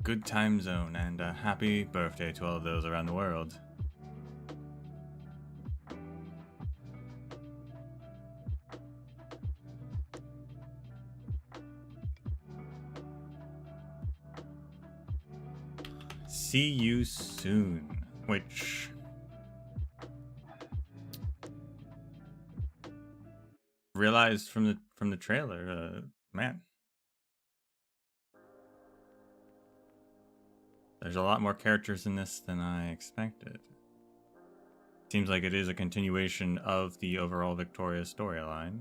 good time zone, and a happy birthday to all of those around the world. See you soon, which realized from the trailer, man, there's a lot more characters in this than I expected. Seems like it is a continuation of the overall Victoria storyline.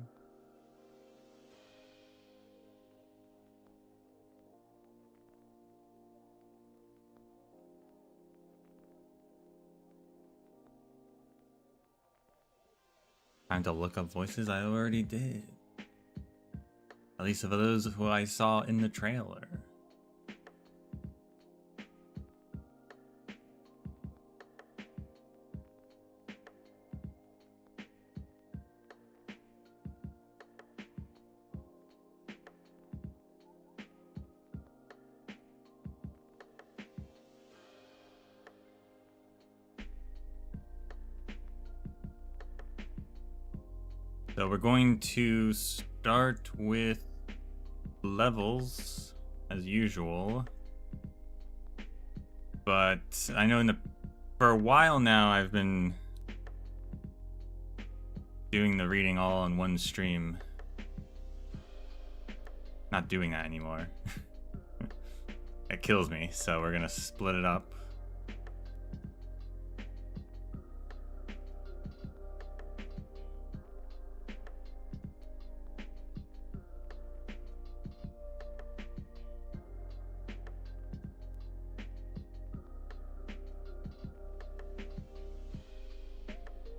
Time to look up voices I already did. At least of those who I saw in the trailer. So we're going to start with levels as usual, but I know for a while now I've been doing the reading all on one stream. Not doing that anymore. It kills me, so we're gonna split it up.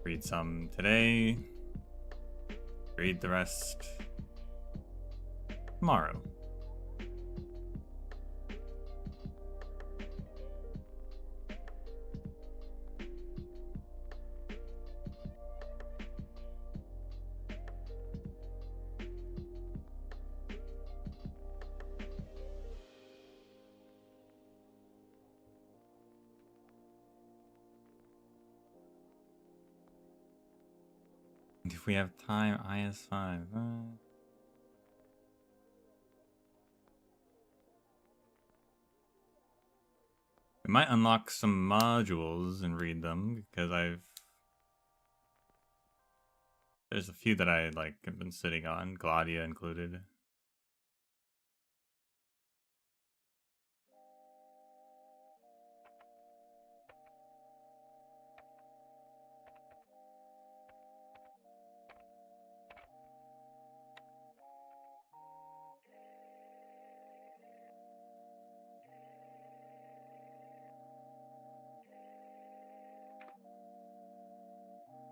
Read some today, read the rest tomorrow. If we have time, IS5. We might unlock some modules and read them because there's a few that I have been sitting on, Gladia included.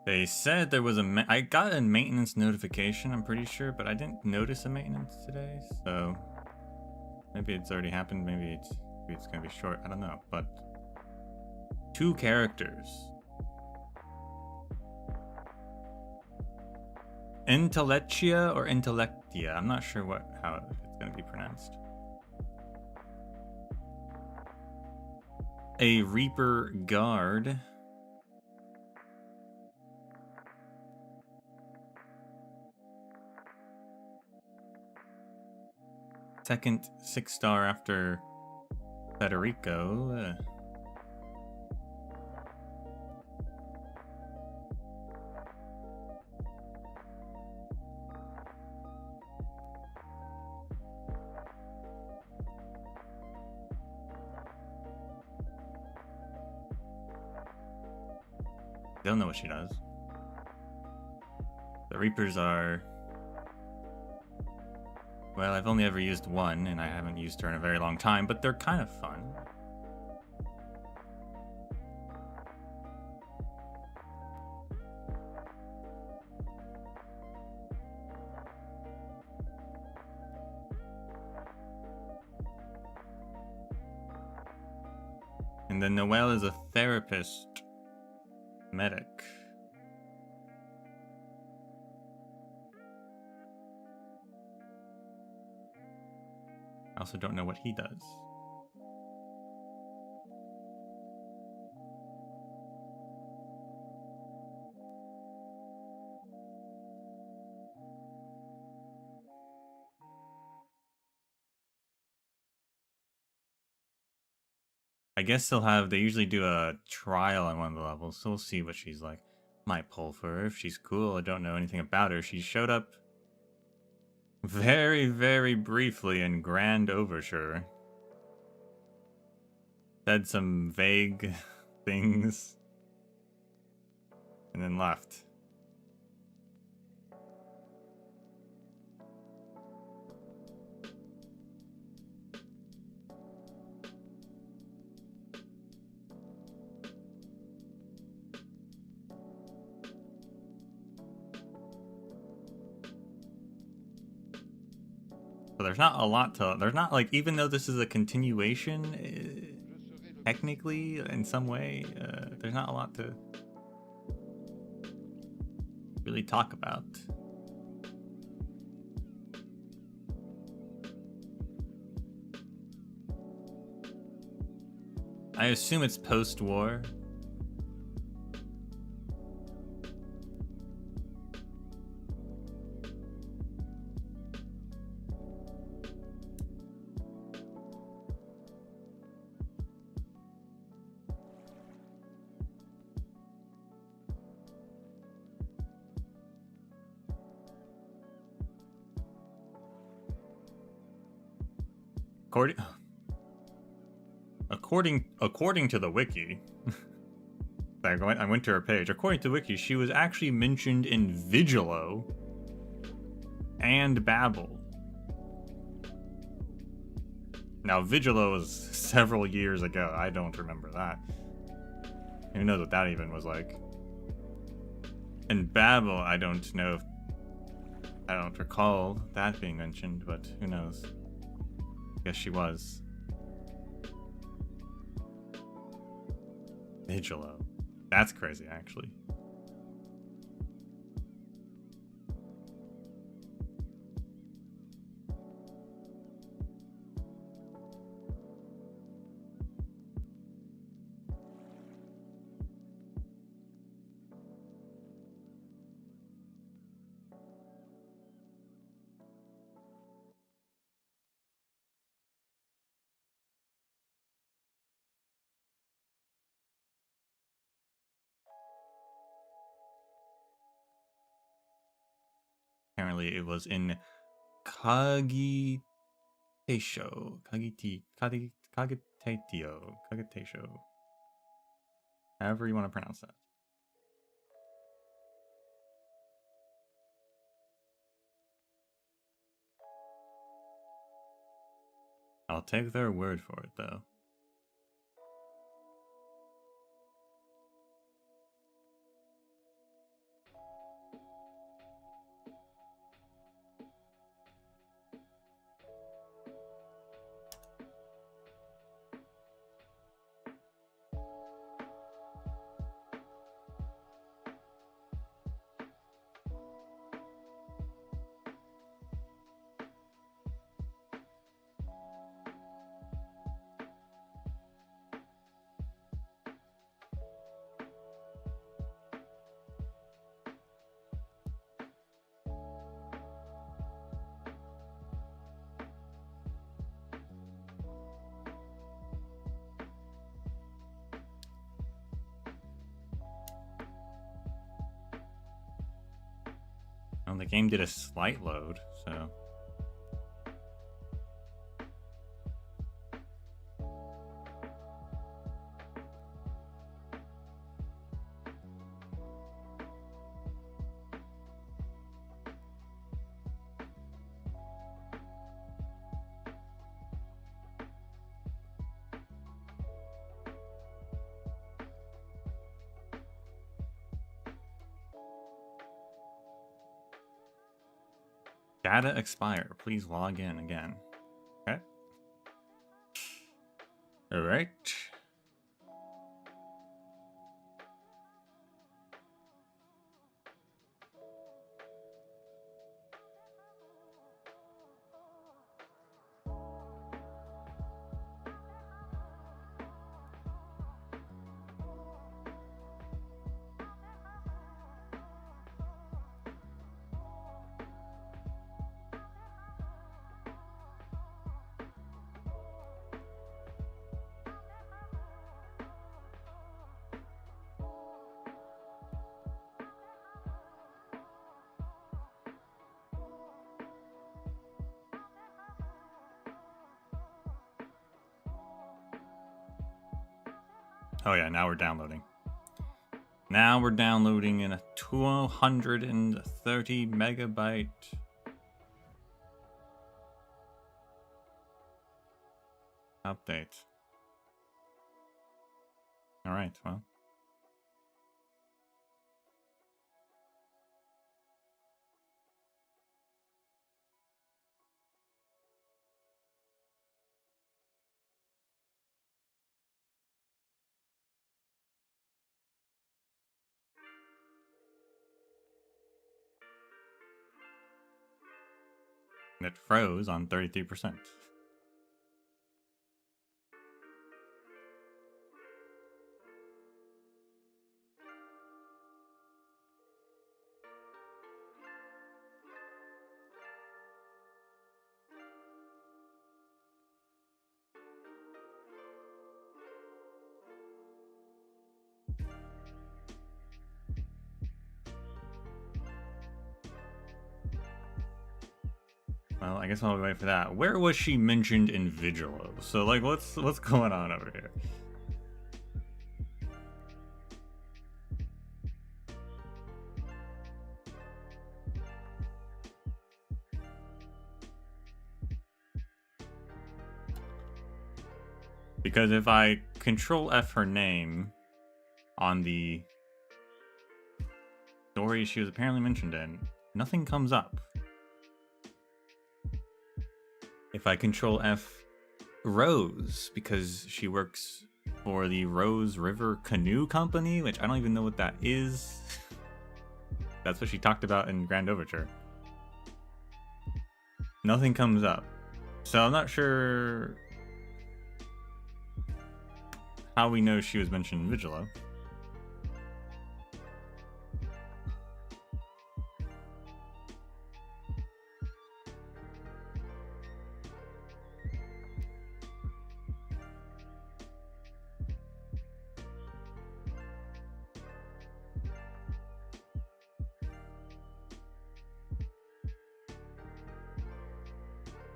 They said there was I got a maintenance notification, I'm pretty sure, but I didn't notice a maintenance today, so maybe it's already happened, maybe it's gonna be short, I don't know, but 2 characters. Intellectia or Intellectia, I'm not sure how it's gonna be pronounced. A Reaper Guard. Second 6-star after Federico. Don't know what she does. The Reapers are... Well, I've only ever used one, and I haven't used her in a very long time, but they're kind of fun. And then Noelle is a therapist medic. I also don't know what he does. guess they usually do a trial on one of the levels, so we'll see what she's like. Might pull for her if she's cool. I don't know anything about her. She showed up very, very briefly in Grand Overture. Said some vague things and then left. So there's not a lot to, there's not like, even though this is a continuation, technically, in some way, there's not a lot to really talk about. I assume it's post-war. According to the wiki, I went to her page. According to the wiki, she was actually mentioned in Vigilo and Babel. Now, Vigilo was several years ago. I don't remember that. Who knows what that even was like? And Babel, I don't know if... I don't recall that being mentioned, but who knows? I guess she was. Vigilo. That's crazy, actually. Apparently it was in Kagitetio. Kagitetio. However you want to pronounce that. I'll take their word for it, though. Well, the game did a slight load, so... Data expire. Please log in again. Okay. All right. Oh yeah, now we're downloading. Now we're downloading in a 230 megabyte update. All right, well. It froze on 33%. Well, I guess while we wait for that, where was she mentioned in Vigilo? So, like, what's going on over here? Because if I Control F her name on the story she was apparently mentioned in, nothing comes up. If I Control F Rose, because she works for the Rose River Canoe Company, which I don't even know what that is. That's what she talked about in Grand Overture. Nothing comes up. So I'm not sure how we know she was mentioned in Vigilo.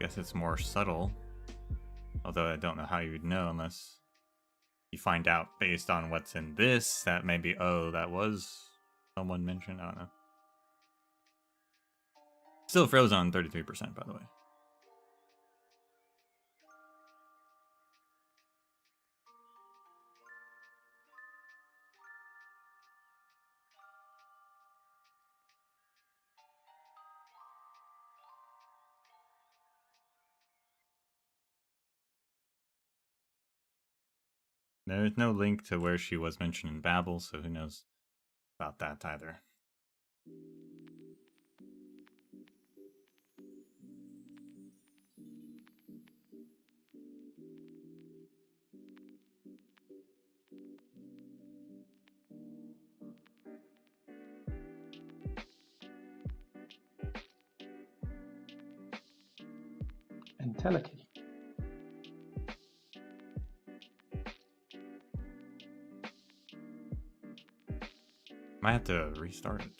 Guess it's more subtle, although I don't know how you would know unless you find out based on what's in this that maybe, oh, that was someone mentioned. I don't know. Still froze on 33%, by the way. There's no link to where she was mentioned in Babel, so who knows about that either. Entelechy. Might have to restart it.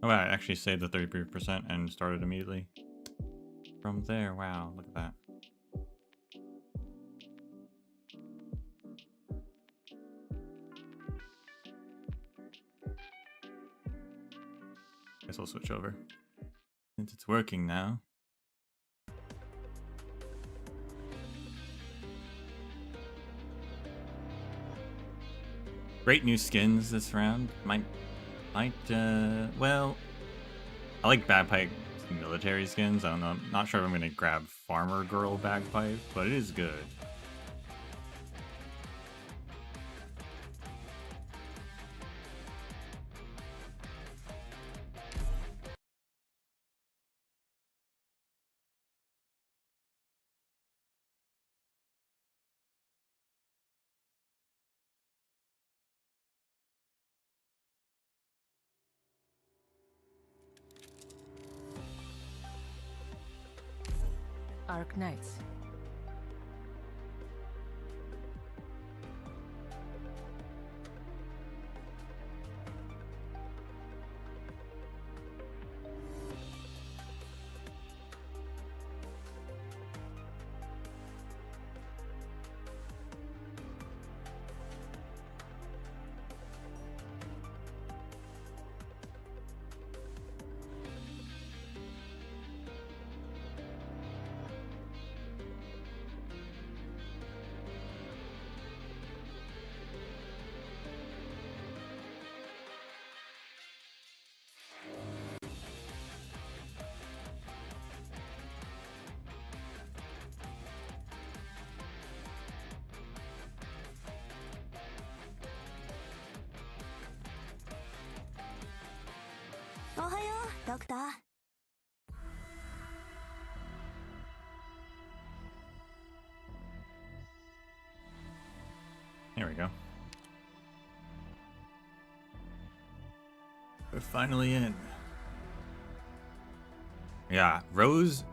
Oh, wow, I actually saved the 33% and started immediately from there. Wow, look at that. Guess I'll switch over since it's working now. Great new skins this round. Well, I like bagpipe military skins. I don't know. I'm not sure if I'm gonna grab Farmer Girl bagpipe, but it is good. Arknights. Here we go. We're finally in. Yeah, Rose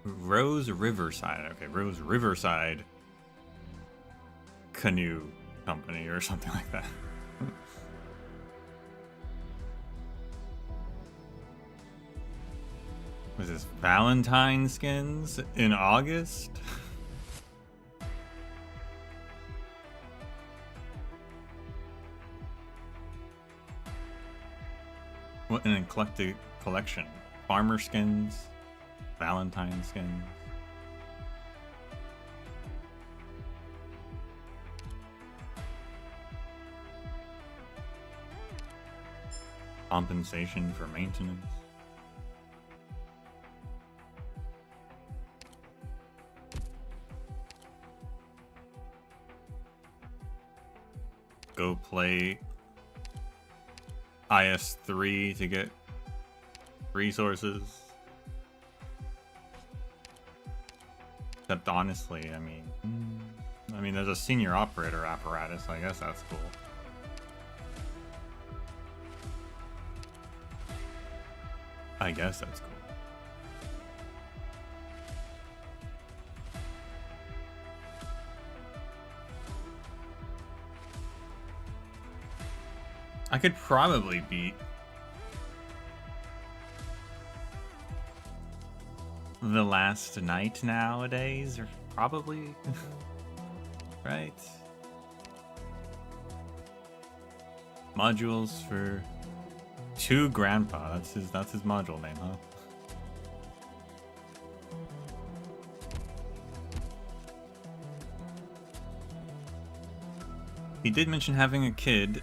Riverside. Okay, Rose Riverside Canoe Company or something like that. Was this Valentine skins in August? What an eclectic collection. Farmer skins, Valentine skins. Compensation for maintenance. Go play IS3 to get resources. Except honestly, I mean, there's a senior operator apparatus. I guess that's cool. I guess that's cool. I could probably beat the last night nowadays, or probably, right? Modules for 2 Grandpa. That's his module name, huh? He did mention having a kid,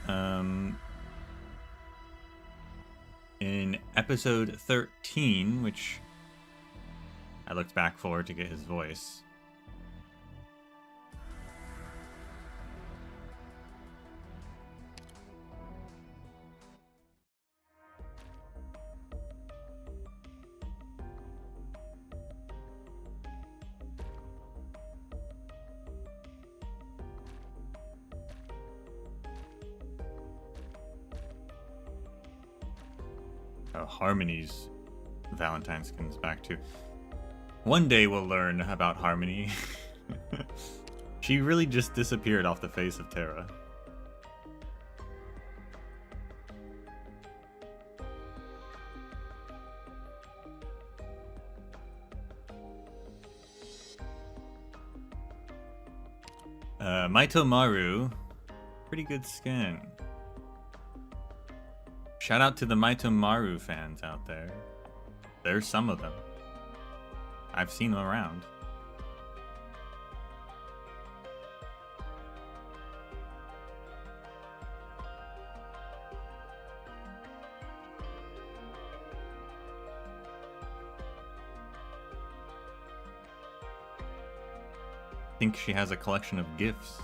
in episode 13, which I looked back for to get his voice. Harmony's Valentine skins back too. One day we'll learn about Harmony. She really just disappeared off the face of Terra. Maito Maru, pretty good skin. Shout out to the Maito Maru fans out there. There's some of them. I've seen them around. I think she has a collection of gifts.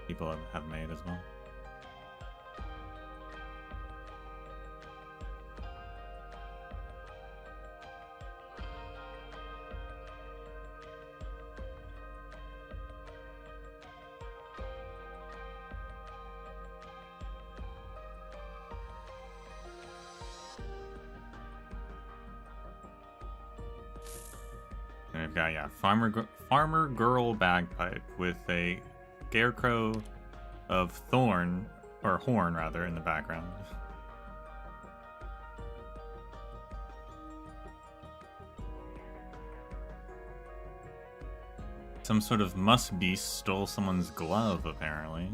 People have made as well. Okay, yeah, farmer girl bagpipe with a scarecrow of horn rather, in the background. Some sort of musk beast stole someone's glove, apparently.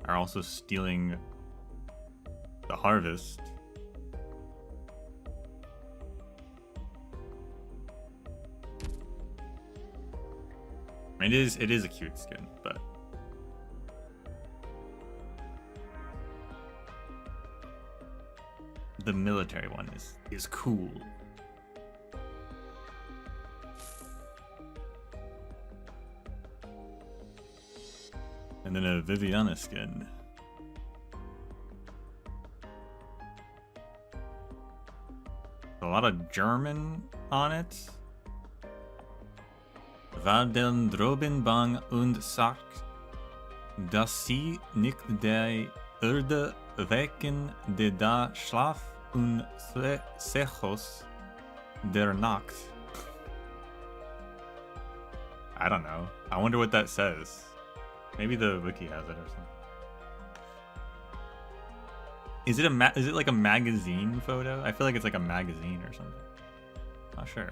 Are also stealing the harvest. It is a cute skin, but the military one is cool. And then a Viviana skin. A lot of German on it. Werden droben bang und sagt, dass sie nicht der Erde wecken, de da Schlaf und Sechos der Nacht. I don't know. I wonder what that says. Maybe the wiki has it or something. Is it like a magazine photo? I feel like it's like a magazine or something. Not sure.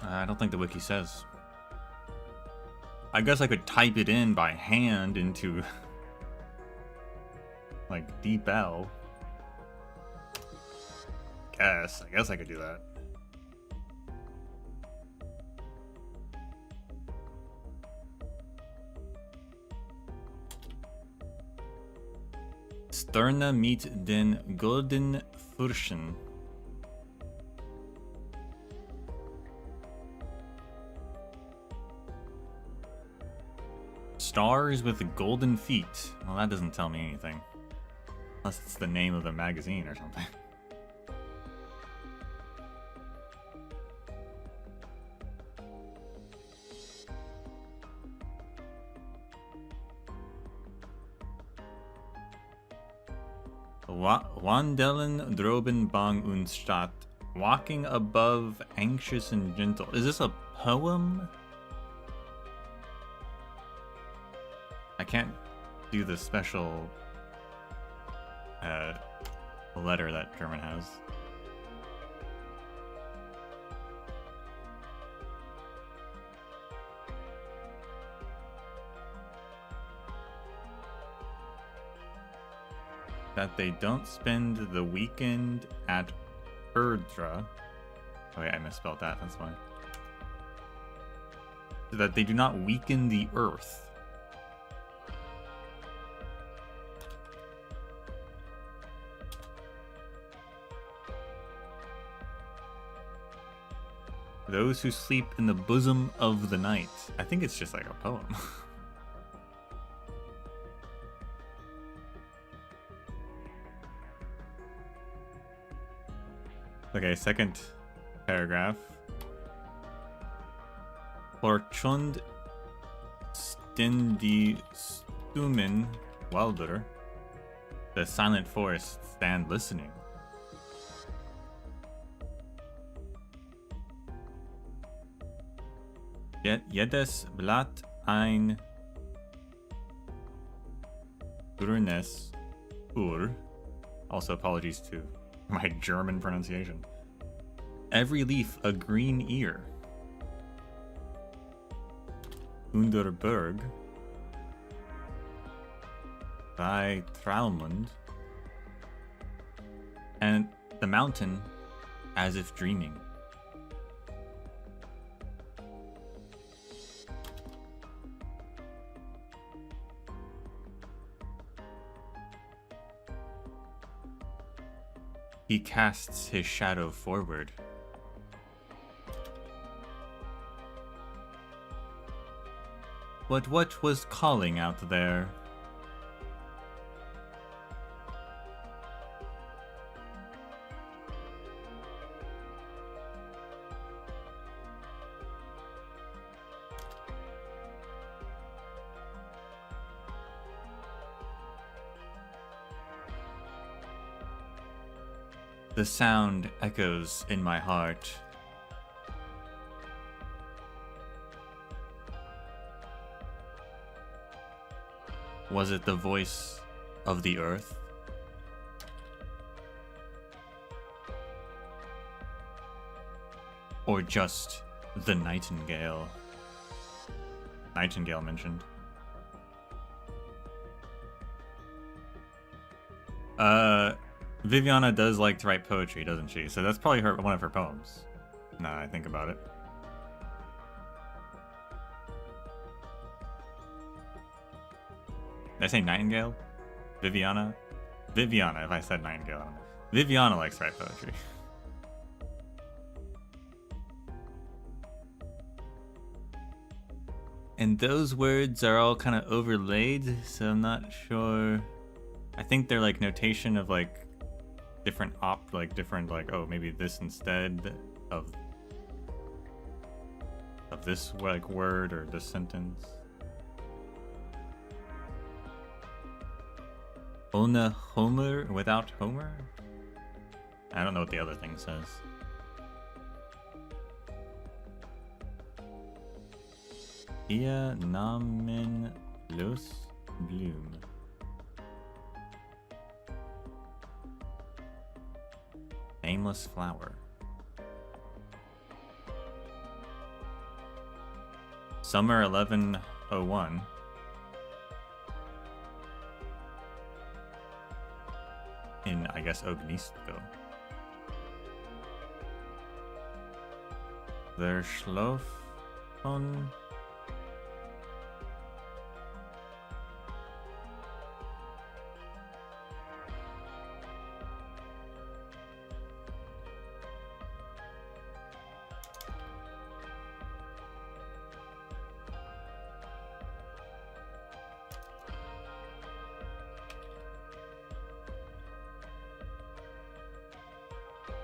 I don't think the wiki says. I guess I could type it in by hand into like Deep L. I guess I could do that. Sterna mit den golden Furchen. Stars with golden feet. Well, that doesn't tell me anything. Unless it's the name of the magazine or something. Wandelen droben bang und statt. Walking above, anxious and gentle. Is this a poem? I can't do the special letter that German has. That they don't spend the weekend at Erdra. Oh wait, I misspelled that, that's fine. So that they do not weaken the earth. Those who sleep in the bosom of the night. I think it's just like a poem. Okay, second paragraph. Forchund Stendi Stumen Wilder. The silent forest stand listening. Jedes Blatt ein grünes Uhr. Also, apologies to my German pronunciation. Every leaf a green ear. Underberg. By Traumund. And the mountain as if dreaming. He casts his shadow forward. But what was calling out there? The sound echoes in my heart. Was it the voice of the earth? Or just the nightingale? Nightingale mentioned. Viviana does like to write poetry, doesn't she? So that's probably one of her poems. Now that I think about it. Did I say nightingale? Viviana? Viviana, if I said nightingale, I don't know. Viviana likes to write poetry. And those words are all kind of overlaid, so I'm not sure. I think they're like notation of like different oh, maybe this instead of this like word or this sentence. Ona Homer without Homer? I don't know what the other thing says. Ia namen los bloom. Nameless flower. Summer 1101. In, I guess, Ognisko. Der Schlaf von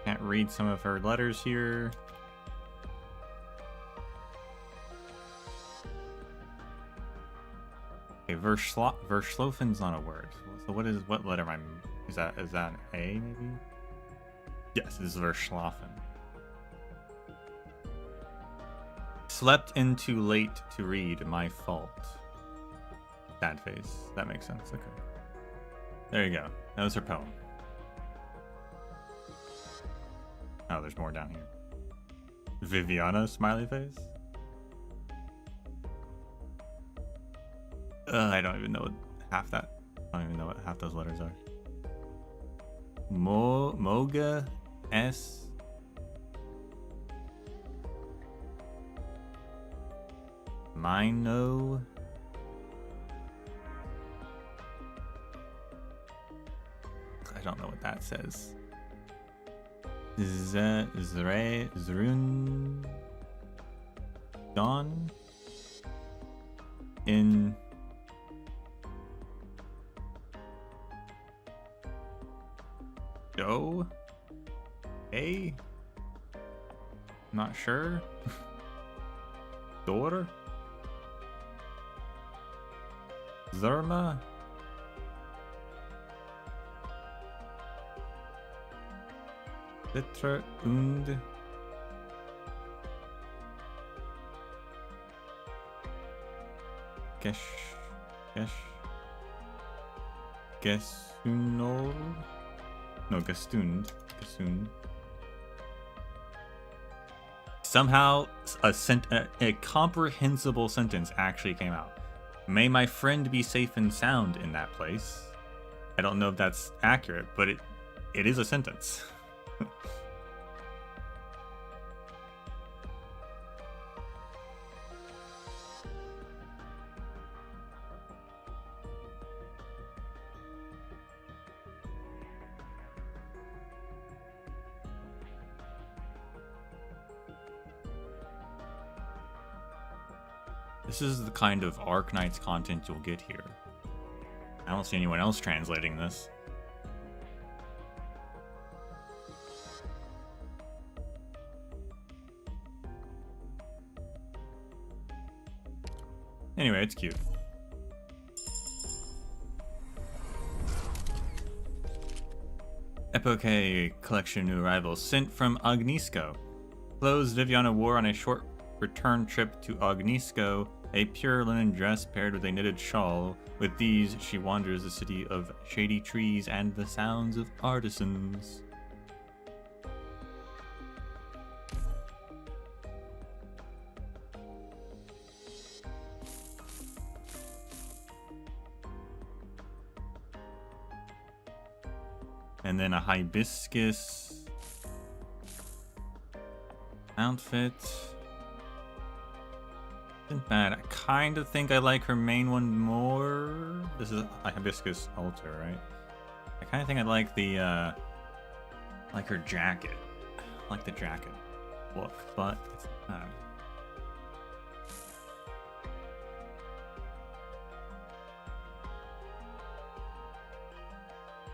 Can't read some of her letters here. Okay, Verschlofen's not a word. So what letter am I? Is that an A maybe? Yes, this is Verschlafen. Slept in too late to read, my fault. Sad face. That makes sense. Okay. There you go. That was her poem. Oh, there's more down here. Viviana, smiley face? I don't even know what half that. I don't even know what half those letters are. Moga S. Mino. I don't know what that says. Zrun Dawn in Do A? Not sure. Daughter Zerma. Litre und Gestunol. No, Gestund. Somehow a comprehensible sentence actually came out. May my friend be safe and sound in that place. I don't know if that's accurate, but it is a sentence. This is the kind of Arknights content you'll get here. I don't see anyone else translating this. Anyway, it's cute. Epoche collection new arrivals sent from Ognisko. Clothes Viviana wore on a short return trip to Ognisko, a pure linen dress paired with a knitted shawl. With these, she wanders the city of shady trees and the sounds of artisans. And then a hibiscus outfit. Isn't bad. I kind of think I like her main one more. This is a hibiscus altar, right? I kind of think I like the like her jacket. I like the jacket look, but it's not.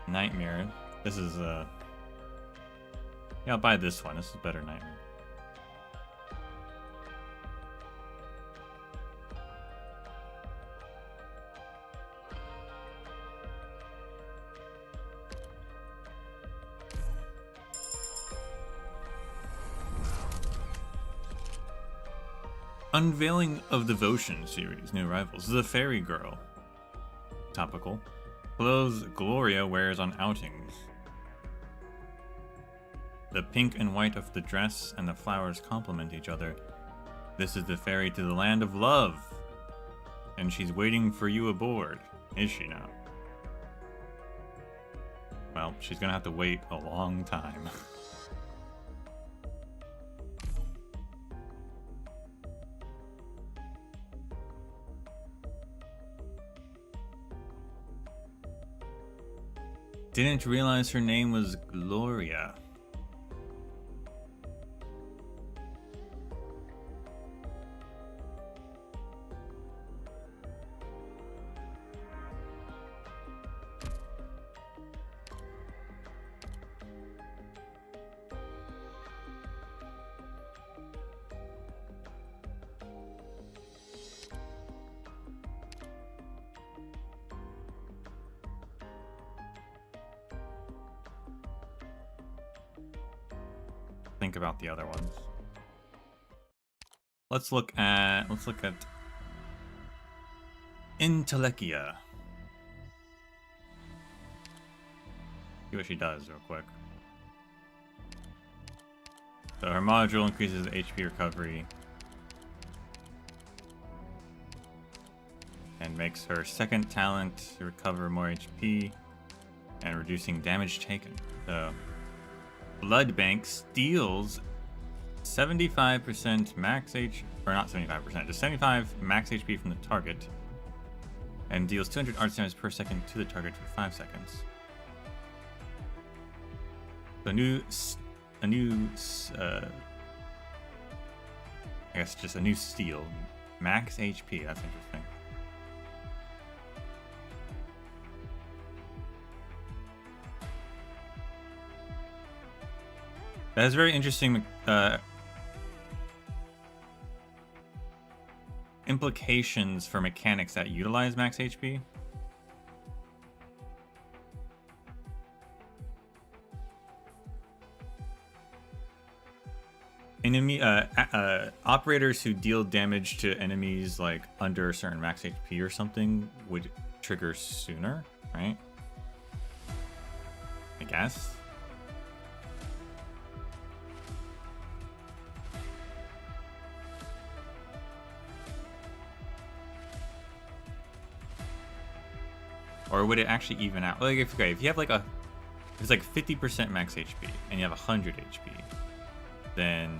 Nightmare. This is yeah, I'll buy this one. This is better Nightmare. Unveiling of Devotion series, new arrivals. The Fairy Girl. Topical. Clothes Gloria wears on outings. The pink and white of the dress and the flowers complement each other. This is the ferry to the land of love. And she's waiting for you aboard. Is she now? Well, she's gonna have to wait a long time. Didn't realize her name was Gloria. Think about the other ones. Let's look at Intelekia. See what she does real quick. So her module increases HP recovery and makes her second talent to recover more HP and reducing damage taken. So Blood Bank steals 75% max HP, or not 75%, just 75 max HP from the target, and deals 200 arts damage per second to the target for 5 seconds. So I guess just a new steal, max HP. That's interesting. That is very interesting implications for mechanics that utilize max HP. Enemy operators who deal damage to enemies like under a certain max HP or something would trigger sooner, right? I guess. Or would it actually even out? Like if you have like if it's like 50% max HP and you have 100 HP, then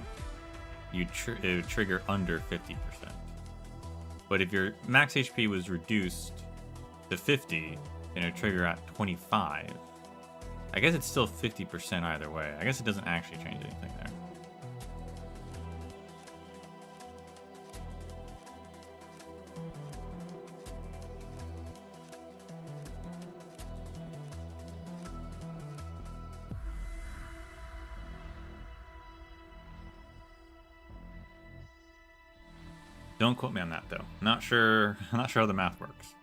it would trigger under 50%. But if your max HP was reduced to 50, then it would trigger at 25. I guess it's still 50% either way. I guess it doesn't actually change anything there. Don't quote me on that though. Not sure how the math works.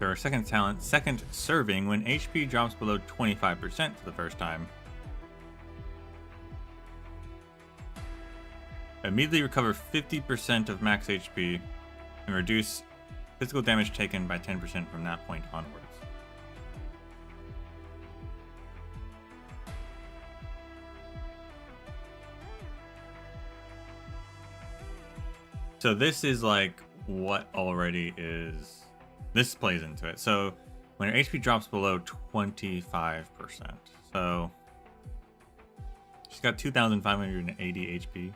Our second talent, second serving, when HP drops below 25% for the first time. Immediately recover 50% of max HP and reduce physical damage taken by 10% from that point onwards. So this is like what already is... This plays into it. So when your HP drops below 25%, so she's got 2,580 HP.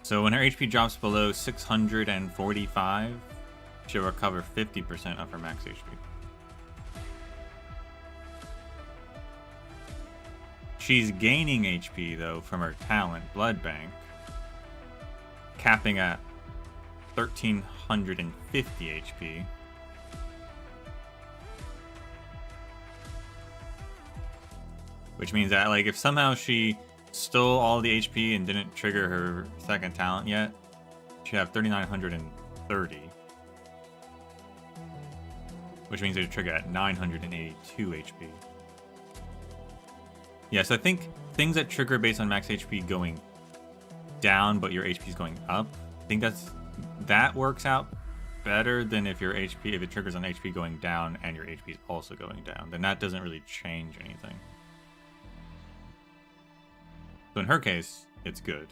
So when her HP drops below 645, she'll recover 50% of her max HP. She's gaining HP, though, from her talent, Blood Bank, capping at 1,350 HP. Which means that, like, if somehow she stole all the HP and didn't trigger her second talent yet, she'd have 3,930. Which means it'd trigger at 982 HP. Yeah, so I think things that trigger based on max HP going down, but your HP is going up, I think that works out better than if your HP, if it triggers on HP going down and your HP is also going down. Then that doesn't really change anything. So in her case, it's good.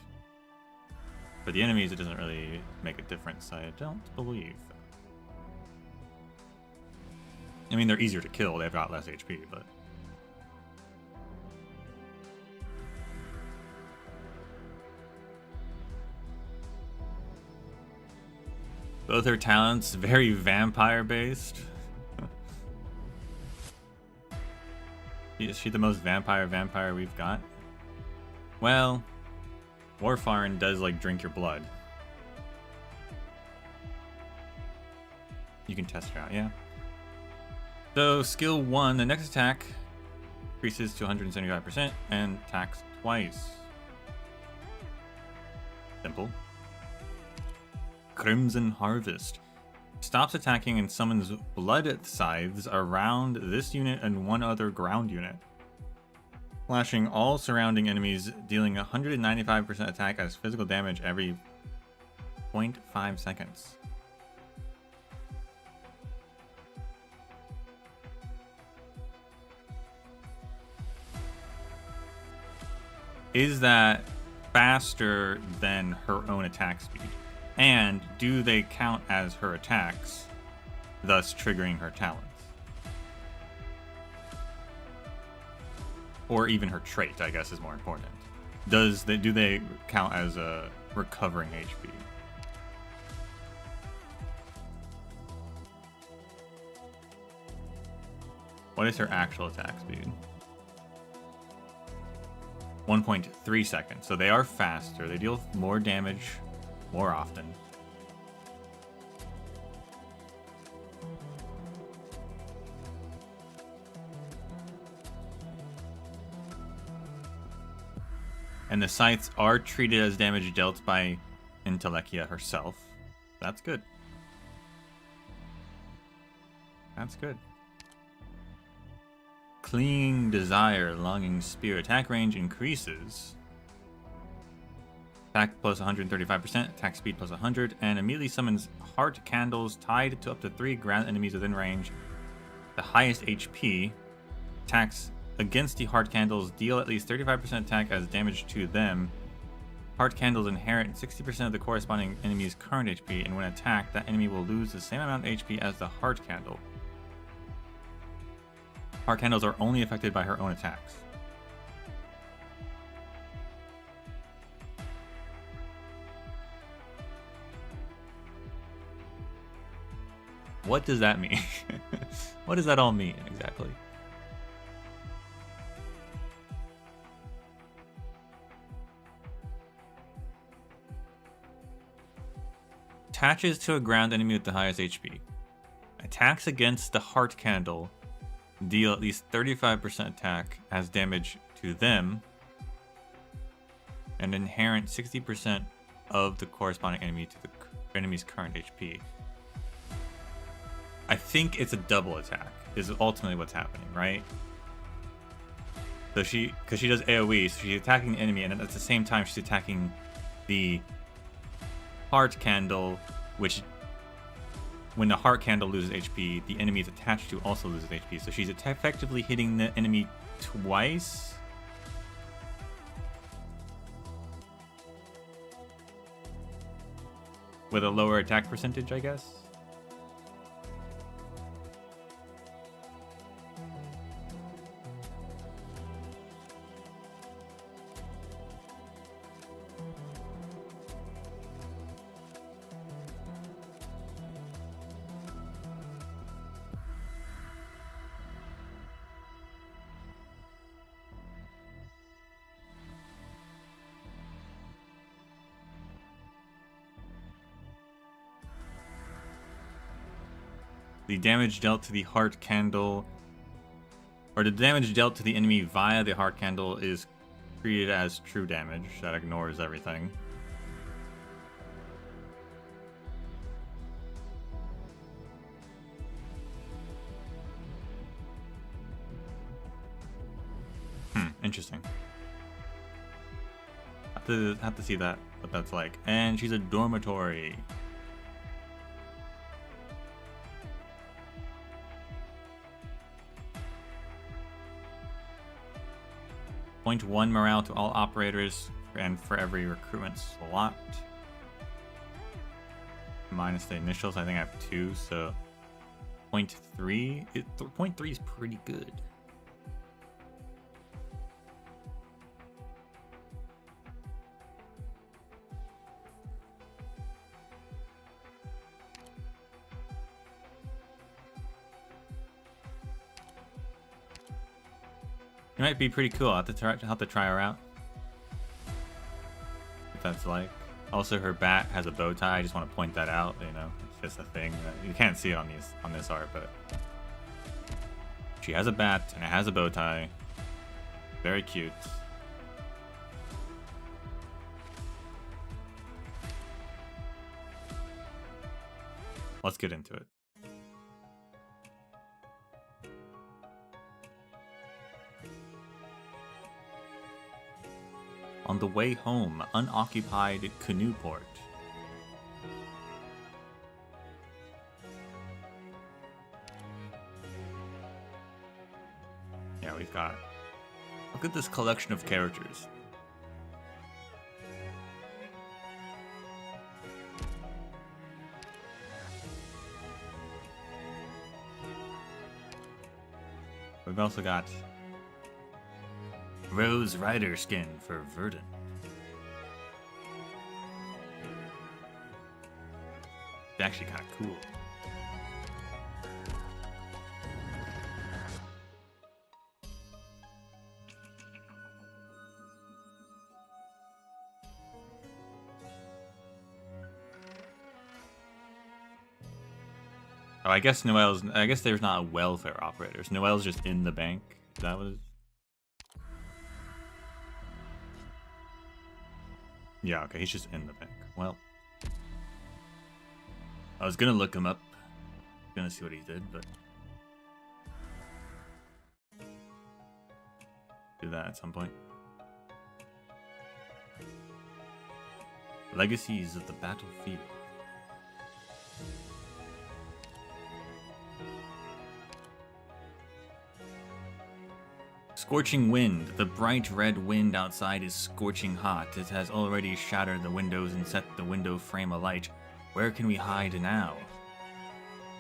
For the enemies, it doesn't really make a difference, I don't believe. I mean, they're easier to kill, they've got less HP, but... Both her talents, very vampire-based. Is she the most vampire we've got? Well, Warfarin does, like, drink your blood. You can test her out, yeah. So, skill 1, the next attack increases to 175% and attacks twice. Simple. Crimson Harvest. Stops attacking and summons blood scythes around this unit and one other ground unit. Slashing all surrounding enemies, dealing 195% attack as physical damage every 0.5 seconds. Is that faster than her own attack speed? And do they count as her attacks, thus triggering her talents? Or even her trait, I guess, is more important. Do they count as recovering HP? What is her actual attack speed? 1.3 seconds. So they are faster. They deal more damage more often. And the scythes are treated as damage dealt by Intelekia herself. That's good. That's good. Clinging Desire, Longing Spear. Attack range increases. Attack plus 135%, attack speed plus 100, and immediately summons heart candles tied to up to 3 ground enemies within range. The highest HP attacks against the heart candles deal at least 35% attack as damage to them. Heart candles inherit 60% of the corresponding enemy's current HP, and when attacked, that enemy will lose the same amount of HP as the heart candle. Heart candles are only affected by her own attacks. What does that mean? What does that all mean exactly? Attaches to a ground enemy with the highest HP. Attacks against the heart candle deal at least 35% attack as damage to them, and inherent 60% of the corresponding enemy to the enemy's current HP. I think it's a double attack is ultimately what's happening, right? So because she does AoE, so she's attacking the enemy, and at the same time she's attacking the heart candle, which when the heart candle loses HP, the enemy is attached to also loses HP. So she's effectively hitting the enemy twice. With a lower attack percentage, I guess. The damage dealt to the heart candle, or the damage dealt to the enemy via the heart candle is treated as true damage. That ignores everything. Interesting. Have to see that, what that's like. And she's a dormitory. .1 morale to all operators and for every recruitment slot. Minus the initials, I think I have 2, so 0.3. 0.3 is pretty good. It might be pretty cool. I'll have to try her out. If that's like. Also, her bat has a bow tie. I just want to point that out. You know, it's just a thing that you can't see it on this art, but she has a bat and it has a bow tie. Very cute. Let's get into it. On the way home, unoccupied canoe port. Yeah, we've got... Look at this collection of characters. We've also got Rose Rider skin for Verdant. It's actually kind of cool. Oh, I guess there's not a welfare operator. Noelle's just in the bank. Is that what it is? Yeah, okay, he's just in the bank. Well, I was gonna look him up, gonna see what he did, but do that at some point. Legacies of the battlefield. Scorching wind. The bright red wind outside is scorching hot. It has already shattered the windows and set the window frame alight. Where can we hide now?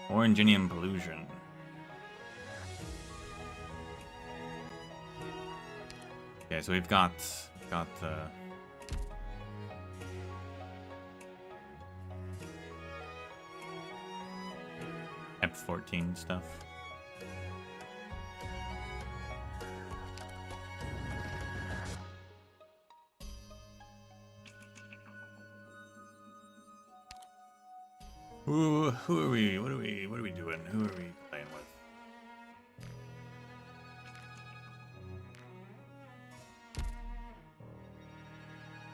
Oranginium pollution. Okay, so we've got F-14 stuff. Ooh, who are we? What are we doing? Who are we playing with?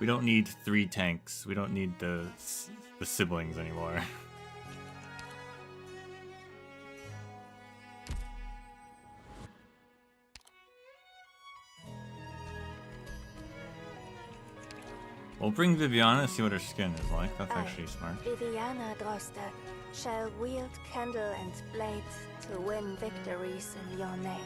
We don't need 3 tanks. We don't need the siblings anymore. We'll bring Viviana, see what her skin is like. That's actually smart. Viviana Droster shall wield candle and blade to win victories in your name.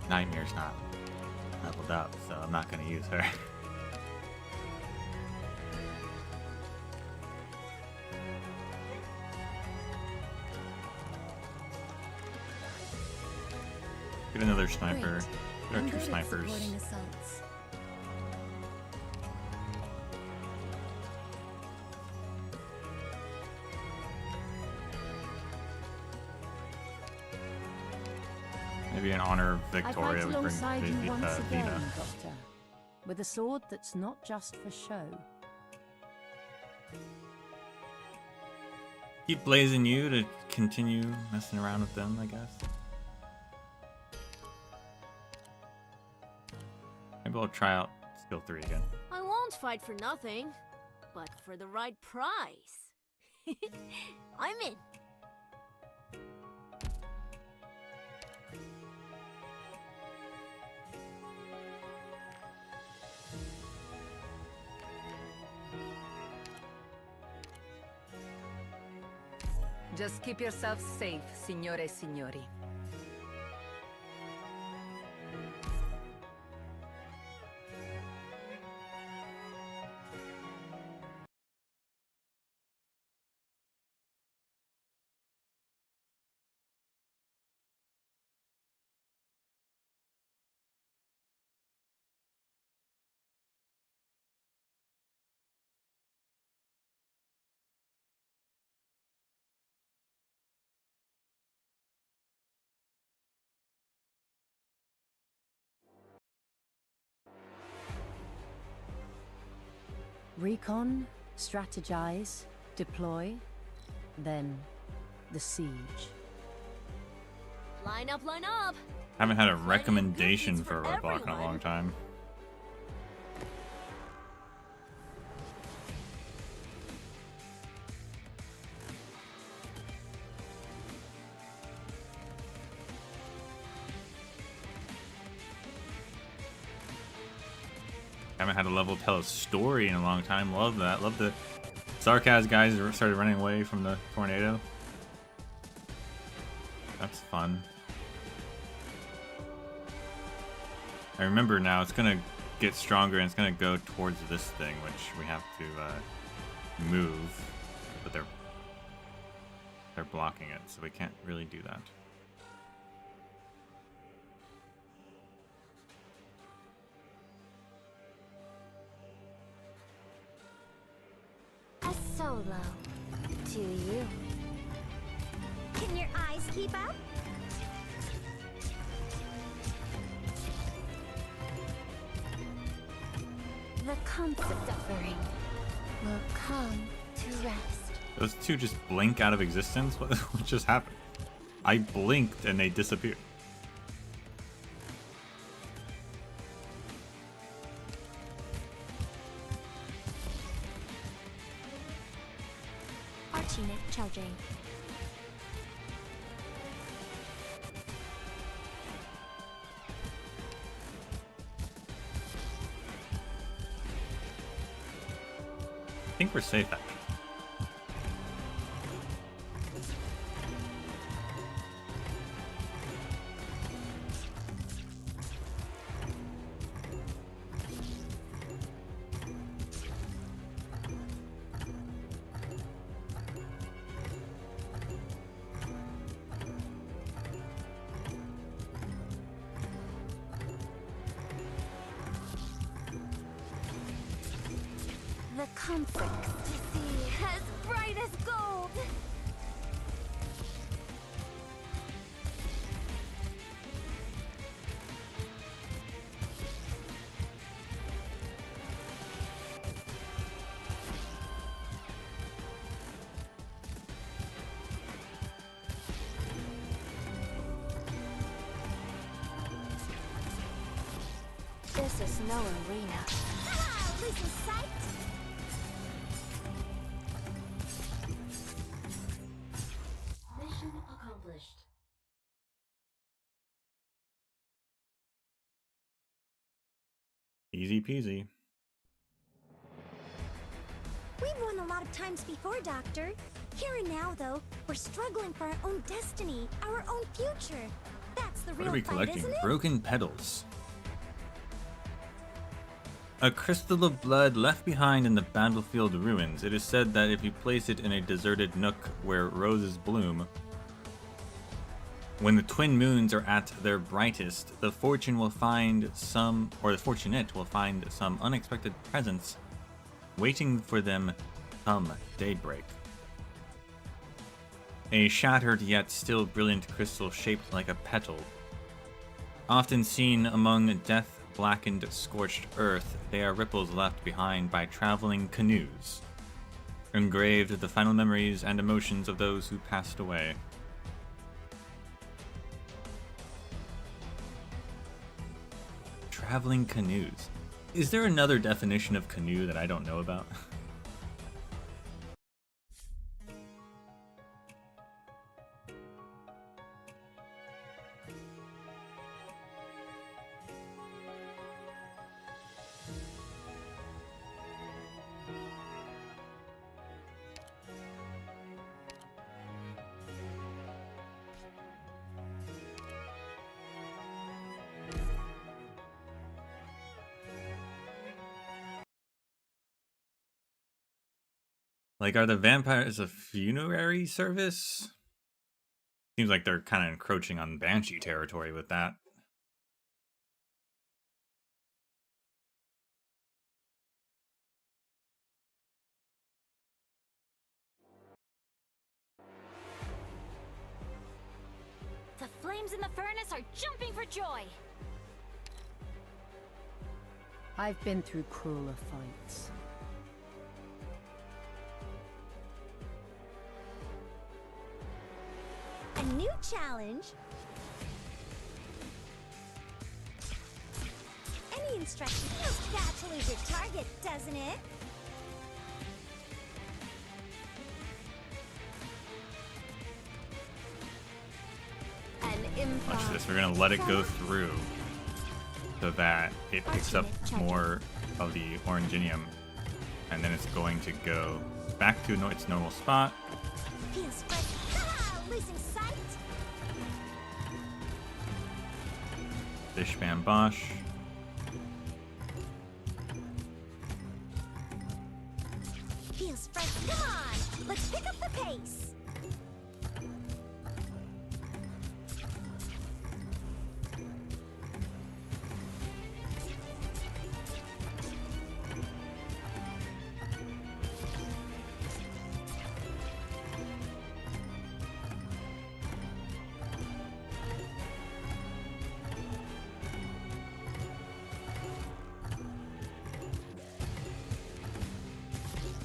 Nightmare's not leveled up, so I'm not going to use her. Get another sniper. There are 2 snipers. Maybe in honor of Victoria, we bring Vina. Doctor, with a sword that's not just for show. Keep blazing you to continue messing around with them, I guess. Maybe I'll try out skill 3 again. I won't fight for nothing, but for the right price. I'm in. Just keep yourself safe, signore e signori. Recon, strategize, deploy, then the siege. Line up, line up. Haven't had a recommendation for a roadblock in a long time. Haven't had a level tell a story in a long time. Love that. Love the Sarkaz guys started running away from the tornado. That's fun. I remember now it's gonna get stronger and it's gonna go towards this thing, which we have to move, but they're blocking it, so we can't really do that. A solo to you. Can your eyes keep up? The concept suffering will come to rest. Those 2 just blink out of existence? What just happened? I blinked and they disappeared. Arknights charging. I think we're safe actually. circumference to see as bright as gold. This is no arena. Ah, losing sight. Mission accomplished. Easy peasy. We've won a lot of times before, Doctor. Here and now, though, we're struggling for our own destiny, our own future. That's the What real are we fight, collecting? isn't it? Broken petals. A crystal of blood left behind in the battlefield ruins. It is said that if you place it in a deserted nook where roses bloom, when the twin moons are at their brightest, the fortunate will find some unexpected presents waiting for them come daybreak. A shattered yet still brilliant crystal shaped like a petal, often seen among death-blackened, scorched earth. They are ripples left behind by traveling canoes, engraved with the final memories and emotions of those who passed away. Traveling canoes. Is there another definition of canoe that I don't know about? Like, are the vampires a funerary service? Seems like they're kind of encroaching on Banshee territory with that. The flames in the furnace are jumping for joy. I've been through crueler fights. A new challenge. Any instruction feels bad to lose your target, doesn't it? An Watch this, we're gonna let it go through so that it picks up more of the oranginium, and then it's going to go back to its normal spot. Feels fresh. Ah, losing sight. Bish bam bosh. Feels fresh. Come on, let's pick up the pace.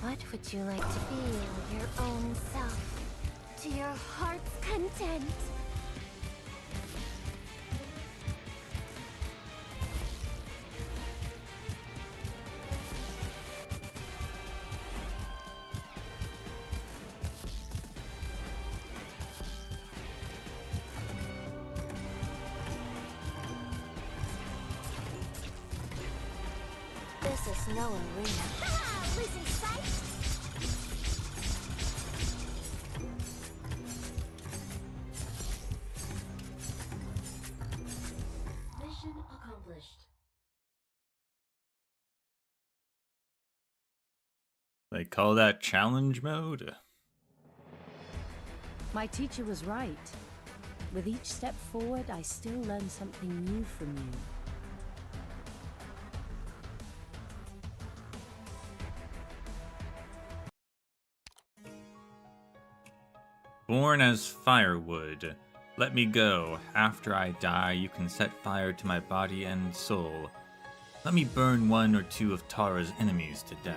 What would you like to be, your own self, to your heart's content? This is no arena. Ah, losing sight. Mission accomplished. They call that challenge mode? My teacher was right. With each step forward, I still learn something new from you. Born as firewood. Let me go. After I die, you can set fire to my body and soul. Let me burn one or two of Tara's enemies to death.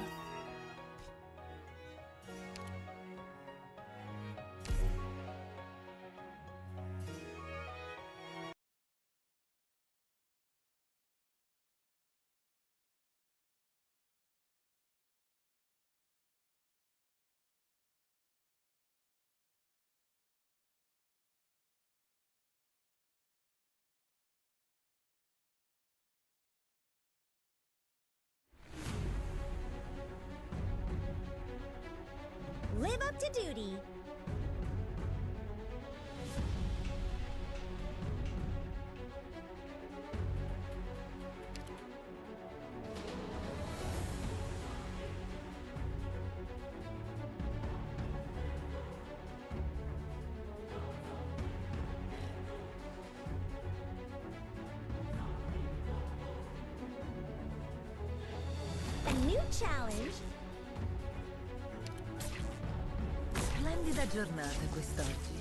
Live up to duty. A new challenge. Splendida giornata quest'oggi.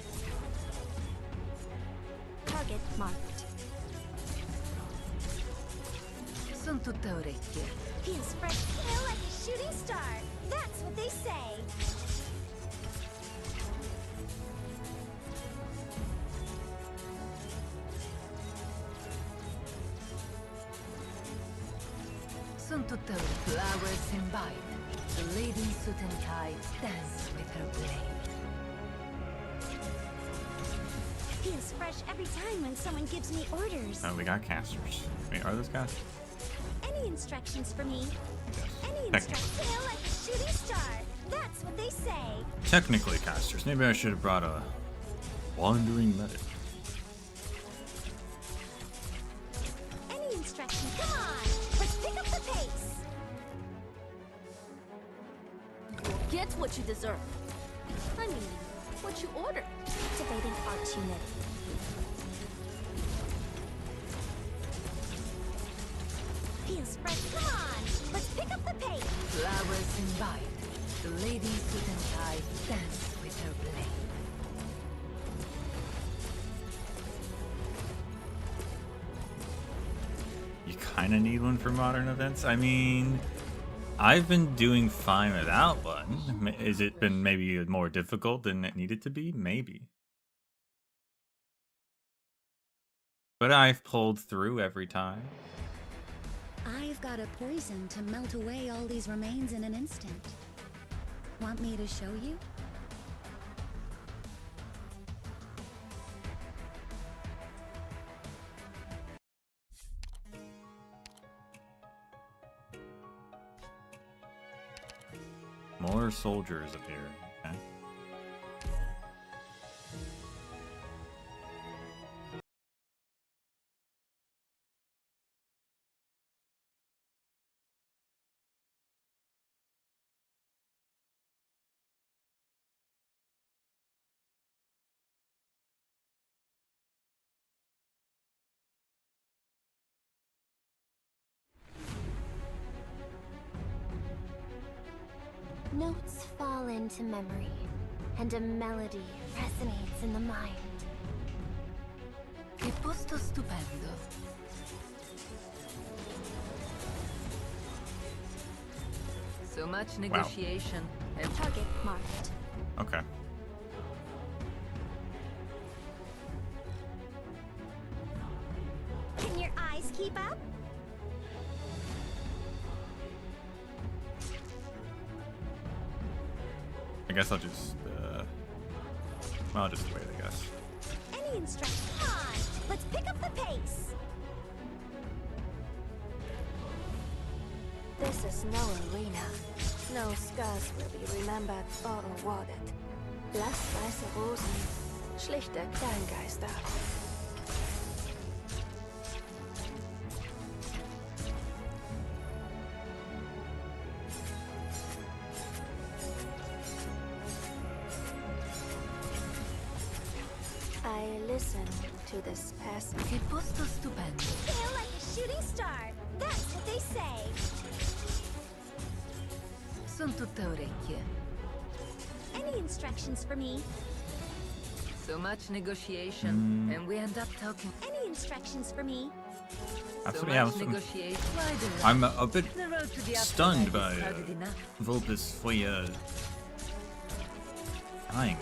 Target marked. Son tutta orecchie. He'll spread kill like a shooting star. That's what they say. Son tutta orecchie. Flowers imbibe. The lady in suit and tie dance with her blade. Feels fresh every time when someone gives me orders. Oh, we got casters. Wait, are those casters? Any instructions for me? Yes. Any instructions? Kill like a shooting star. That's what they say. Technically casters. Maybe I should have brought a wandering medic. Any instruction? Come on. Let's pick up the pace. You'll get what you deserve. I mean, what you ordered. Activating arch unit. Feels spread. Come on. Let's pick up the pace. Flowers imbibe. The lady in suit and tie dance with her blade. You kind of need one for modern events. I mean, I've been doing fine without one. Has it been maybe more difficult than it needed to be? Maybe. But I've pulled through every time. I've got a poison to melt away all these remains in an instant. Want me to show you? More soldiers appear. Okay. Notes fall into memory, and a melody resonates in the mind. Che posto stupendo. So much negotiation and Target marked. Okay. Can your eyes keep up? I guess I'll just, well, I'll just wait, I guess. Any instruction? Come on. Let's pick up the pace. This is no arena. No scars will be remembered or awarded. Lasst weiße Rosen, schlichte Kleingeister. I listen to this passage. che posto stupendo. Feel like a shooting star. That's what they say. Son tutta orecchie. Any instructions for me? So much negotiation, and we end up talking. Any instructions for me? Absolutely, yeah. I'm a bit stunned by Vulpes Foya dying.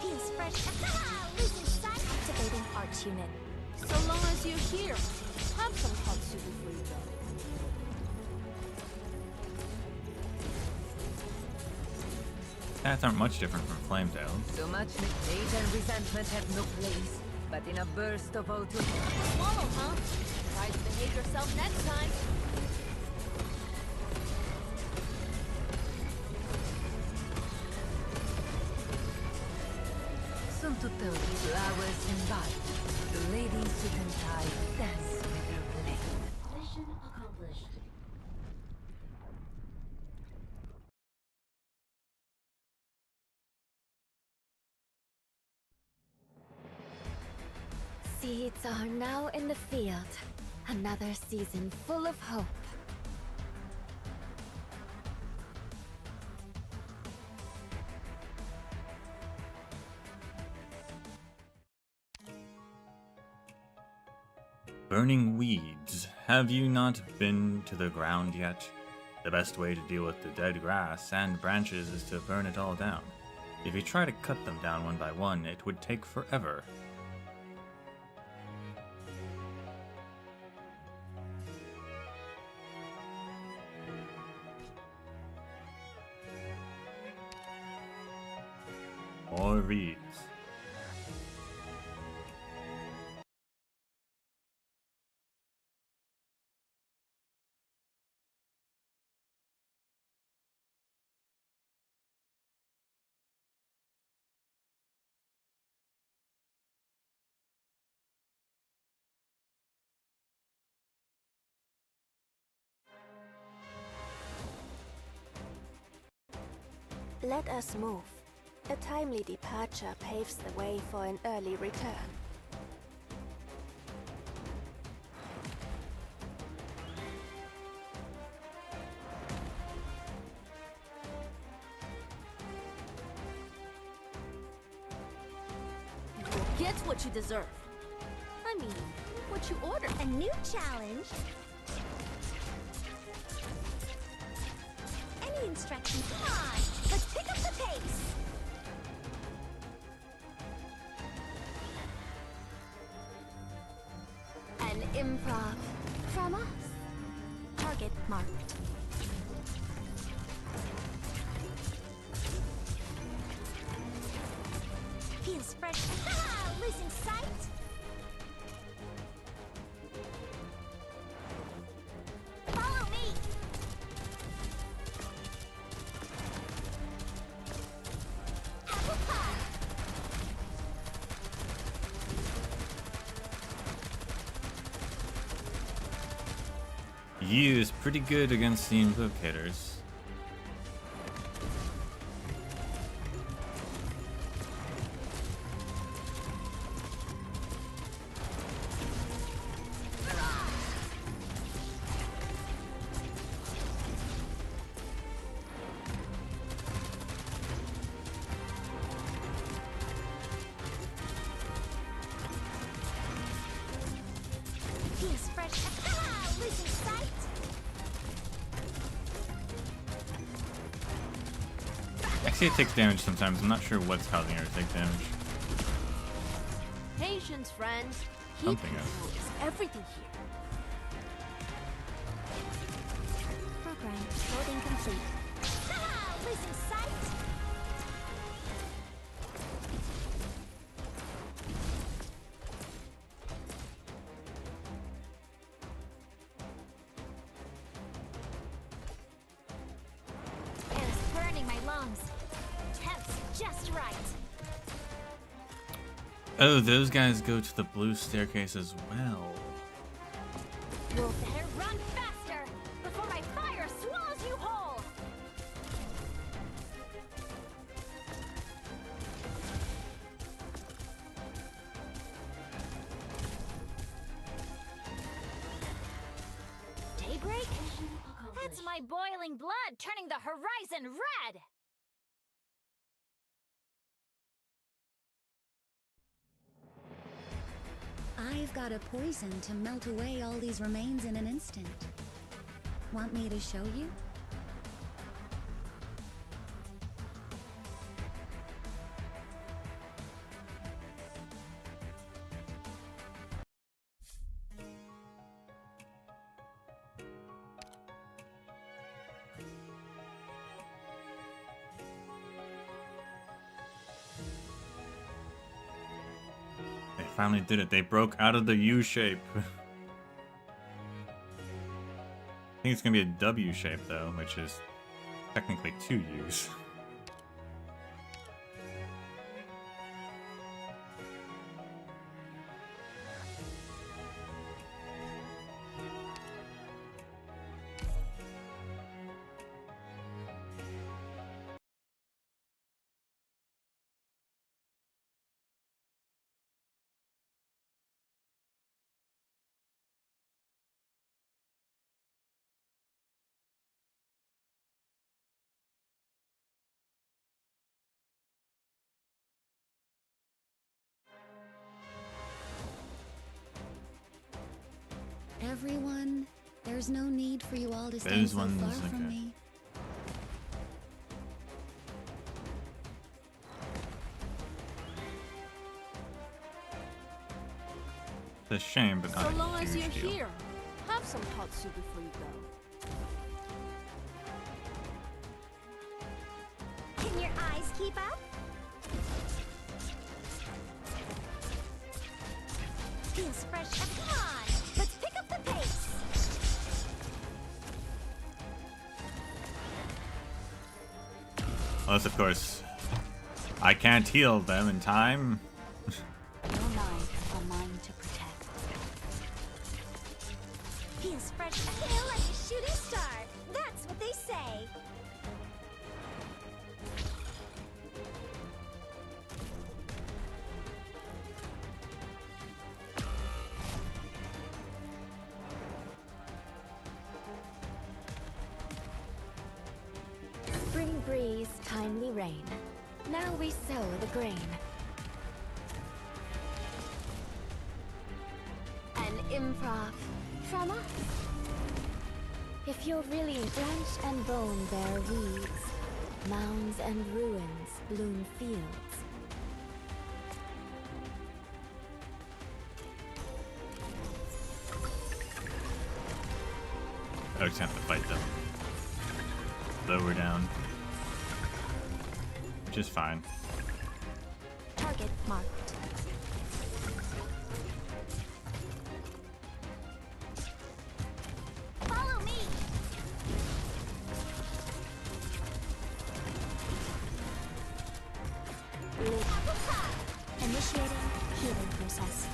Feels fresh. Losing sight. Activating arch unit. So long as you're here, have some Katsu before you go. Cats aren't much different from Flametail. So much hate and resentment have no place, but in a burst of autumn. Swallow, huh? Try to behave yourself next time. Soon to tell the flowers invite. The ladies sit and tide dance with her blade. Mission accomplished. Seeds are now in the field. Another season full of hope. Burning weeds. Have you not been to the ground yet? The best way to deal with the dead grass and branches is to burn it all down. If you try to cut them down one by one, it would take forever. More reeds. Let us move. A timely departure paves the way for an early return. You will get what you deserve. I mean, what you ordered. A new challenge. Any instructions? Come on, let's pick up the pace. An improv from us. Target marked. Feels fresh. Losing sight. Follow me. Apple pie. Yi is pretty good against the Invocators. Feels fresh. Losing sight. Actually, it takes damage sometimes. I'm not sure what's causing her to take damage. Patience, friends. Heat Something control is everything here. Program loading complete. Losing sight. Air's burning my lungs. Temps just right. Oh, those guys go to the blue staircase as well. You'll better run faster before my fire swallows you whole. Daybreak? That's my boiling blood turning the horizon red! I've got a poison to melt away all these remains in an instant. Want me to show you? They finally did it. They broke out of the U shape. I think it's gonna be a W shape though, which is technically 2 U's. Everyone, there's no need for you all to stay Those so ones, far from okay. me. It's a shame, but not So a long as huge you're deal. here, have some hot soup before you go. Can your eyes keep up? Feels fresh. Come on, let's pick up the pace. Unless, of course, I can't heal them in time. Your lives are mine to protect. Feels fresh. Feel like a shooting star. That's what they say. Spring breeze, timely rain. Now we sow the grain. An improv from us. If you're really flesh and bone bear weeds, mounds and ruins bloom fields. I just have to fight them. Lower down. Which is fine. Target marked. Follow me. Initiating healing process.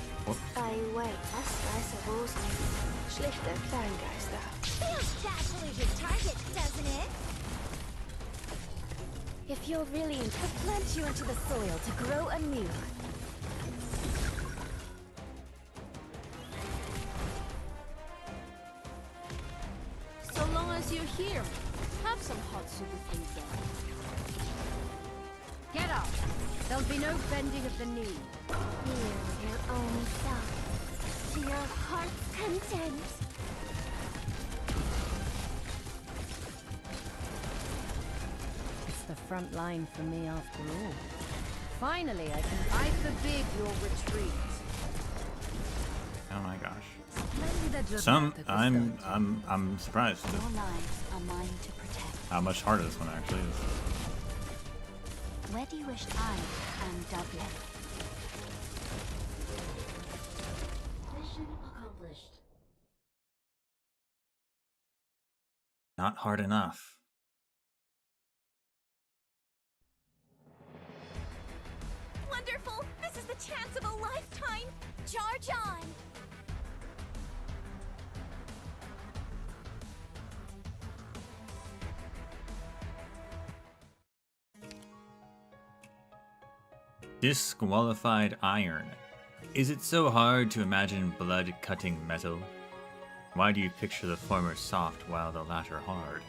Ei wait, Astreise Rosen. Schlichte Ferngeister. Feels bad to lose your target, doesn't it? If you're really to plant you into the soil to grow anew. So long as you're here, have some hot soup before you go. Get up! There'll be no bending of the knee. Heal your own self to your heart's content. It's the front line for me after all. Finally, I forbid your retreat. Oh my gosh. Splendid Some at this I'm surprised Your at lives are mine to protect. how much harder this one actually is. Where do you wish I am Dublin? Mission accomplished. Not hard enough. Wonderful! This is the chance of a lifetime! Charge on! Disqualified iron. Is it so hard to imagine blood-cutting metal? Why do you picture the former soft while the latter hard?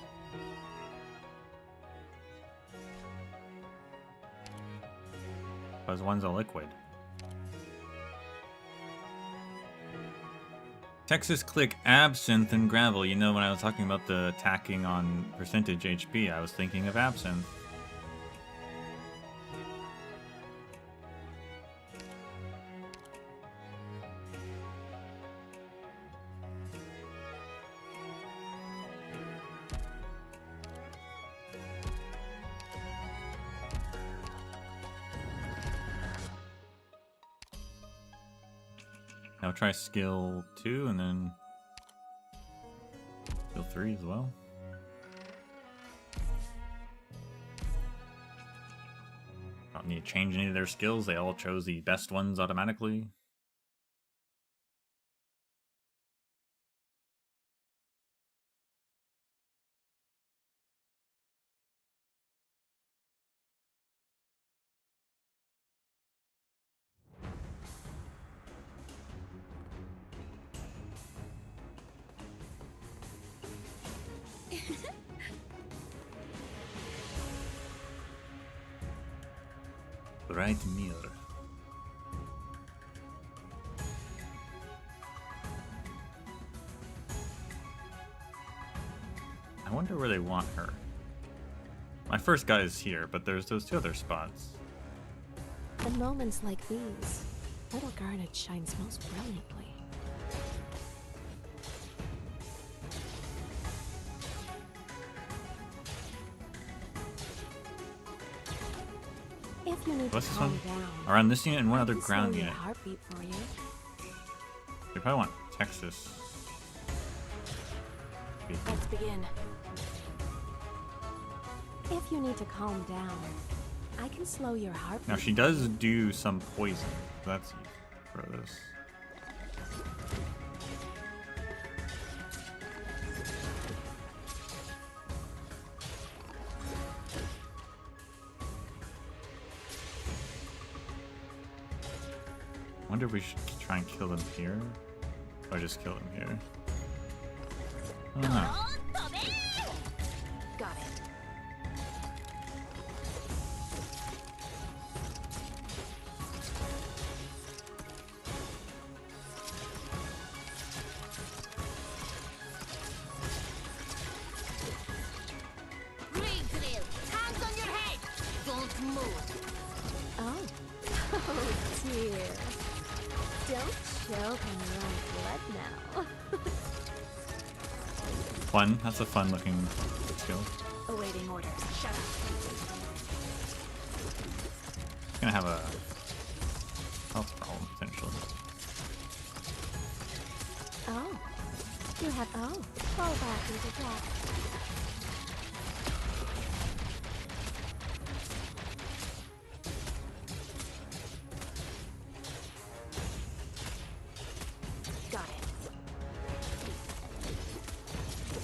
Because one's a liquid. Texas click absinthe and gravel. You know, when I was talking about the attacking on percentage HP, I was thinking of absinthe. Now try skill 2 and then skill 3 as well. Don't need to change any of their skills. They all chose the best ones automatically. Right mirror. I wonder where they want her. My first guy is here, but there's those 2 other spots. In moments like these, little Garnet shines most brilliantly. If you need What's to this calm one? down, Around this unit and one I other can slow ground your unit. heartbeat for you. They probably want Texas. Let's begin. If you need to calm down, I can slow your heartbeat. Now she does do some poison. That's useful for this. I wonder if we should try and kill them here, or just kill them here. I don't know. Got it. Hands on your head! Don't move! Oh. Oh dear. Don't choke on your own blood now. Fun. That's a fun looking skill. Awaiting orders. Shut up. It's gonna have a health problem potentially. Oh. You have fall back into that. Got it.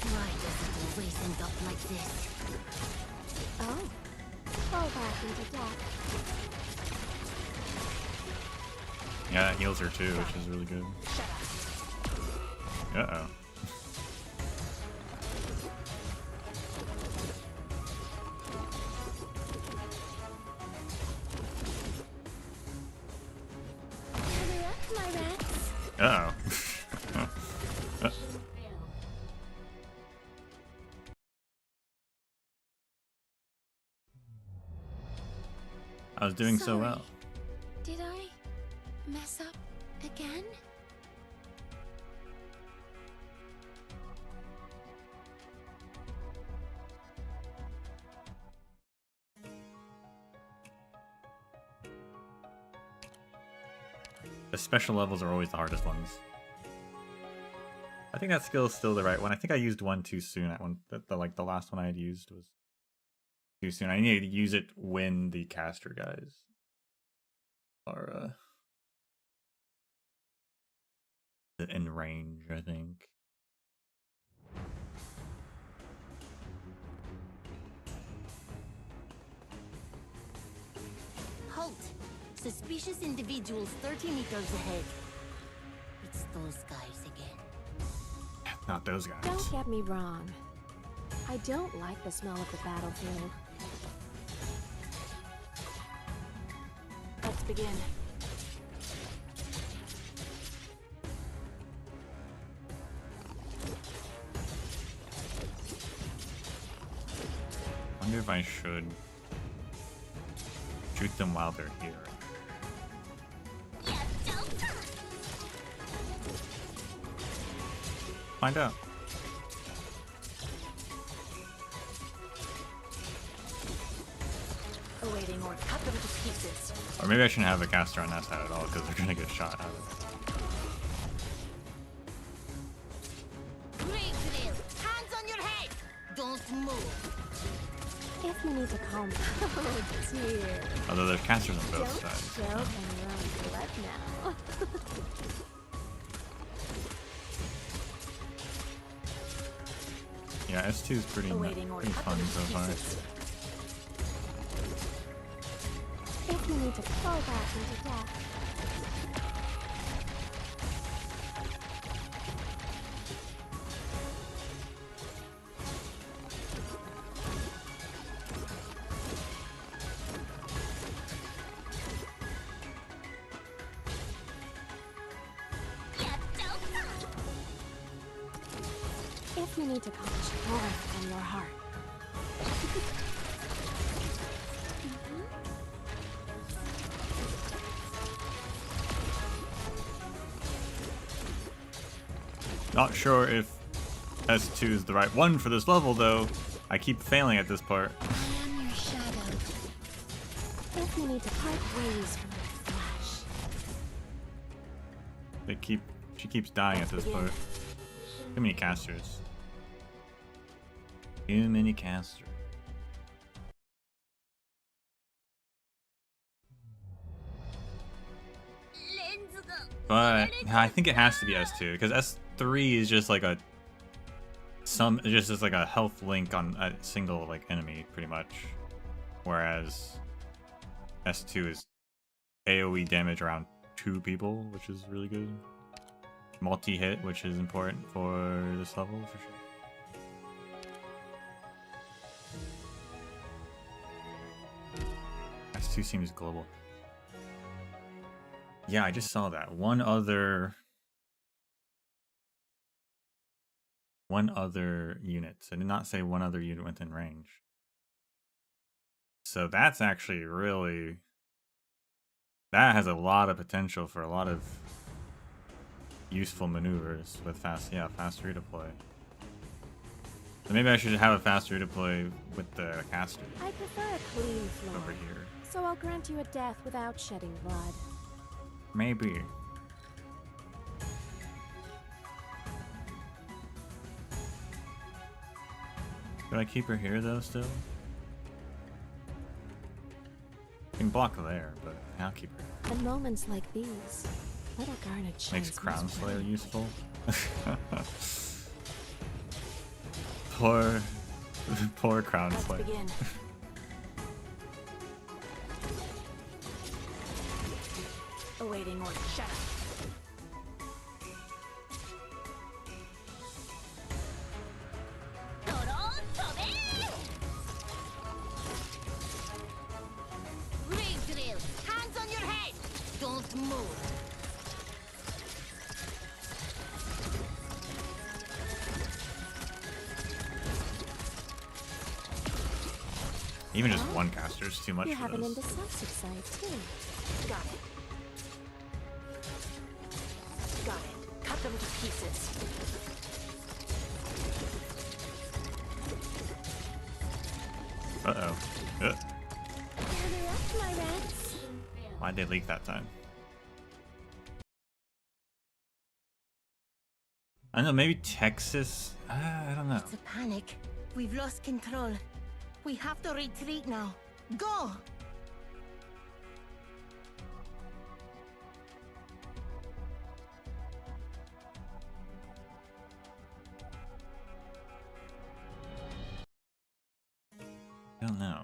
Why does it always end up like this? Oh. Fall back into that. Yeah, that heals her too, which is really good. Uh-oh. Gather up, my rats. Uh-oh. I was doing so Sorry. well. Did I mess up again? The special levels are always the hardest ones. I think that skill is still the right one. I think I used one too soon. At one, the last one I had used was too soon. I need to use it when the caster guys are in range, I think. Halt! Suspicious individuals 30 meters ahead. It's those guys again. Not those guys. Don't get me wrong. I don't like the smell of the battlefield. Let's begin. wonder if I should shoot them while they're here. Find out. Awaiting or cut them to pieces. Or maybe I shouldn't have a caster on that side at all because they're gonna get shot out of it. Hands on your head! Don't move! If you need to calm down. Oh dear. Although there's casters on both Don't sides. joke on your own blood now. Yeah, S2 is pretty fun so far. If you need to fall back into death. If you need to call joy from your heart. Not sure if S2 is the right one for this level though. I keep failing at this part. I am your shadow. If you need to part ways from your flesh. She keeps dying at this part. Too many casters. Too many casters. But I think it has to be S2 because S3 is just like just like a health link on a single like enemy pretty much, whereas S2 is AoE damage around 2 people, which is really good. Multi-hit, which is important for this level for sure. S2 seems global. Yeah, I just saw that. One other unit. So I did not say one other unit within range. So that's actually really... That has a lot of potential for a lot of useful maneuvers with fast redeploy. So maybe I should have a fast redeploy with the caster I prefer a clean flow. over here. So I'll grant you a death without shedding blood. Maybe. Should I keep her here though still? I can block there, but I'll keep her. At moments like these, little garnet shines Makes Crown most Slayer bright. useful. poor Crown Let's Slayer. begin. Awaiting order. Shut up. Grave drill. Hands on your head. Don't move. Even just one caster is too much You for have an this. indecisive side too. Got it. Got it. Cut them to pieces. Uh-oh. Gather up, my rats. Why'd they leak that time? I don't know, maybe Texas? I don't know. It's a panic. We've lost control. We have to retreat now. Go! I don't know.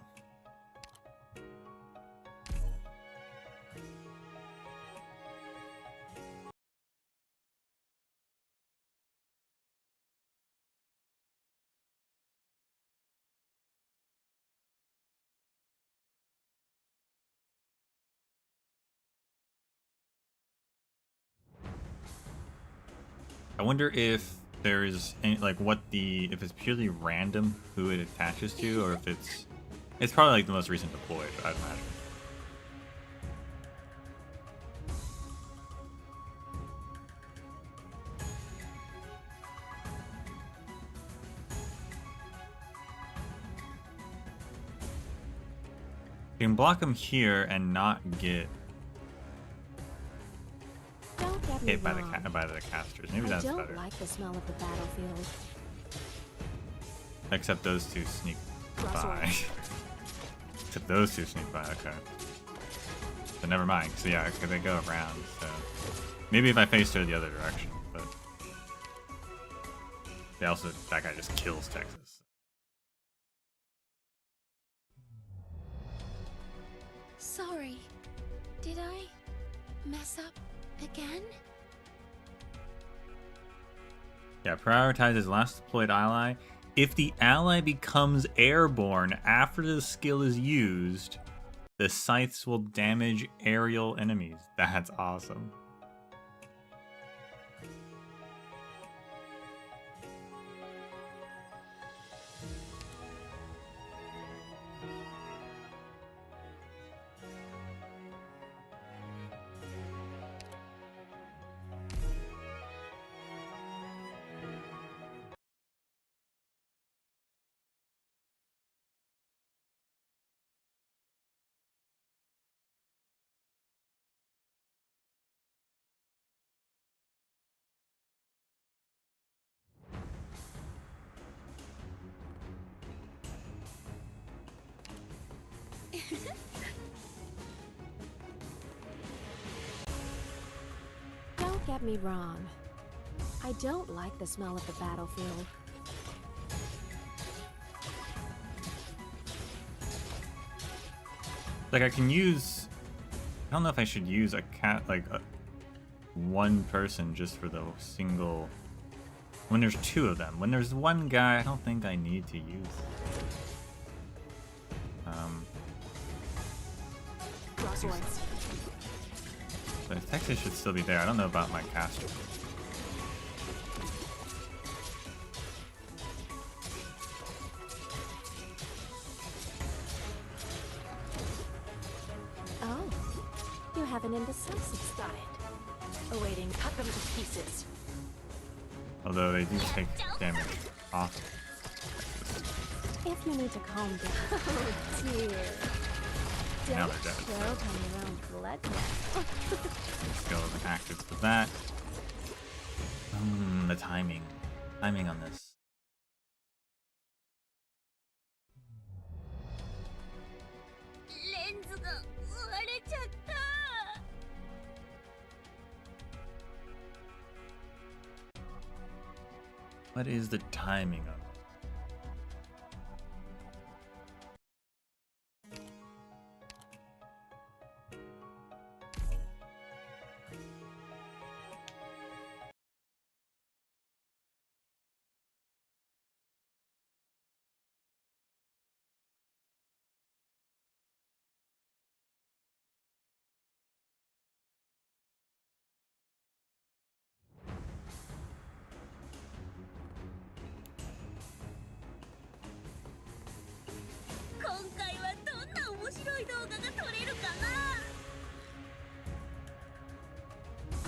I wonder if there is any, like, if it's purely random who it attaches to, or if it's It's probably like the most recent deployed, I'd imagine. You can block him here and not get Don't get me hit by wrong. the casters. Maybe I that's don't better. like the smell of the battlefield. Except those two sneak Russell. by. Except those two sneak by, okay. But never mind, so yeah, they go around, so... Maybe if I face her the other direction, but... Yeah, also, that guy just kills Texas. Sorry. Did I mess up again? Yeah, prioritizes last deployed ally. If the ally becomes airborne after the skill is used, the scythes will damage aerial enemies. That's awesome. Don't get me wrong. I don't like the smell of the battlefield. Like, I can use... I don't know if I should use a one person just for the single... When there's two of them. When there's one guy, I don't think I need to use... But Texas should still be there. I don't know about my caster. Oh, you have an indecisive Got it. Awaiting, cut them to pieces. Although they do take damage off. If you need to calm down. Oh dear. Now Don't they're dead. choke on your own blood now. Skill isn't active for that. The timing. Timing on this. What is the timing of it?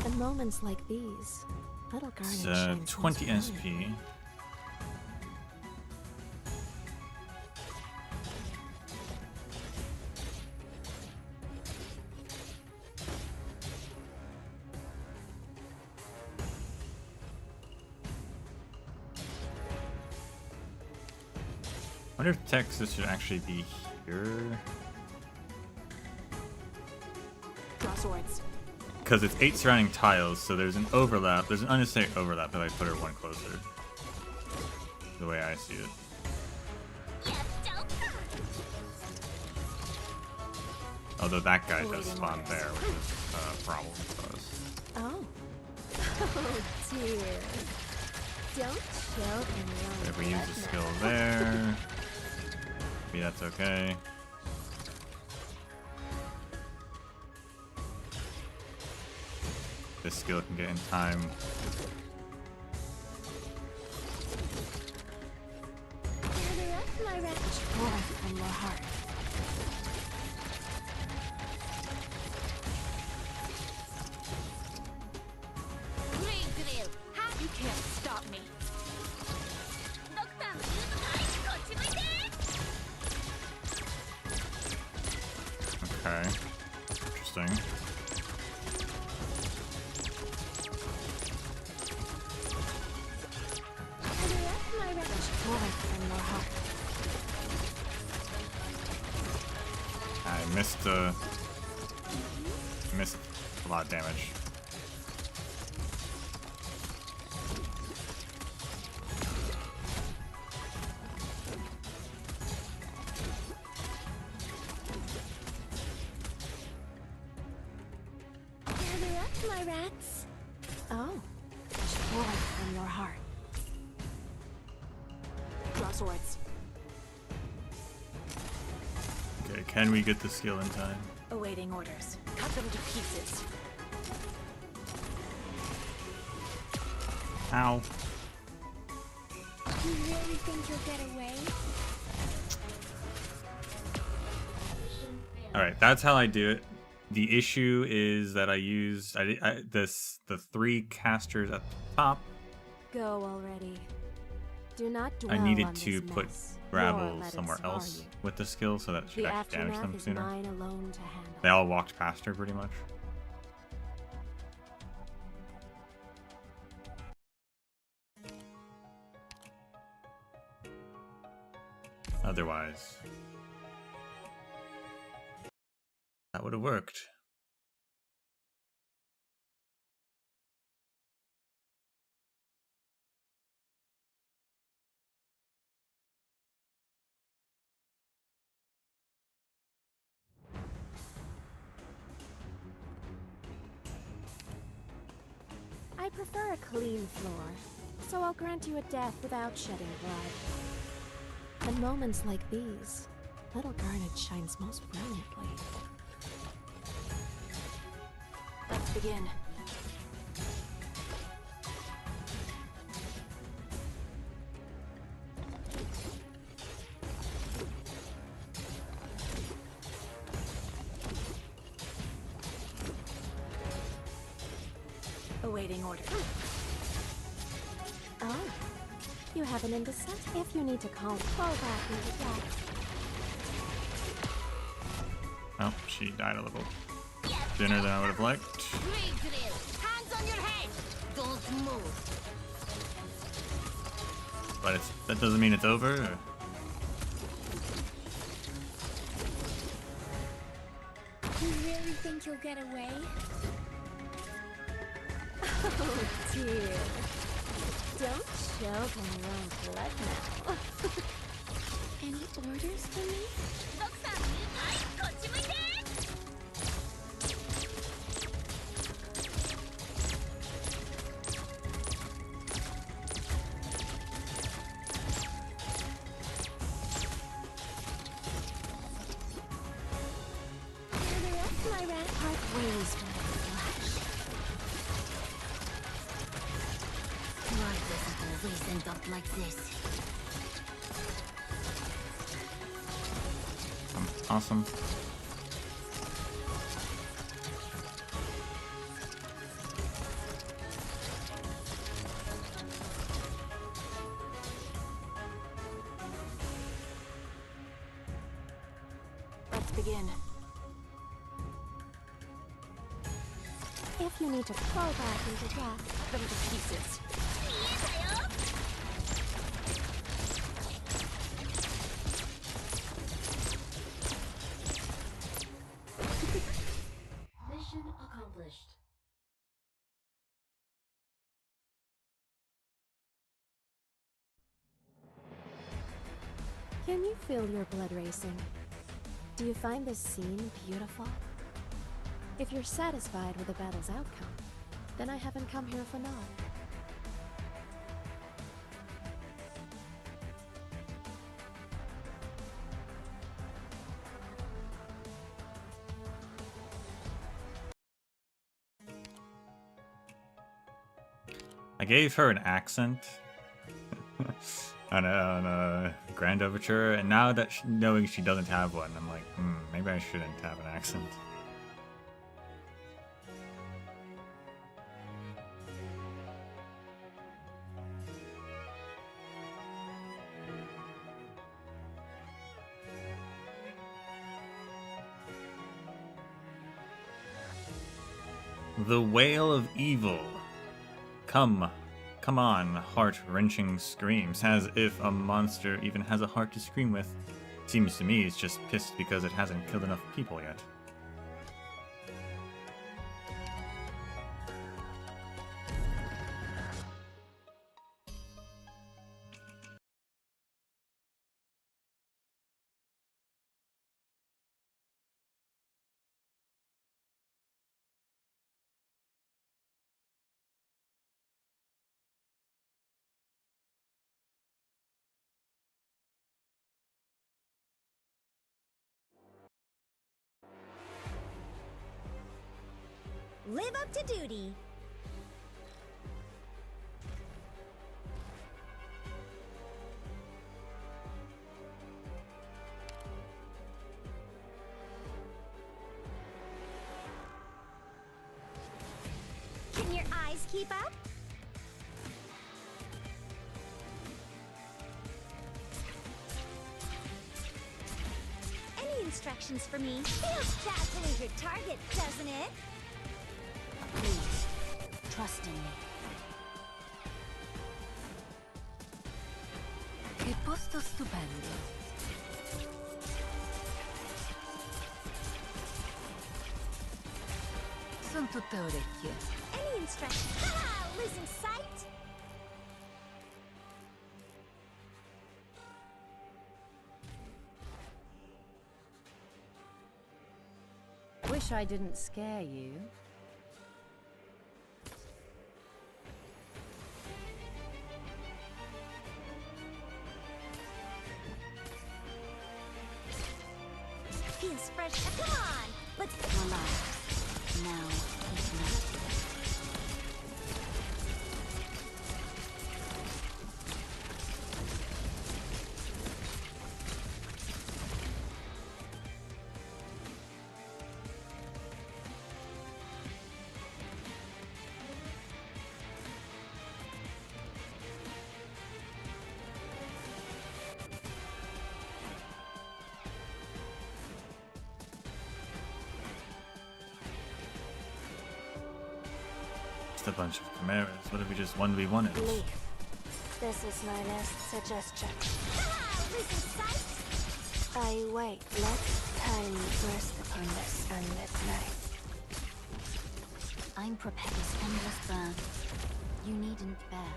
In moments like these, little Garnet It's shines 20 most SP. bright. I wonder if Texas should actually be here. Draw swords. Because it's 8 surrounding tiles, so there's an overlap. There's an unnecessary overlap if I put her one closer. The way I see it. Although that guy does spawn there, which is a problem for us. Oh. Oh dear. Don't choke on your own If we use blood the now. skill there, maybe that's okay. This skill can get in time. Gather up, my wretch. Pour from your heart. can't stop me. Okay. Interesting. I missed a lot of damage. Gather up, my rats. Oh, joy from your heart. Draw swords. Okay, can we get the skill in time? Awaiting orders. Cut them to pieces. Ow. You really think you'll get away? Alright, that's how I do it. The issue is that I used the 3 casters at the top. Go already. Do not dwell I needed on to this put mess, nor gravel let it somewhere scar else you. with the skill so that it should The actually damage aftermath them is sooner. mine alone to handle. They all walked past her pretty much. Otherwise, that would have worked. I prefer a clean floor, so I'll grant you a death without shedding blood. In moments like these, little Garnet shines most brilliantly. Let's begin. Awaiting order. Oh, you have an indecent? If you need to fall back into death. Oh, she died a little sooner than I would have liked. Hands on your head. Don't move. But that doesn't mean it's over. You really think you'll get away? Oh dear. Don't choke on your own blood now. Any orders for me? Gather up, my rat. Part ways from the flash. Why does it always end up like this? Awesome. Let's begin. If you need to fall back into death. Them to pieces. Mission accomplished. Can you feel your blood racing? Do you find this scene beautiful? If you're satisfied with the battle's outcome, then I haven't come here for naught. I gave her an accent on a Grand Overture, and now that knowing she doesn't have one, I'm like, maybe I shouldn't have an accent. The Wail of Evil. Come on, heart-wrenching screams, as if a monster even has a heart to scream with. Seems to me it's just pissed because it hasn't killed enough people yet. Live up to duty. Can your eyes keep up? Any instructions for me? Feels bad to lose your target, doesn't it? Please, trust in me. Che posto stupendo. Sono tutte orecchie. Any instructions? Ha! Losing sight? Wish I didn't scare you. Feels fresh. Come on! Let's Relax. Now, listen up. Just a bunch of chimeras. What if we just 1v1 it? Leaf. This is my last suggestion. ha! Losing sight? I wait. Let time burst upon this unlit night. I'm prepared. This endless burn. You needn't bear.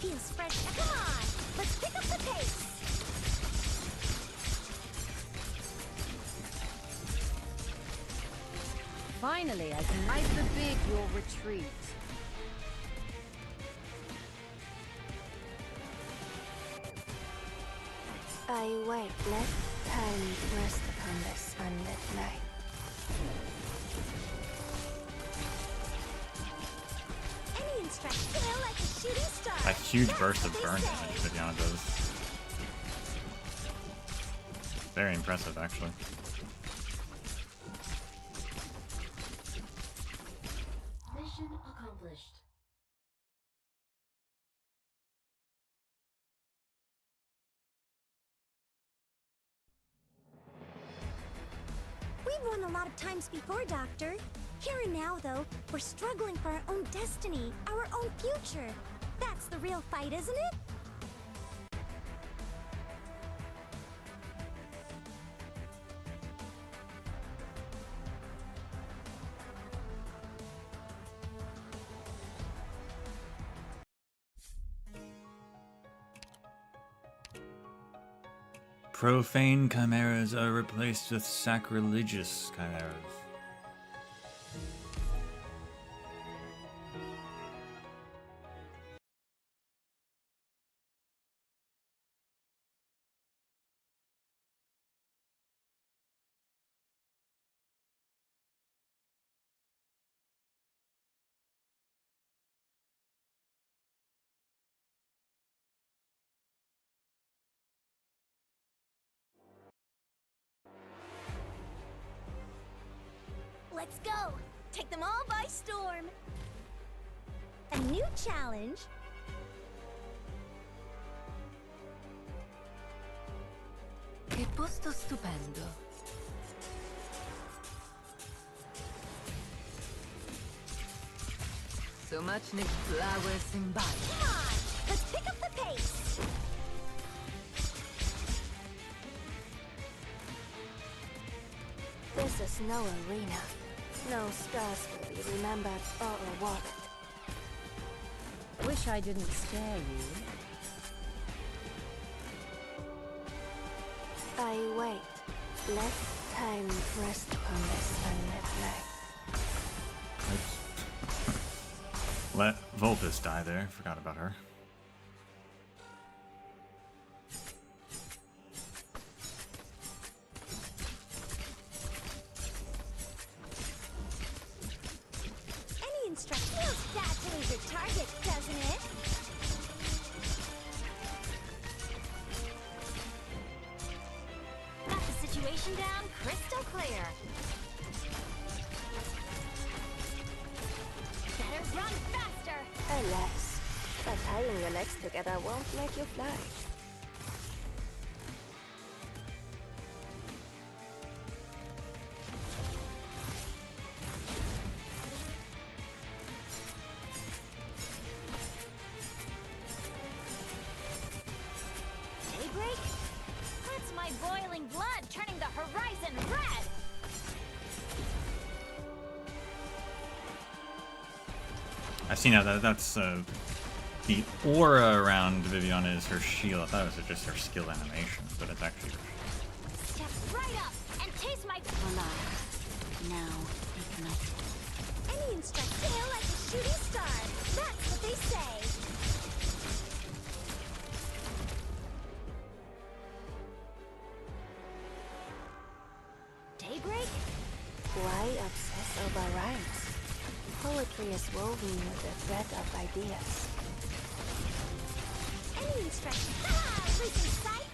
Feels fresh. Come on! Let's pick up the pace! Finally, I can forbid your retreat. I wait. Let time burst upon this unlit night. Any instructions? Feel like a shooting star. A huge That's burst of what burn they damage say. Viviana does. Very impressive, actually. Mission accomplished. We've won a lot of times before, Doctor. Here and now, though, we're struggling for our own destiny, our own future. That's the real fight, isn't it? Profane chimeras are replaced with sacrilegious chimeras. Let's go! Take them all by storm! A new challenge. Posto stupendo. So much new flowers embodied. Come on, let's pick up the pace. This is no arena. No stars will be remembered or awarded. Wish I didn't scare you. I wait. Let time rest upon this unlit night. Oops. Let Vulpus die there. Forgot about her. Any instruction feels bad to lose your target, doesn't it? Got the situation down crystal clear. Better run faster! Alas, but tying your legs together won't make you fly. Daybreak? That's my boiling blood turning the horizon red! I see now that's the aura around Viviana is her shield. I thought it was just her skill animation, but it's actually her shield. Step right up and taste my Voila. Now, ignite. Any instruction feel like a shooting star. That's what they say. Daybreak? Why obsess over rhymes? Poetry is woven with the thread of ideas. Any instruction? Ah, losing sight?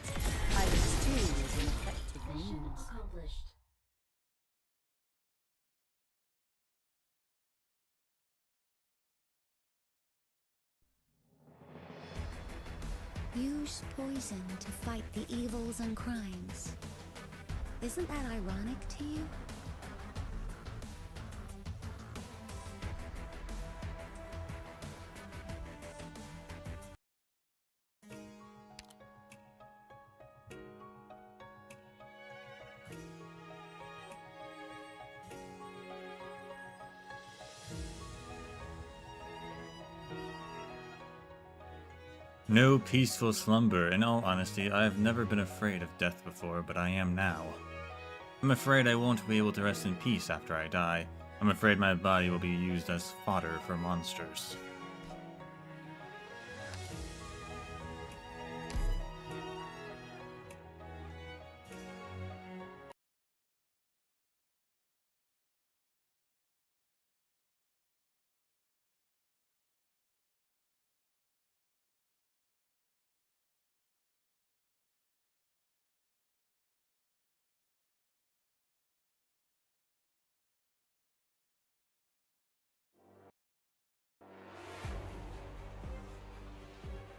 Hiding too is an effective Mission means. accomplished. Use poison to fight the evils and crimes. Isn't that ironic to you? No peaceful slumber. In all honesty, I have never been afraid of death before, but I am now. I'm afraid I won't be able to rest in peace after I die. I'm afraid my body will be used as fodder for monsters.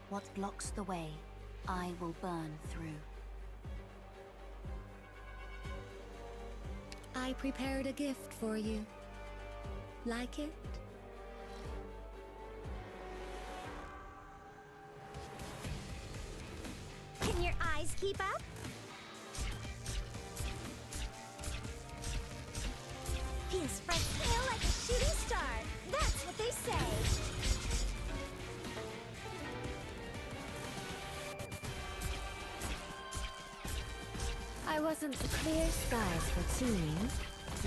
What blocks the way, I will burn through. I prepared a gift for you. Like it? Can your eyes keep up? Feels fresh feel like a shooting star. That's what they say. I wasn't the clear skies for teaming,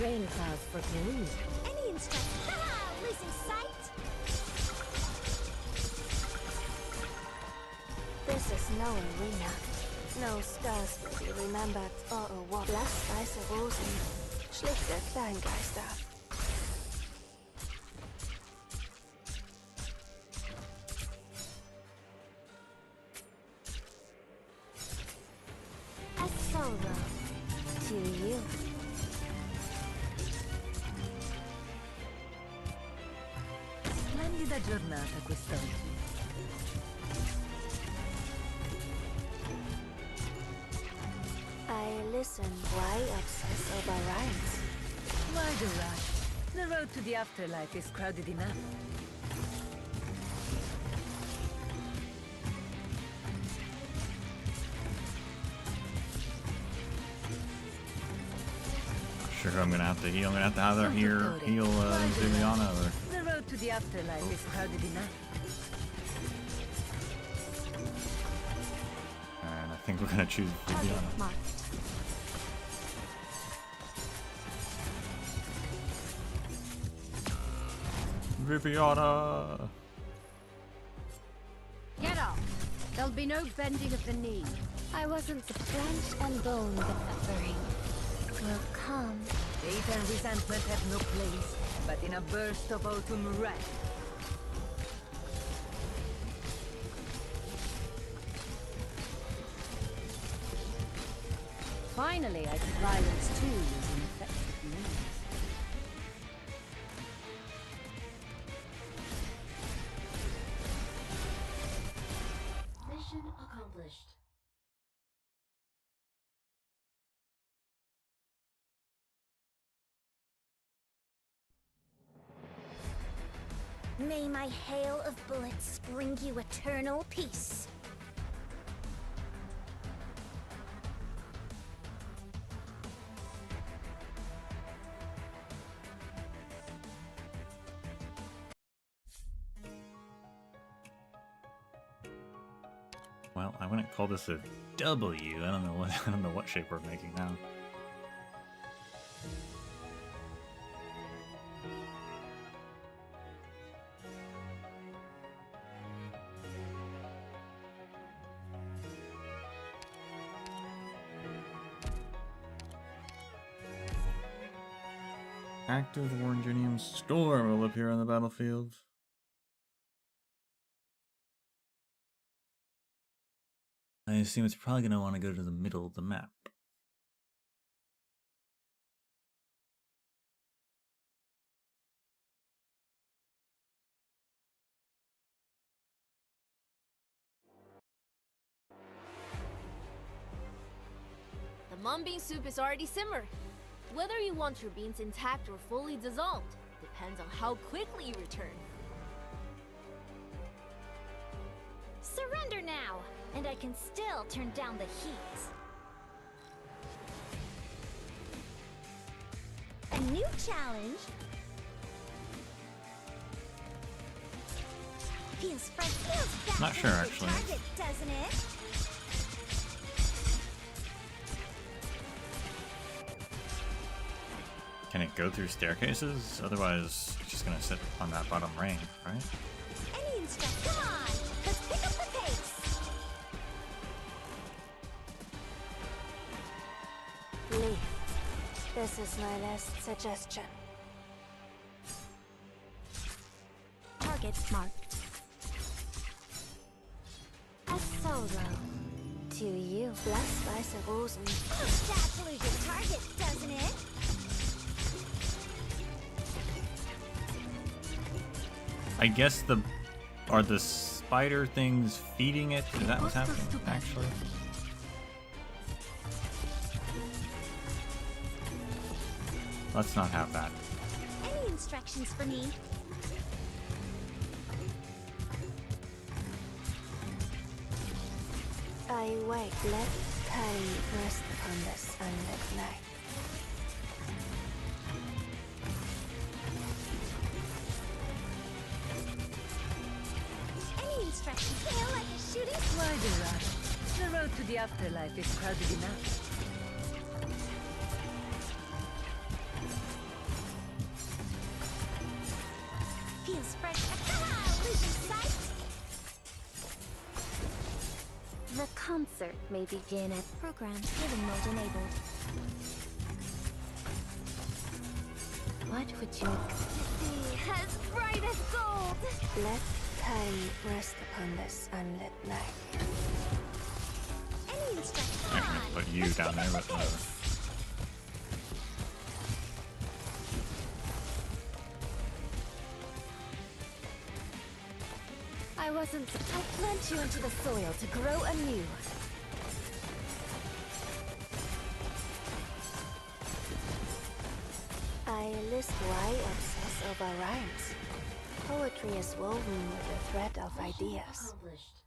rain clouds for gloom. Any instruction? Ah, losing sight? This is no arena. No stars will be remembered or awarded. Lass weiße Rosen, schlichte Kleingeister. A solo to you. Splendida giornata quest'oggi. I listen, why obsess over rhymes? Why the rush? The road to the afterlife is crowded enough. Sure, I'm gonna have to heal. I'm gonna have to either heal Viviana or. The road to the afterlife is crowded enough. And I think we're gonna choose Viviana. Viviana! Get up! There'll be no bending of the knee. I wasn't the flesh and bone the suffering will come. Hate and resentment have no place, but in a burst of autumn wrath. Finally, I could violence too using effective means. Mission accomplished. May my hail of bullets bring you eternal peace. Well, I wouldn't call this a W. I don't know what shape we're making now. Active Orangenium Storm will appear on the battlefield. I assume it's probably going to want to go to the middle of the map. The mung bean soup is already simmered. Whether you want your beans intact or fully dissolved depends on how quickly you return. Surrender now, and I can still turn down the heat. A new challenge. Feels fresh, feels Not sure, actually. Target, doesn't it? Can it go through staircases? Otherwise, it's just gonna sit on that bottom ring, right? Any instruct, come on! Let's pick up the pace! Leaf. This is my last suggestion. Target marked. A solo. To you, blessed by the rules and That blues your target, doesn't it? I guess are the spider things feeding it? Is that what's happening, actually? Let's not have that. Any instructions for me? I wait. Let time rest upon this unlit night. Any instructions? Feel like a shooting? Why the rush? The road to the afterlife is crowded enough. Feels fresh. Ah, losing sight. The concert may begin at program hidden mode enabled. What would you Be as bright as gold. let time rest upon this unlit night? Any instructions? I'm gonna put you down there with whatever. I plant you into the soil to grow anew. noticed why I obsess over rhymes? Poetry is woven with the thread of ideas. Accomplished.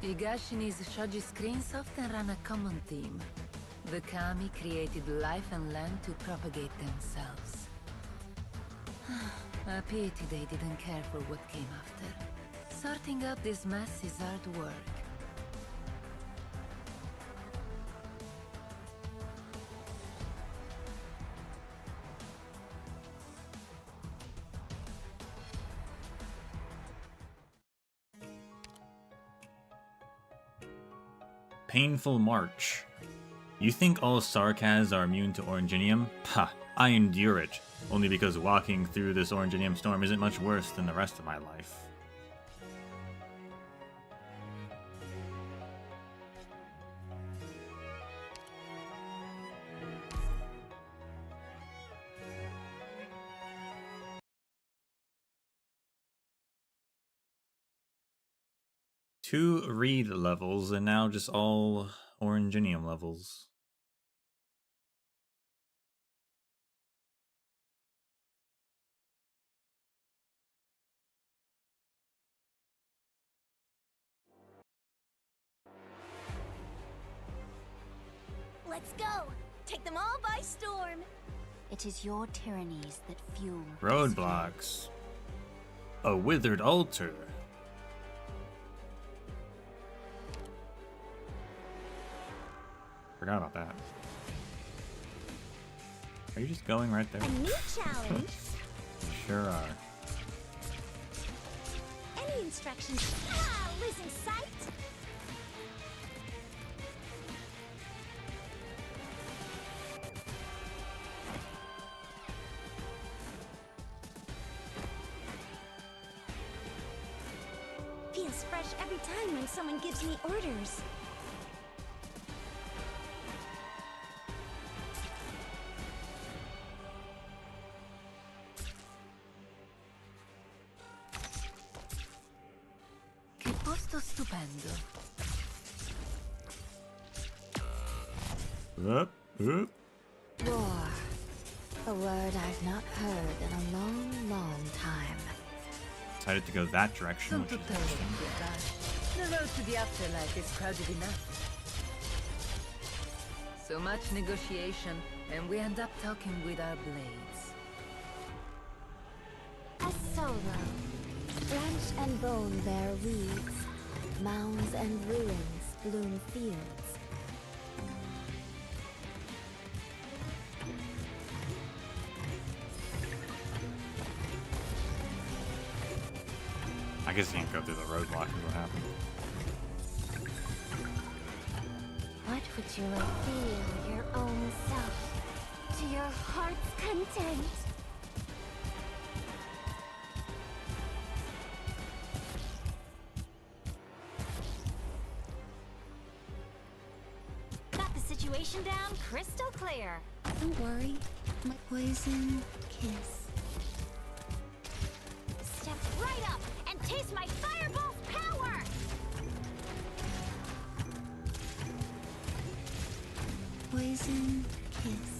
Higashini's shoji screens often run a common theme. The kami created life and land to propagate themselves. A pity they didn't care for what came after. Sorting out this mess is hard work. Painful March. You think all Sarkaz are immune to Oranginium? Ha! I endure it, only because walking through this Oranginium storm isn't much worse than the rest of my life. Two read levels and now just all Oranginium levels. Let's go! Take them all by storm! It is your tyrannies that fuel Roadblocks. A withered altar. Forgot about that. Are you just going right there? A new challenge! Sure are. Any instructions? Ah! Losing sight? Feels fresh every time when someone gives me orders. Che posto stupendo. War. A word I've not heard in a long, long time. Decided to go that direction, which is interesting. The road to the afterlife is crowded enough. So much negotiation, and we end up talking with our blades. A solo. Branch and bone bear weeds. Mounds and ruins bloom fields. I guess you can't go through the roadblock is what happened. What would you feel your own self to your heart's content? Got the situation down crystal clear. Don't worry, my poison kiss. Step right up and taste my fireball's power! Poison kiss.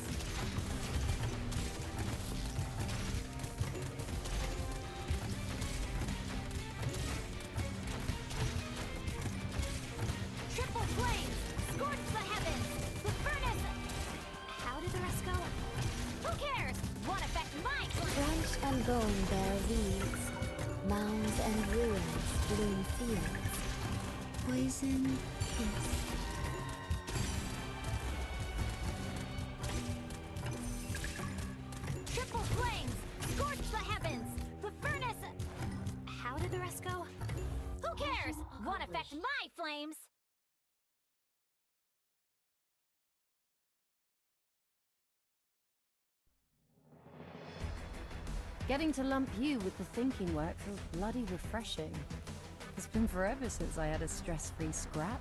Triple flames! Scorch the heavens! The furnace! How did the rest go? Who cares? Won't affect my Branch and bone bear weeds. Mounds and ruins bloom fields. Poison kiss. Triple flames! Scorch the heavens! The furnace! How did the rest go? Who cares? Won't affect my flames! Getting to lump you with the thinking work feels bloody refreshing. It's been forever since I had a stress-free scrap.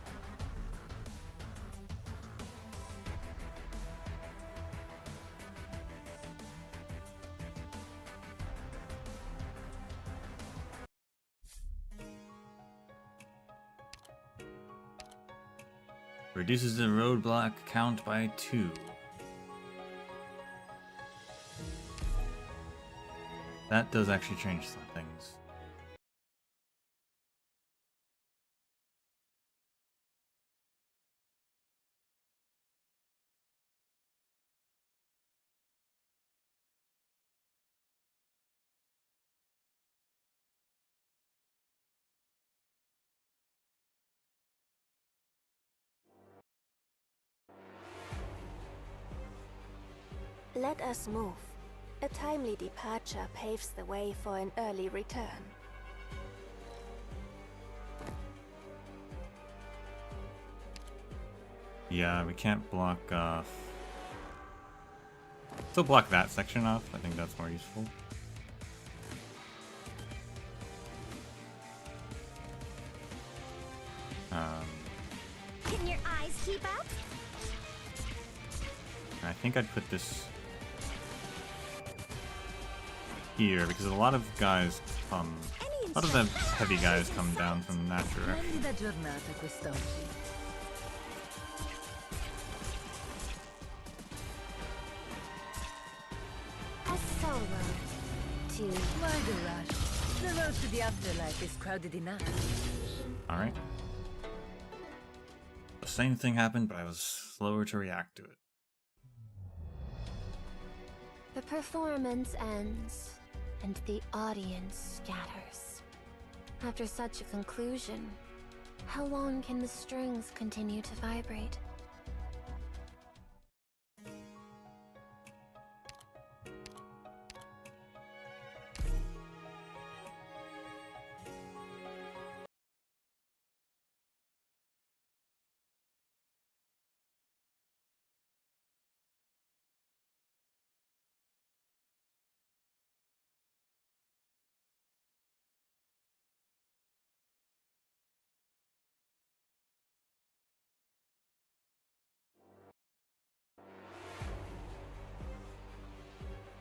Reduces the roadblock count by 2. That does actually change some things. Let us move. A timely departure paves the way for an early return. Yeah, we can't block off. Still block that section off. I think that's more useful. Can your eyes keep up? I think I'd put this here because a lot of guys come. A lot of the heavy guys come down from that direction. Splendida giornata quest'oggi. A solo to Why the rush? The road to the afterlife is crowded enough. Alright. The same thing happened, but I was slower to react to it. the performance ends, and the audience scatters. After such a conclusion, how long can the strings continue to vibrate?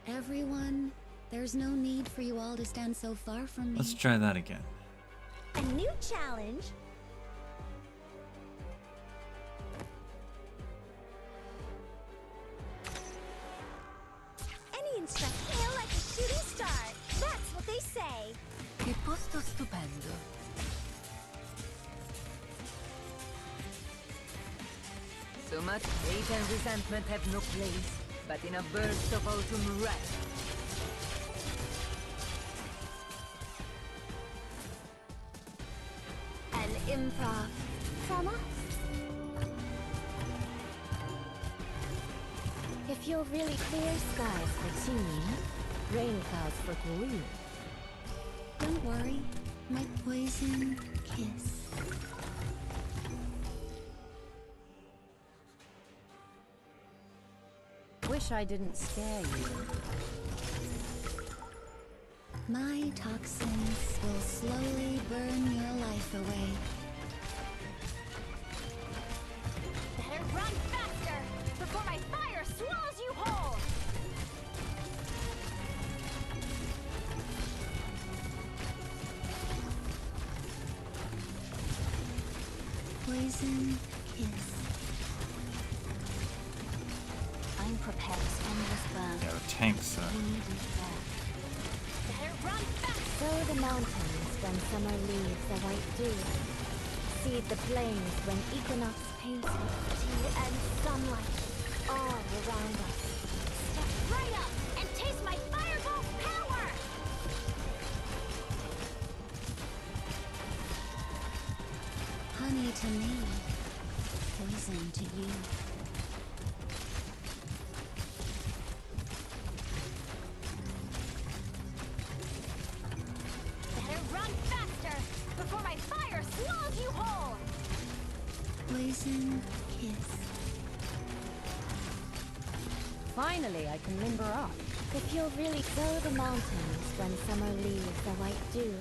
Everyone, there's no need for you all to stand so far from me. Let's try that again. A new challenge. Any instructor feel like a shooting star. That's what they say. Che posto stupendo. So much hate and resentment have no place, but in a burst of autumn wrath. An improv from us? If you'll really clear skies for team, rain clouds for Korea. Don't worry, my poison kiss. Wish I didn't scare you. My toxins will slowly burn your life away. Better run faster before my fire swallows you whole. Poison kiss. I'm prepared to end this burn. Yeah, the tanks. We needn't fail. Better run faster. Sow the mountains when summer leaves the white dew. Seed the plains when equinox paints with tea and sunlight all around us. Step right up and taste my fireball power. Honey to me, poison to you. Better run faster before my fire swallows you whole. Poison kiss. Finally, I can limber up. If you'll really sow the mountains when summer leaves the white dew.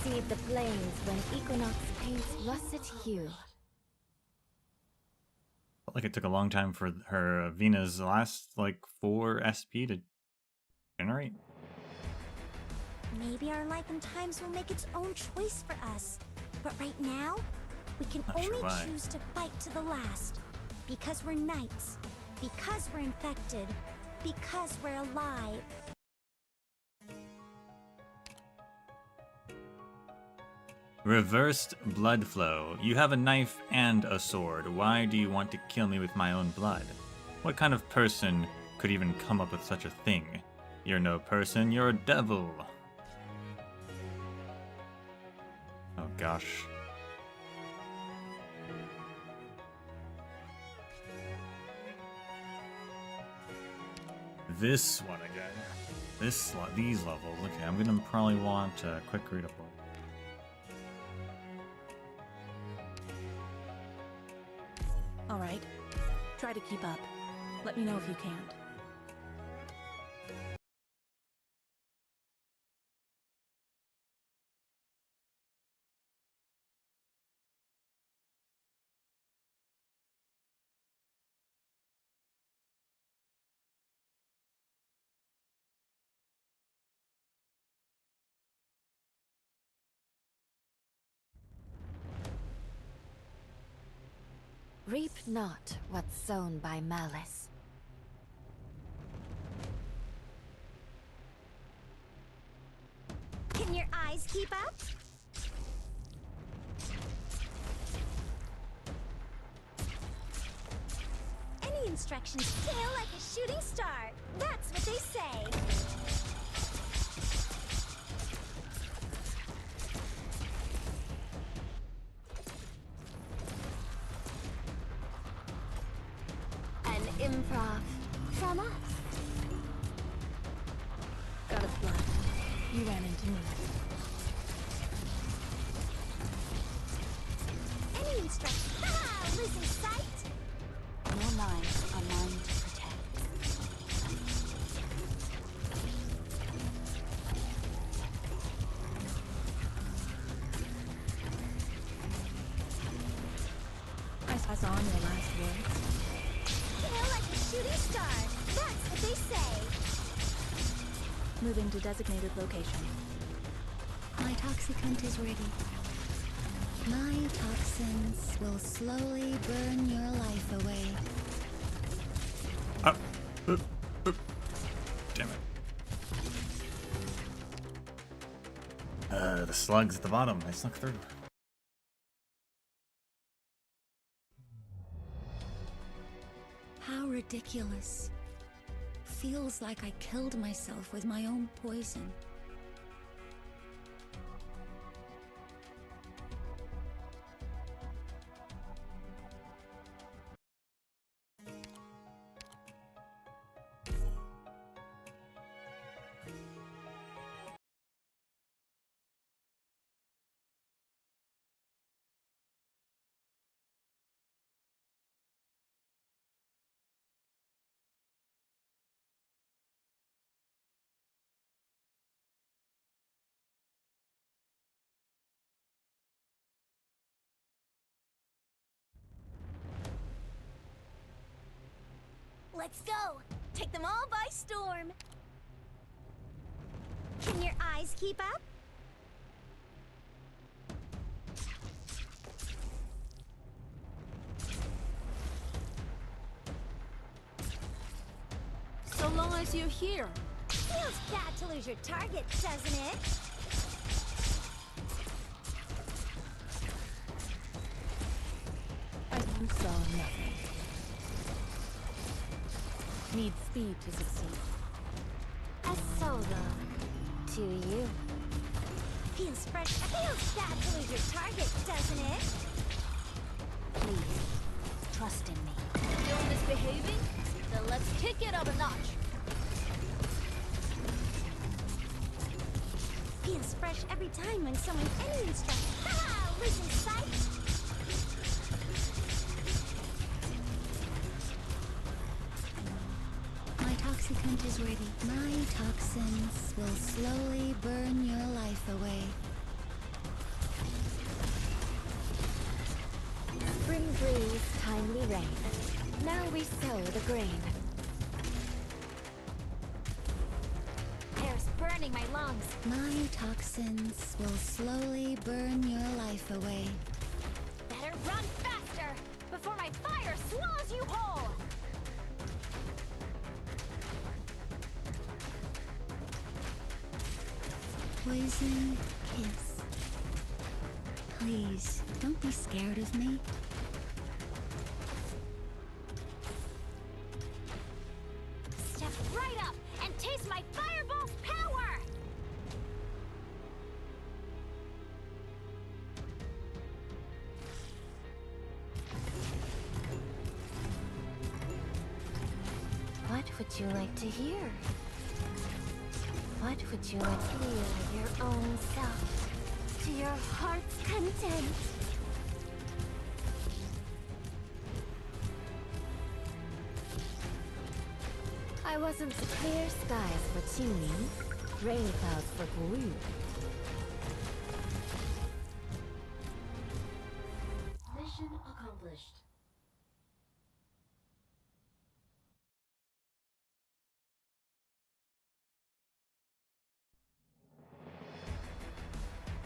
Seed the plains when equinox paints russet hue. Felt like it took a long time for her Vena's last like 4 SP to generate. Maybe our life and times will make its own choice for us. But right now, We can Not sure only why. choose to fight to the last. Because we're knights. Because we're infected. Because we're alive. Reversed blood flow. You have a knife and a sword. Why do you want to kill me with my own blood? What kind of person could even come up with such a thing? You're no person, you're a devil. Oh gosh. This one again. These levels. Okay, I'm gonna probably want a quick readable. All right. Try to keep up. Let me know if you can't. Reap not what's sown by malice. Can your eyes keep up? Any instructions sail like a shooting star. That's what they say. An improv from us. Got a flat. You ran into me. Any instructions? Ha! Losing sight? Your lives are mine to protect. I pass on your last words. Sail like a shooting star. That's what they say. Moving to designated location. My toxicant is ready. My toxins will slowly burn your life away. Damn it. The slugs at the bottom. I snuck through. How ridiculous. Feels like I killed myself with my own poison. Let's go! Take them all by storm! Can your eyes keep up? So long as you're here. Feels bad to lose your target, doesn't it? You saw nothing. Need speed to succeed. A solo to you. Feels fresh. Feels bad to lose your target, doesn't it? Please, trust in me. Still misbehaving? Then let's kick it up a notch. Feels fresh every time when someone any instructs. Ha! Losing sight? My toxicant is ready. My toxins will slowly burn your life away. Spring breeze, timely rain. Now we sow the grain. Air's burning my lungs. My toxins will slowly burn your life away. Better better run faster before my fire swallows you whole! Poison kiss. Please, don't be scared of me. Step right up and taste my fireball's power! What would you like to hear? What would you like to hear your own self? To your heart's content. I wasn't clear skies for tuning, rain clouds for glue. Mission accomplished.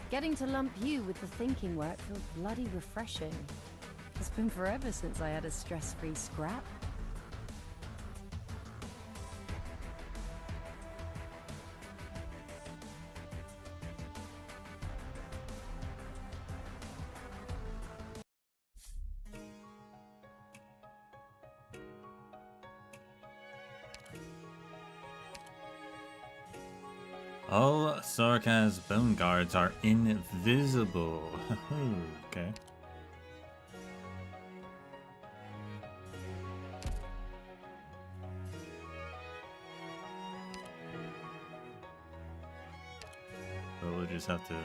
Getting to lump you with the thinking work feels bloody refreshing. It's been forever since I had a stress-free scrap. All Sarkaz's bone guards are invisible. Okay. So we'll just have to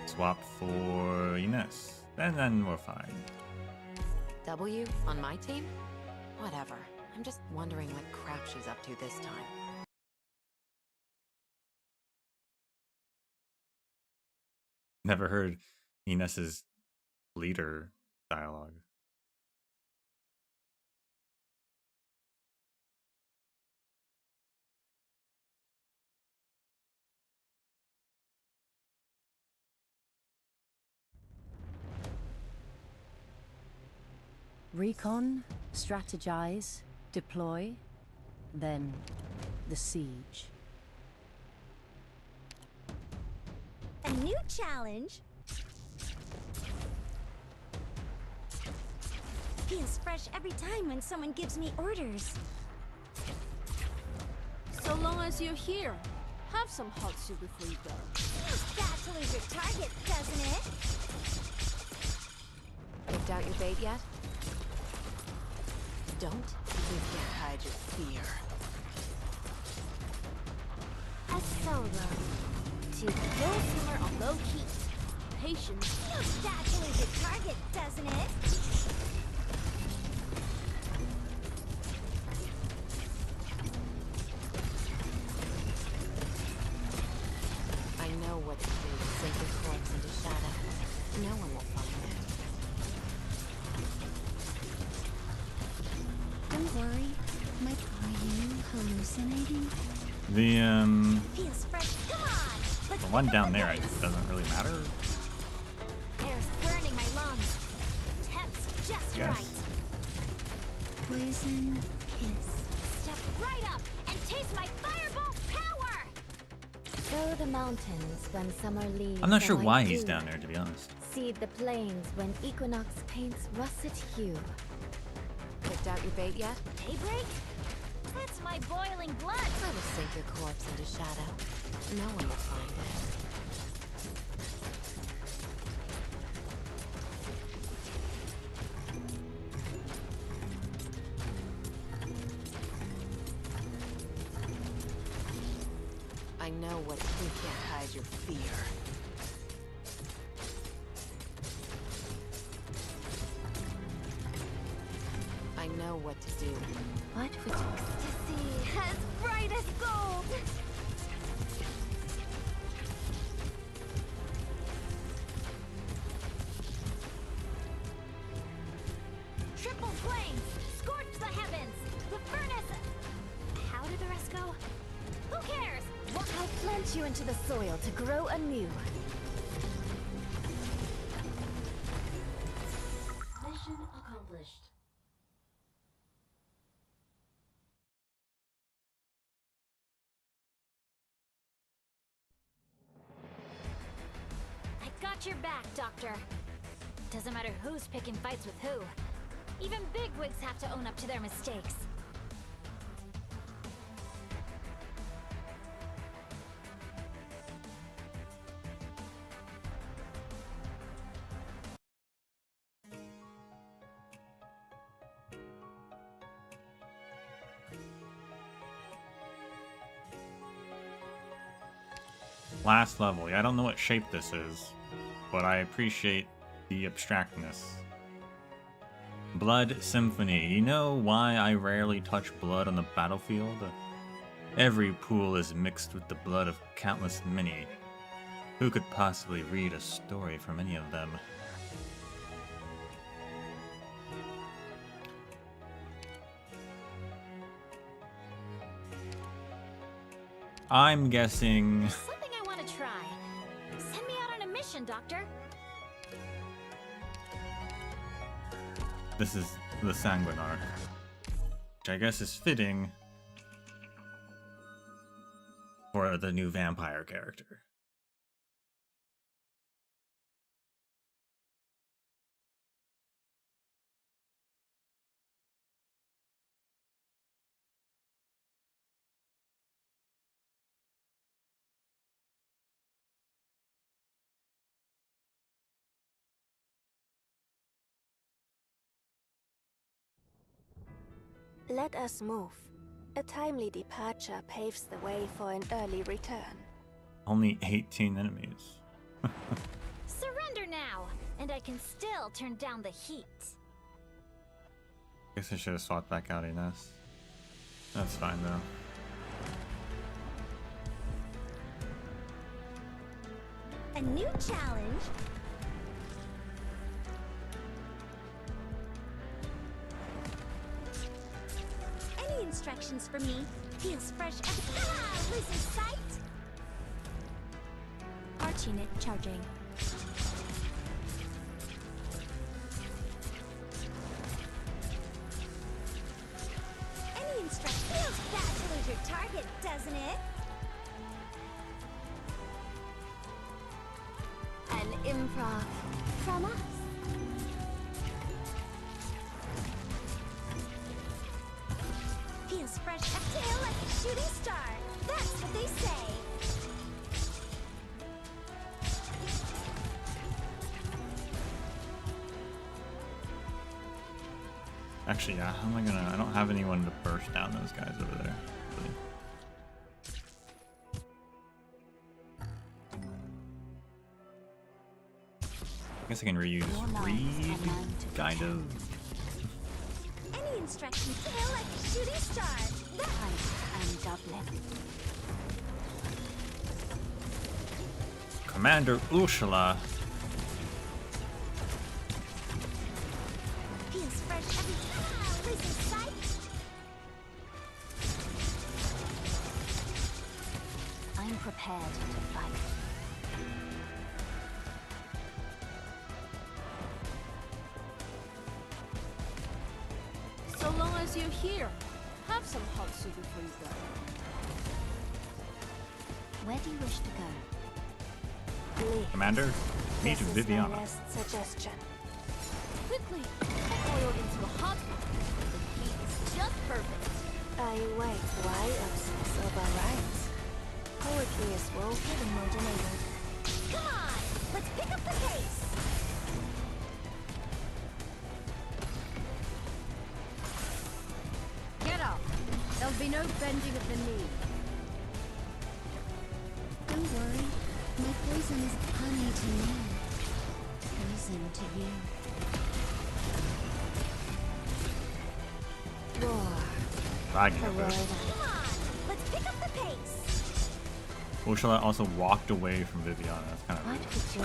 swap for Ines, and then we're fine. W on my team? Whatever. I'm just wondering what crap she's up to this time. Never heard Ines's leader dialogue. Recon, strategize, deploy, then the siege. A new challenge. Feels fresh every time when someone gives me orders. So long as you're here, have some hot soup before you go. Feels bad to lose your target, doesn't it? Picked out your bait yet? Don't you can't hide your fear. A solo. To go somewhere on low key. Patience. Feels bad to lose your target, doesn't it? I know what to do to sink your corpse into shadow. No one will find it. Don't worry. Are you hallucinating? The Feels fresh. Come on! Let's the one get down the there, it dice. doesn't really matter. Air's burning my lungs. Temp's just Yes. right. Poison kiss. Step right up and taste my fireball power! Sow the mountains when summer leaves. I'm not sure are why like he's dew. down there, to be honest. Seed the plains when equinox paints russet hue. Picked out your bait yet? Daybreak? That's my boiling blood. I will sink your corpse into shadow. No one will find it. I know what you can't hide your fear. I know what to do. What would you To see as bright as gold. Triple flames! Scorch the heavens! The furnace! How did the rest go? Who cares? What? How plant you into the soil to grow anew. Mission accomplished. I got your back, Doctor. Doesn't matter who's picking fights with who. Even bigwigs have to own up to their mistakes. Last level. Yeah, I don't know what shape this is, but I appreciate the abstractness. Blood Symphony. You know why I rarely touch blood on the battlefield? Every pool is mixed with the blood of countless many. Who could possibly read a story from any of them? I'm guessing... Something I want to try. Send me out on a mission, Doctor. This is the Sanguine arc, which I guess is fitting for the new vampire character. Let us move. A timely departure paves the way for an early return. Only 18 enemies. Surrender now, and I can still turn down the heat. Guess I should have swapped back out Ines. That's fine though. A new challenge. Any instructions for me? Feels fresh as losing sight. Arch unit charging. Any instruction feels bad to lose your target, doesn't it? An improv from us. Feels fresh as tail like a shooting star. That's what they say. Actually, yeah, how am I gonna... I don't have anyone to burst down those guys over there. Really. I guess I can reuse Reed, kind of. Any instruction feel like a shooting star. I'm Dublin. Commander Ursula. Feels fresh every time. Losing sight. I'm prepared to fight. So long as you're here, have some hot soup before you go. Where do you wish to go? Commander, meet This is Viviana. my last suggestion. Quickly, oil into a hot pot. The heat is just perfect. I wait. Why obsess over rights? Poetry is woven and modulated. Come on, let's pick up the pace. Get up. There'll be no bending of the knee. Don't worry. My poison is honey to me. Poison to you. Roar. Ragnarok. Come on, let's pick up the pace. Ursula also walked away from Viviana. That's kind of What rude. could you...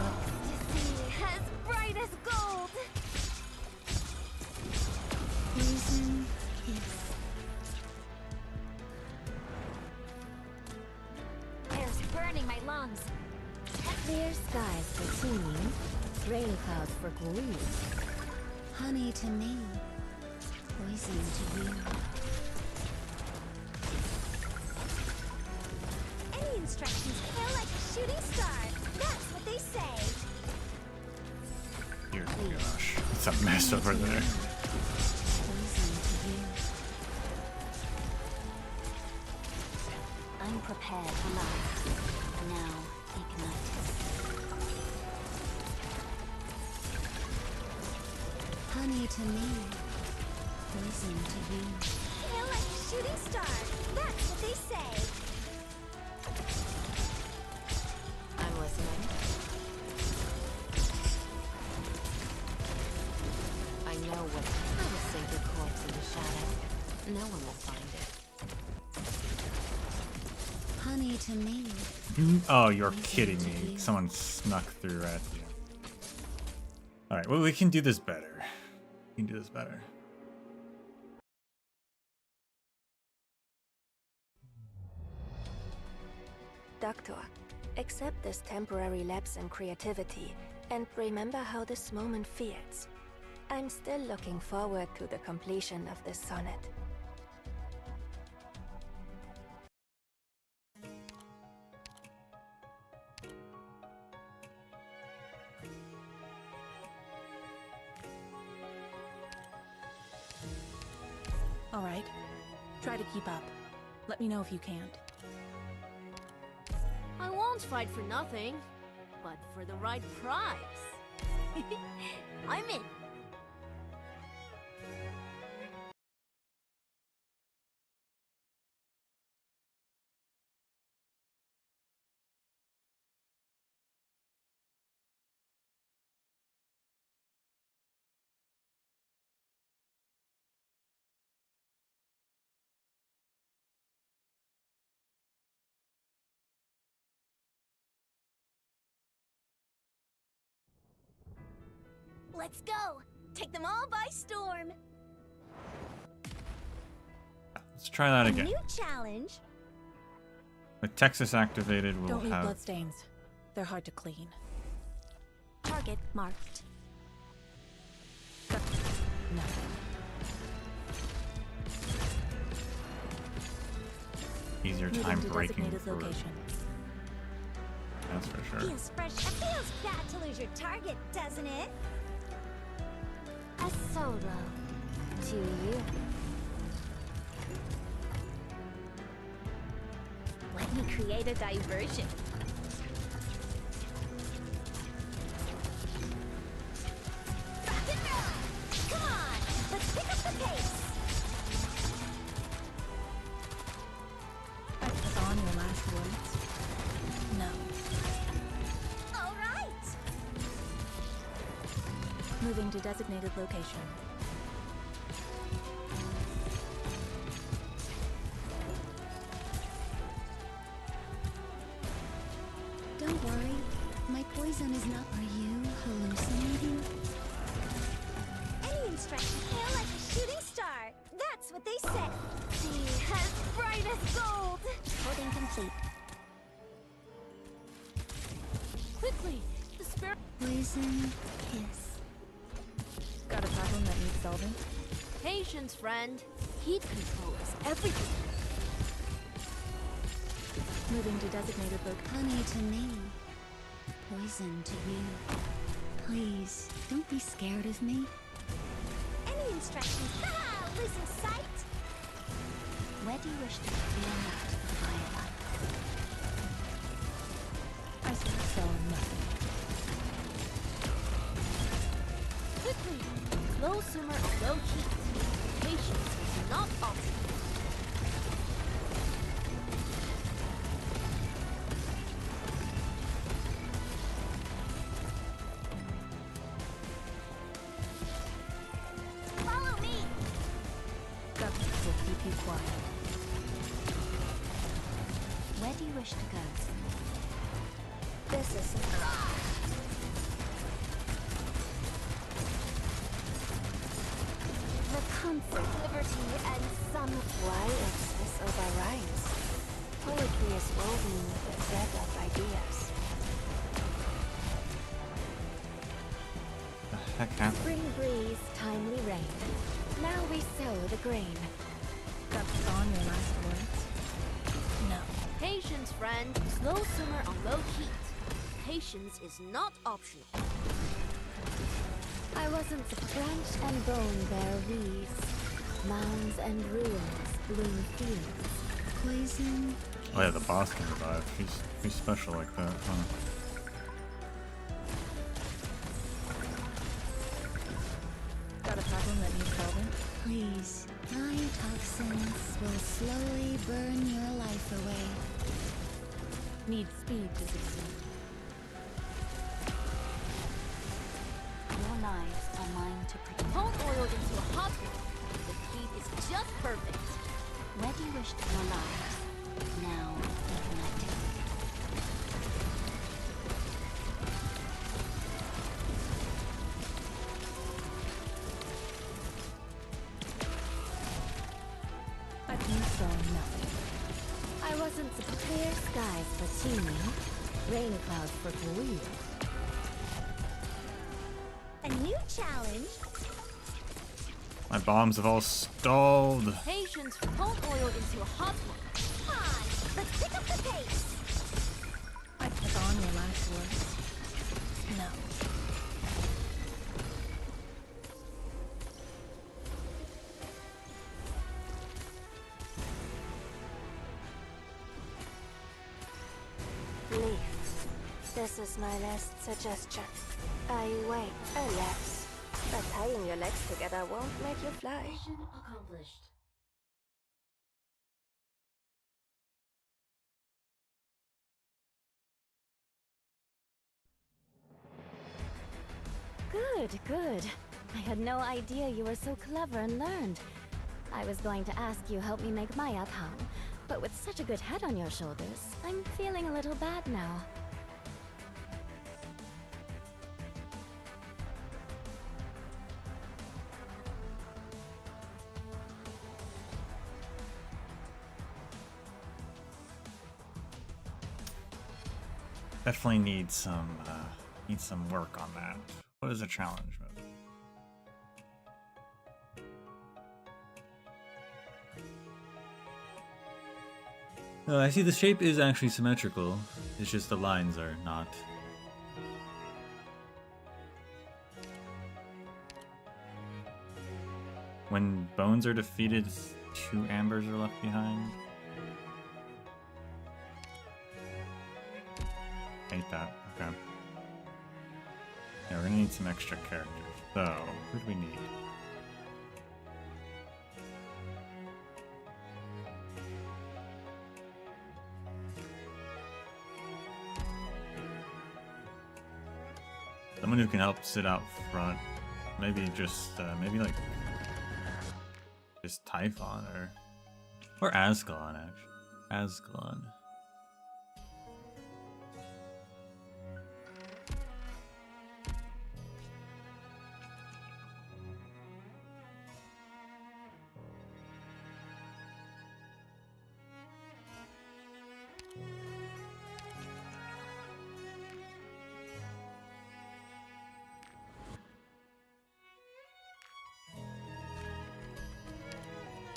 As bright as gold. Poison is... There's burning my lungs. Clear skies for teaming, rain clouds for glue. Honey to me, poison to you. Any instructions kill like a shooting star. That's what they say. Dear gosh, it's a mess over there. Poison to you. I'm prepared for life. Now, ignite. Honey to me, poison to you. Kill like a shooting star. That's what they say. I'm listening. I know what. I will sink your corpse in the shadow. No one will find it. Honey to me. Oh, you're kidding me. Someone snuck through right at you. Alright, well, we can do this better. We can do this better. Doctor, accept this temporary lapse in creativity and remember how this moment feels. I'm still looking forward to the completion of this sonnet. All right. Try to keep up. Let me know if you can't. I won't fight for nothing, but for the right price. I'm in. Let's go! Take them all by storm! Let's try that A again. new challenge? With Texas activated, we'll Don't leave have... bloodstains. They're hard to clean. Target marked. Nothing. Easier Moving time to breaking designated for... location. That's for sure. Feels fresh. It feels bad to lose your target, doesn't it? A solo to you. Let me create a diversion. Rock and roll! Come on, let's pick up the pace. That's on your last words? No. All right. Moving to designated location. Don't worry, my poison is not for you, hallucinating. Any instruction, kill like a shooting star. That's what they said. See, as bright as gold. Coding complete. Quickly, the spirit. Poison kiss. Got a problem that needs solving? Patience, friend. Heat control is everything. Moving to designated location. Honey to me, poison to you. Please, don't be scared of me. Any instructions? Ha! Losing sight? Where do you wish to feel out the firelight? I saw nothing. Quickly, low simmer or low heat. Patience is not optional. Follow me. That will keep you quiet. Where do you wish to go? This is The comfort, liberty, and some... why obsess over rhymes? Poetry is woven with the thread of heck happened? Spring breeze, timely rain. Now we sow the grain. That's on your last words? No. Patience, friend. Slow simmer on low heat. Patience is not optional. I wasn't the branch and bone bear weeds. Mounds and ruins, bloom fields. Poison. Oh yeah, the boss can revive. He's special like that, huh? Got a problem that needs solving? Please, my toxins will slowly burn your life away. Need speed to succeed. Your knives are mine to protect. Pone oil into a hot one. The heat is just perfect. Ready wished your knives. Now igniting. But you saw nothing. I wasn't the clear skies for teaming. Rain clouds for blue. A new challenge. My bombs have all stalled. Patience, pone oil into a hot one. Come on, let's pick up the pace. I put on your last words? No. Leave. This is my last suggestion. I wait, relax. But tying your legs together won't make you fly. Mission accomplished. Good, good. I had no idea you were so clever and learned. I was going to ask you help me make my account, but with such a good head on your shoulders, I'm feeling a little bad now. Definitely need some work on that. What is a challenge mode? I see the shape is actually symmetrical. It's just the lines are not. When bones are defeated, 2 ambers are left behind. Hate that. Okay. Yeah, we're gonna need some extra characters. So, who do we need? Someone who can help sit out front. Maybe just, maybe like, just Typhon or Ascalon actually. Ascalon.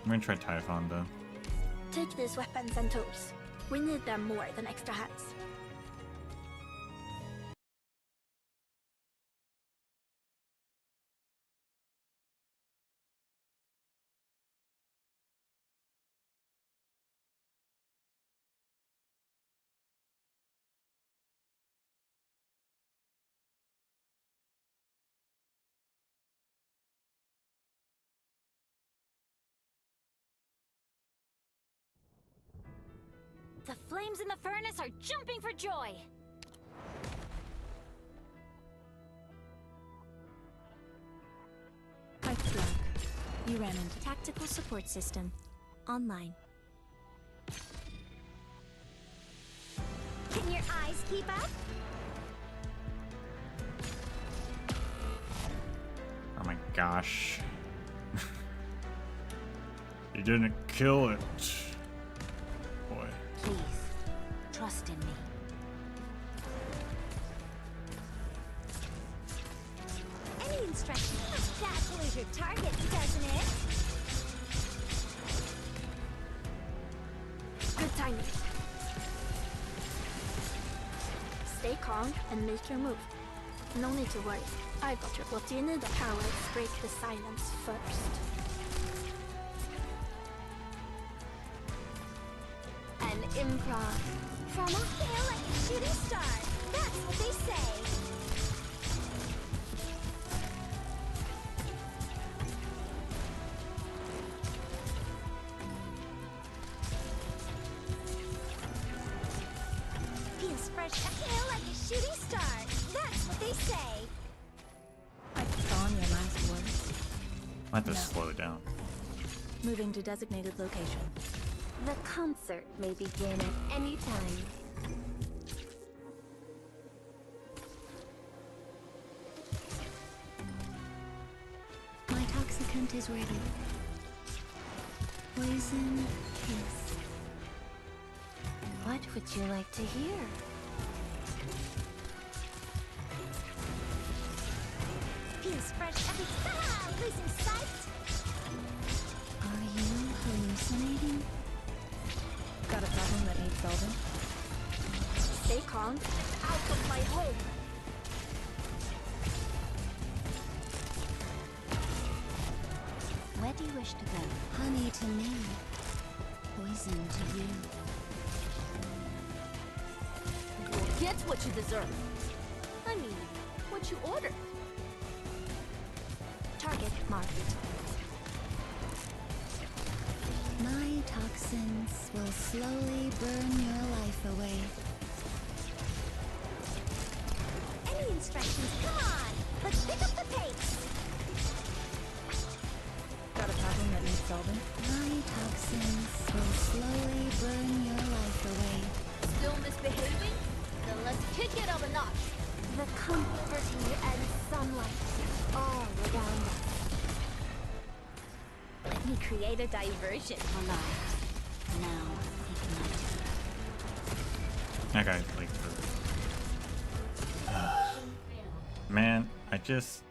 I'm gonna try Typhon though. Take these weapons and tools. We need them more than extra hands. The flames in the furnace are jumping for joy! Pipe black. You ran into Tactical support system. Online. Can your eyes keep up? Oh my gosh. You didn't kill it. Boy. Please, trust in me. Any instruction. That clues your target, doesn't it? Good timing. Stay calm and make your move. No need to worry. I've got your. What do you need? The cowards break the silence first. An improv. From a hill like a shooting star. That's what they say. Feels fresh a hill like a shooting star. That's what they say. I've gone your last words. I have to slow it down. Moving to designated location. The concert may begin at any time. My toxicant is ready. Poison kiss. What would you like to hear? Feels fresh every time. Losing sight. Are you hallucinating? Got a problem that needs solving? Stay calm. Out of my home. Where do you wish to go? Honey to me. Poison to you. You'll get what you deserve. I mean, what you ordered. Target marked. My toxins will slowly burn your life away. Any instructions? Come on. Let's pick up the pace. Got a problem that needs solving? My toxins will slowly burn your life away. Still misbehaving? Then let's kick it up a notch. The comforting and sunlight all around us. Let me create a diversion. Alive. Now ignite. That guy's like, man, I just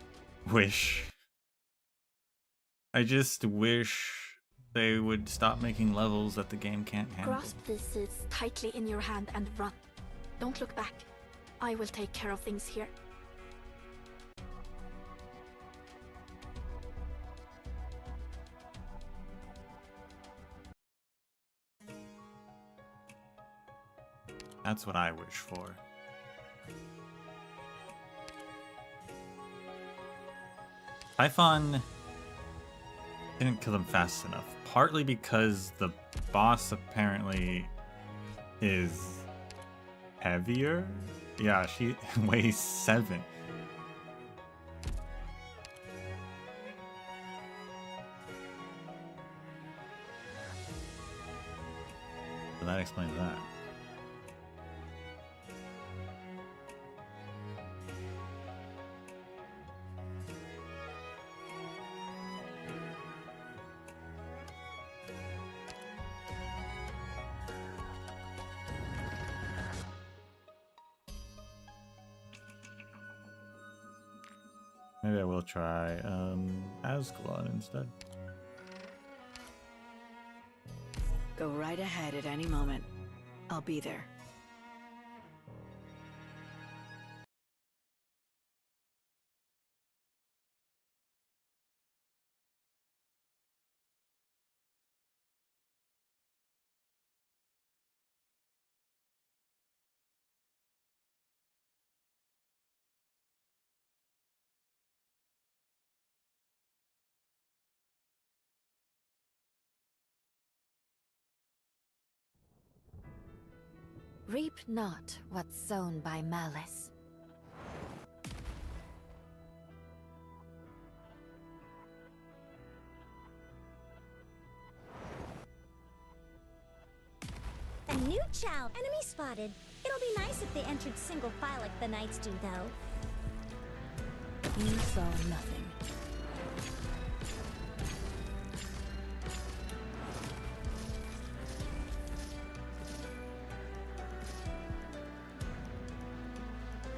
wish they would stop making levels that the game can't handle. Grasp this tightly in your hand and run. Don't look back. I will take care of things here. That's what I wish for. Typhon didn't kill him fast enough, partly because the boss apparently is heavier. Yeah, she weighs 7. So that explains that. Maybe I will try Ascalon instead. Go right ahead at any moment. I'll be there. Reap not what's sown by malice. A new chow. Enemy spotted. It'll be nice if they entered single file like the Knights do, though. You saw nothing.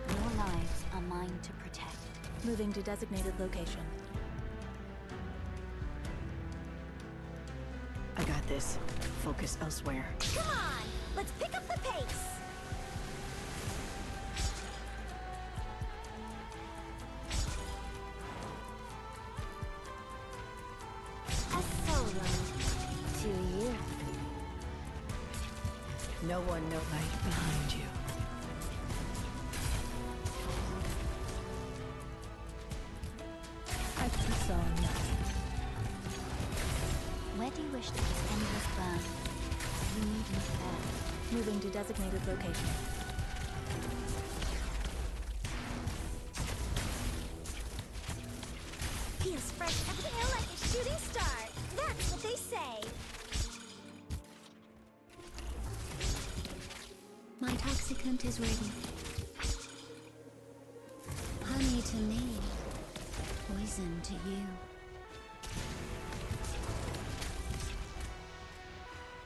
Your lives are mine to protect. Moving to designated location. I got this. Focus elsewhere. Come on! Let's pick up the pace! A solo to you. No one knows right behind you. I saw nothing. Where do you wish to extend this burn? You need me there. Moving to designated location. Feels fresh and feel like a shooting star. That's what they say. My toxicant is ready. Honey to me, poison to you.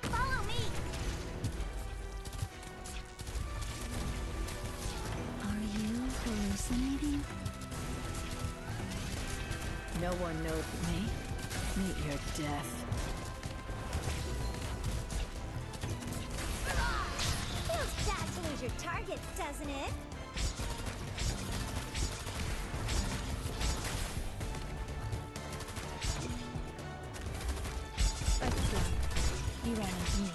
Follow me! Are you hallucinating? No one knows me. Meet your death. Feels bad to lose your targets, doesn't it? You ran into me.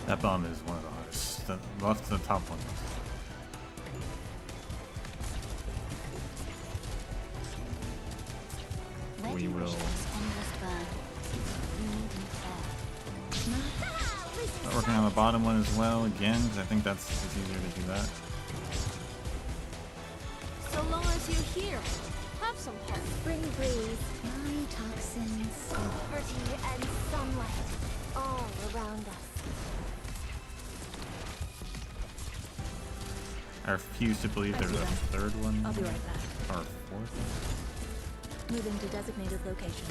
That bomb is one of the hardest. The left to the top one. Where We do you will. wish to extend this burn? You need me there. Start working on the bottom one as well again, because I think it's easier to do that. So long as you're here, have some fun. Spring breeze, My toxins. liberty, and sunlight all around us. I refuse to believe there's a third one. I'll be right back. Or a fourth. Moving to designated location.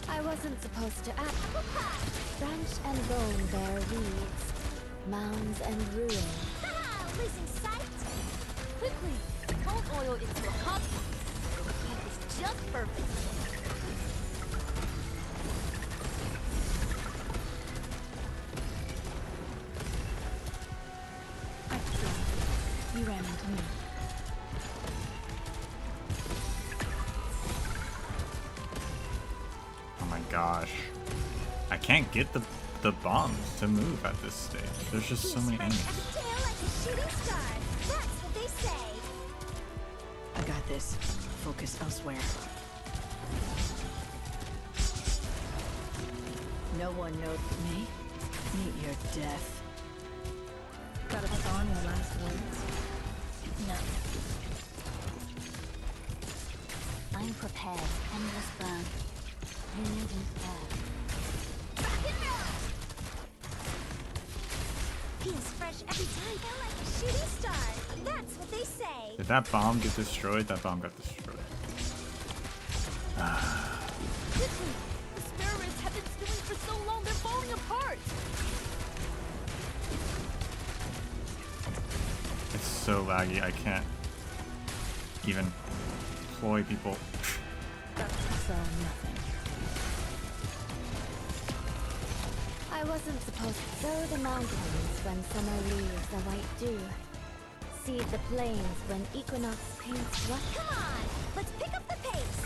I wasn't supposed to act. Branch and bone bear weeds, mounds and ruins. Losing sight? Quickly, don't oil into a hot pot. The heat is just perfect. I see. You ran into me. Oh my gosh. I can't get the bombs to move at this stage. There's just so many enemies. Tail like a shooting star. That's what they say. I got this. Focus elsewhere. No one knows me. Meet your death. Got a pass on your last words? No. I'm prepared. Endless burn. You need me there. Feels fresh every time. Feel like a shooting star. That's what they say. Did that bomb get destroyed? That bomb got destroyed. Quickly, the experiments have been stewing for so long they're falling apart. It's so laggy, I can't even employ people. So nothing. I wasn't supposed to sow the mountains when summer leaves the white dew. Seed the plains when equinox paints rough. Come on, let's pick up the pace.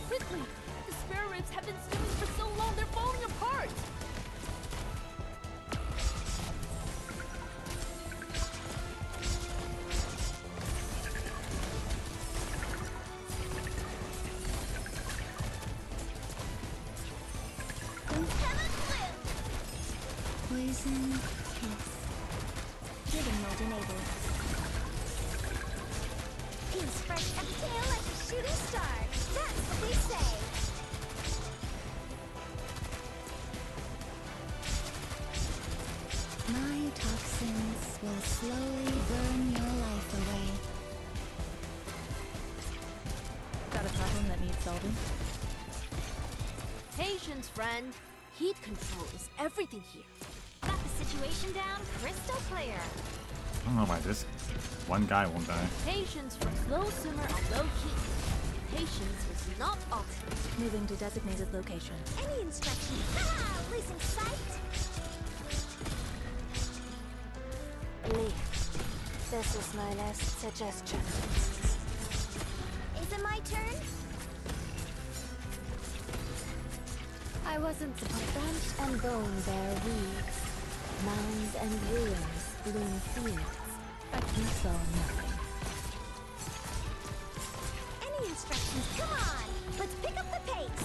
Quickly, the spare ribs have been stewing for so long they're falling apart. Poison kiss. Giving mode enabled. Feels fresh and tail like a shooting star. That's what they say. My toxins will slowly burn your life away. Got a problem that needs solving? Patience, friend. Heat control is everything here. Got the situation down crystal clear. I don't know why this one guy won't die. Patience for slow simmer on low heat. Patience is not optional. Moving to designated location. Any instructions? Haha! Losing sight? Leave. This is my last suggestion. Is it my turn? I wasn't supposed. Branch and bone bear weeds. Mounds and ruins bloom fields. But you saw nothing. Any instructions? Come on! Let's pick up the pace!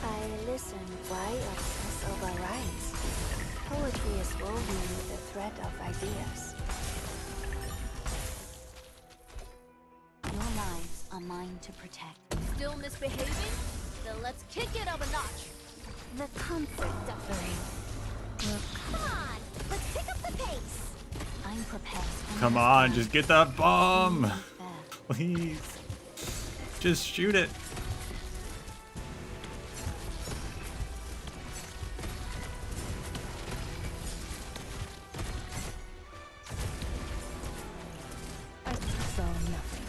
I listen. Why obsess over rhymes? Poetry is woven with the thread of ideas. Your lives are mine to protect. Still misbehaving? Then let's kick it up a notch. The comfort suffering. Come on! Let's pick up the pace! I'm prepared. Come on, just get that bomb! Please. Just shoot it. I saw nothing.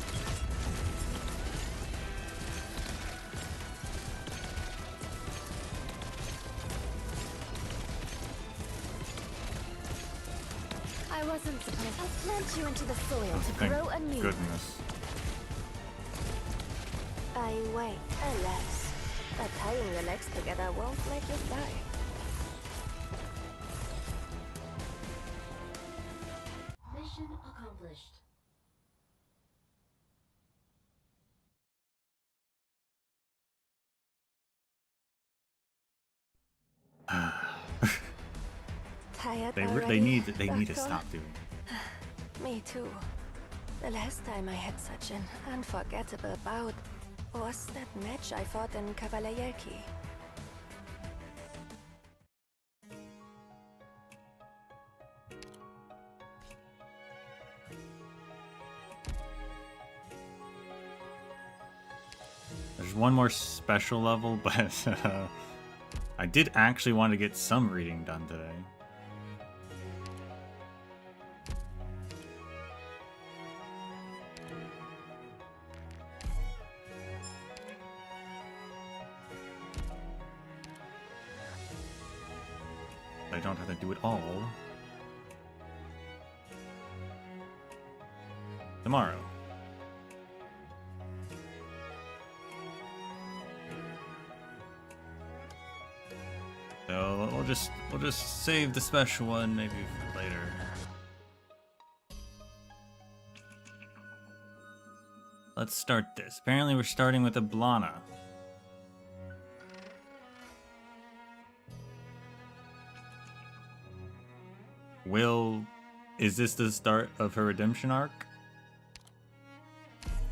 I wasn't supposed. I'll plant you into the soil to Thank grow anew. goodness. I wait. Alas, but tying your legs together won't make you fly. Mission accomplished. Tired They already, need to Doctor? stop doing it. Me too. The last time I had such an unforgettable bout was that match I fought in Kavalayaki. There's one more special level, but I did actually want to get some reading done today. I don't have to do it all tomorrow. So we'll just save the special one maybe for later. Let's start this. Apparently we're starting with Ablana. Is this the start of her redemption arc?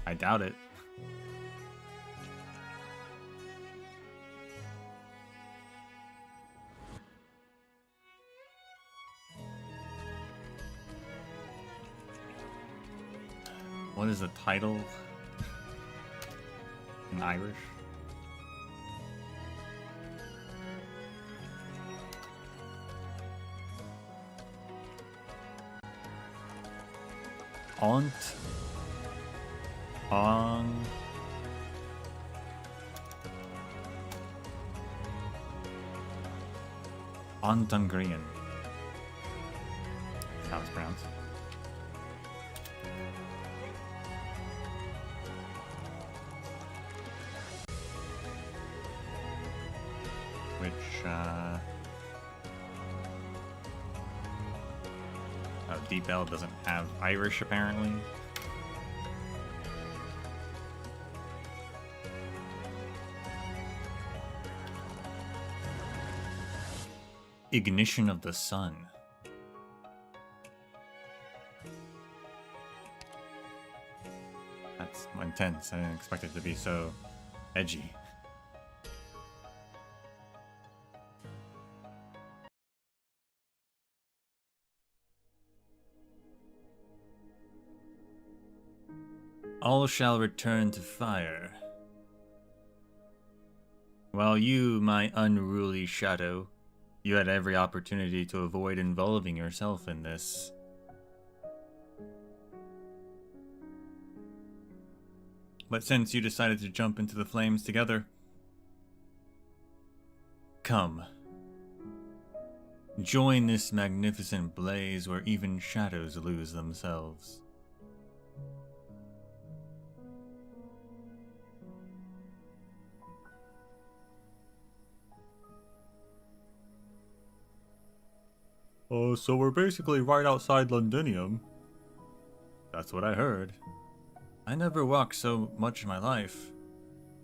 I doubt it. What is the title in Irish? Ontungrian. That's how it's pronounced. Which, Deep L doesn't have Irish, apparently. Ignition of the Sun. That's intense. I didn't expect it to be so edgy. all shall return to fire. While you, my unruly shadow, you had every opportunity to avoid involving yourself in this. But since you decided to jump into the flames together, come. Join this magnificent blaze where even shadows lose themselves. Oh, so we're basically right outside Londinium. That's what I heard. I never walked so much in my life.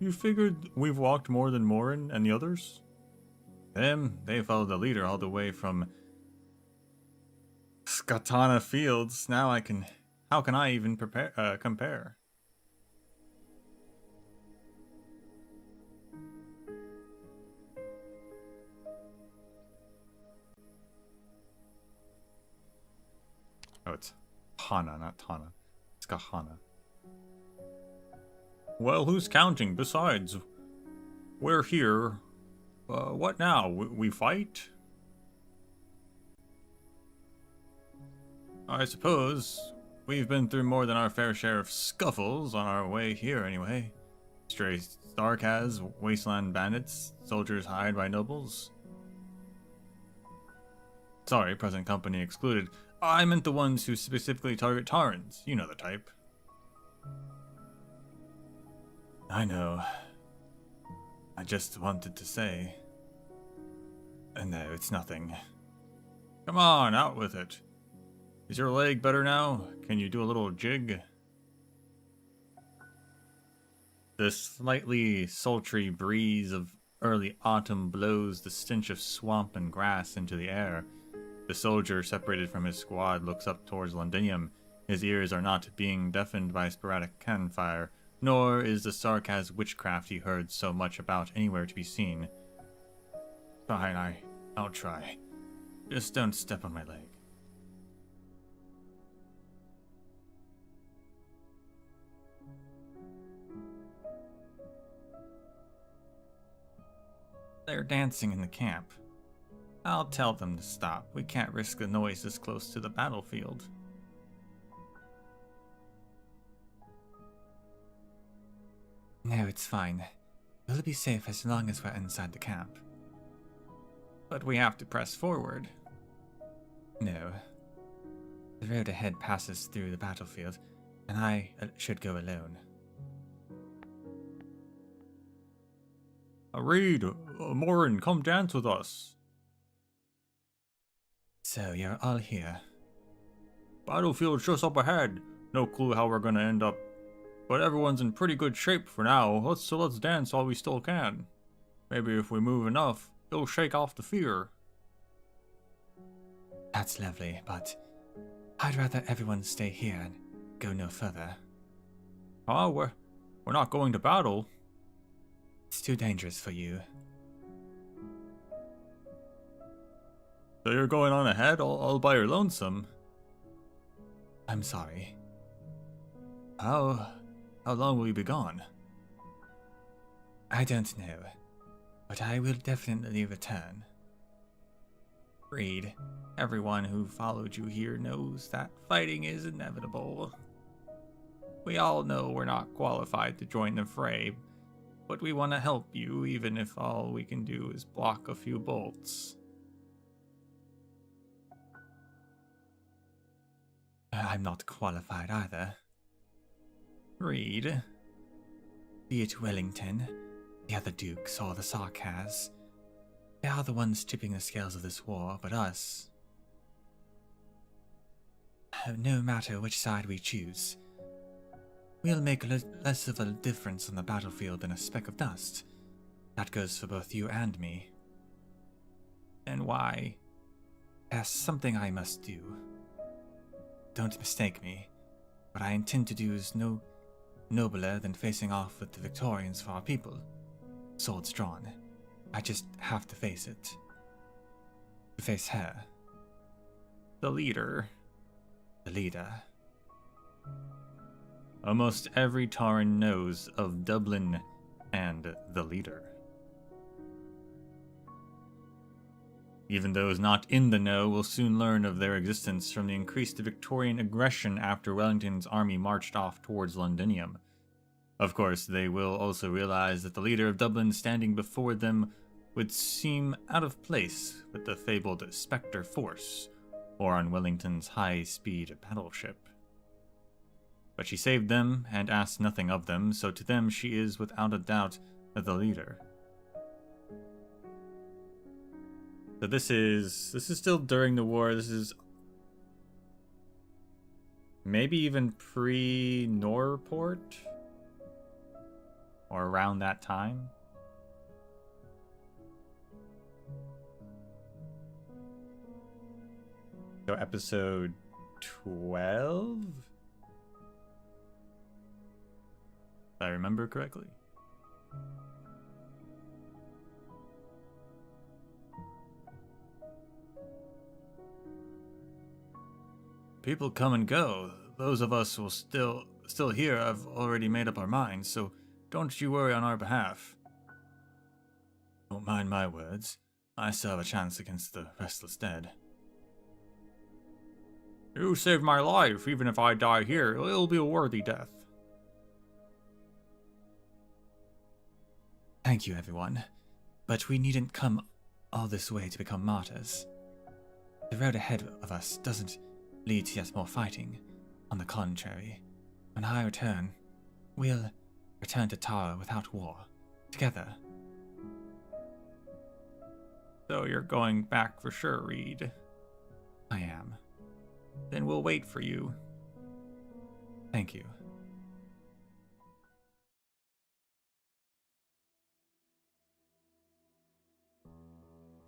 You figured we've walked more than Morin and the others? Them, they followed the leader all the way from Skatana Fields. Now how can I even compare? Oh, it's Hana, not Tana. It's Kahana. Well, who's counting? Besides, we're here. What now? We fight? I suppose we've been through more than our fair share of scuffles on our way here anyway. Stray Starkaz, wasteland bandits, soldiers hired by nobles. Sorry, present company excluded. I meant the ones who specifically target Tarans. You know the type. I know. I just wanted to say. No, it's nothing. Come on, out with it. Is your leg better now? Can you do a little jig? The slightly sultry breeze of early autumn blows the stench of swamp and grass into the air. The soldier, separated from his squad, looks up towards Londinium. His ears are not being deafened by sporadic cannon fire, nor is the Sarkaz witchcraft he heard so much about anywhere to be seen. Fine, I'll try. Just don't step on my leg. They're dancing in the camp. I'll tell them to stop. We can't risk the noise this close to the battlefield. No, it's fine. We'll be safe as long as we're inside the camp. But we have to press forward. No. The road ahead passes through the battlefield, and I should go alone. Reed, Morin, come dance with us. So, you're all here. Battlefield's just up ahead. No clue how we're gonna end up. But everyone's in pretty good shape for now. So let's dance while we still can. Maybe if we move enough, it'll shake off the fear. That's lovely, but I'd rather everyone stay here and go no further. Oh, we're not going to battle. It's too dangerous for you. So you're going on ahead all by your lonesome? I'm sorry. How long will you be gone? I don't know, but I will definitely return. Reed, everyone who followed you here knows that fighting is inevitable. We all know we're not qualified to join the fray, but we want to help you even if all we can do is block a few bolts. I'm not qualified either. Reed, be it Wellington, the other dukes, or the Sarkaz, they are the ones tipping the scales of this war, but us. No matter which side we choose, we'll make less of a difference on the battlefield than a speck of dust. That goes for both you and me. And why? There's something I must do. Don't mistake me. What I intend to do is no nobler than facing off with the Victorians for our people. Swords drawn. I just have to face it. To face her. The leader. The leader. Almost every Tauren knows of Dublin and the leader. Even those not in the know will soon learn of their existence from the increased Victorian aggression after Wellington's army marched off towards Londinium. Of course, they will also realize that the leader of Dublin standing before them would seem out of place with the fabled Spectre Force, or on Wellington's high-speed battleship. But she saved them and asked nothing of them, so to them she is without a doubt the leader. So this is still during the war. This is maybe even pre-Norport, or around that time. So episode 12? If I remember correctly. People come and go. Those of us who will still here have already made up our minds, so don't you worry on our behalf. Don't mind my words. I still have a chance against the restless dead. You saved my life. Even if I die here, it'll be a worthy death. Thank you, everyone. But we needn't come all this way to become martyrs. The road ahead of us doesn't lead to yet more fighting. On the contrary, when I return, we'll return to Tara without war, together. So you're going back for sure, Reed? I am. Then we'll wait for you. Thank you.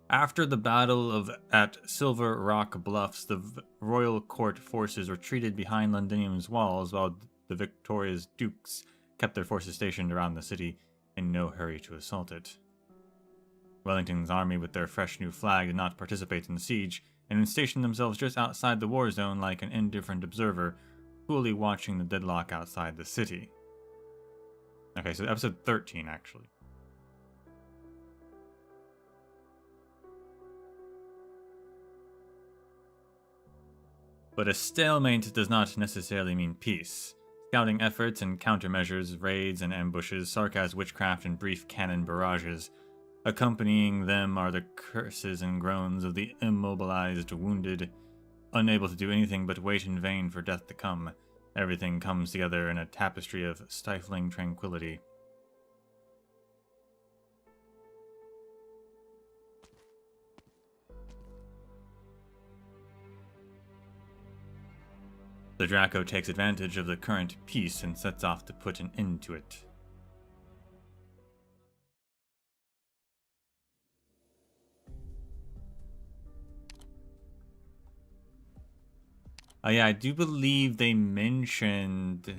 After the battle at Silver Rock Bluffs, the royal court forces retreated behind Londinium's walls while the victorious dukes kept their forces stationed around the city in no hurry to assault it. Wellington's army, with their fresh new flag, did not participate in the siege, and stationed themselves just outside the war zone like an indifferent observer, coolly watching the deadlock outside the city. Okay, so episode 13, actually. But a stalemate does not necessarily mean peace. Scouting efforts and countermeasures, raids and ambushes, sarcasm, witchcraft, and brief cannon barrages. Accompanying them are the curses and groans of the immobilized, wounded, unable to do anything but wait in vain for death to come. Everything comes together in a tapestry of stifling tranquility. The Draco takes advantage of the current peace and sets off to put an end to it. Oh yeah, I do believe they mentioned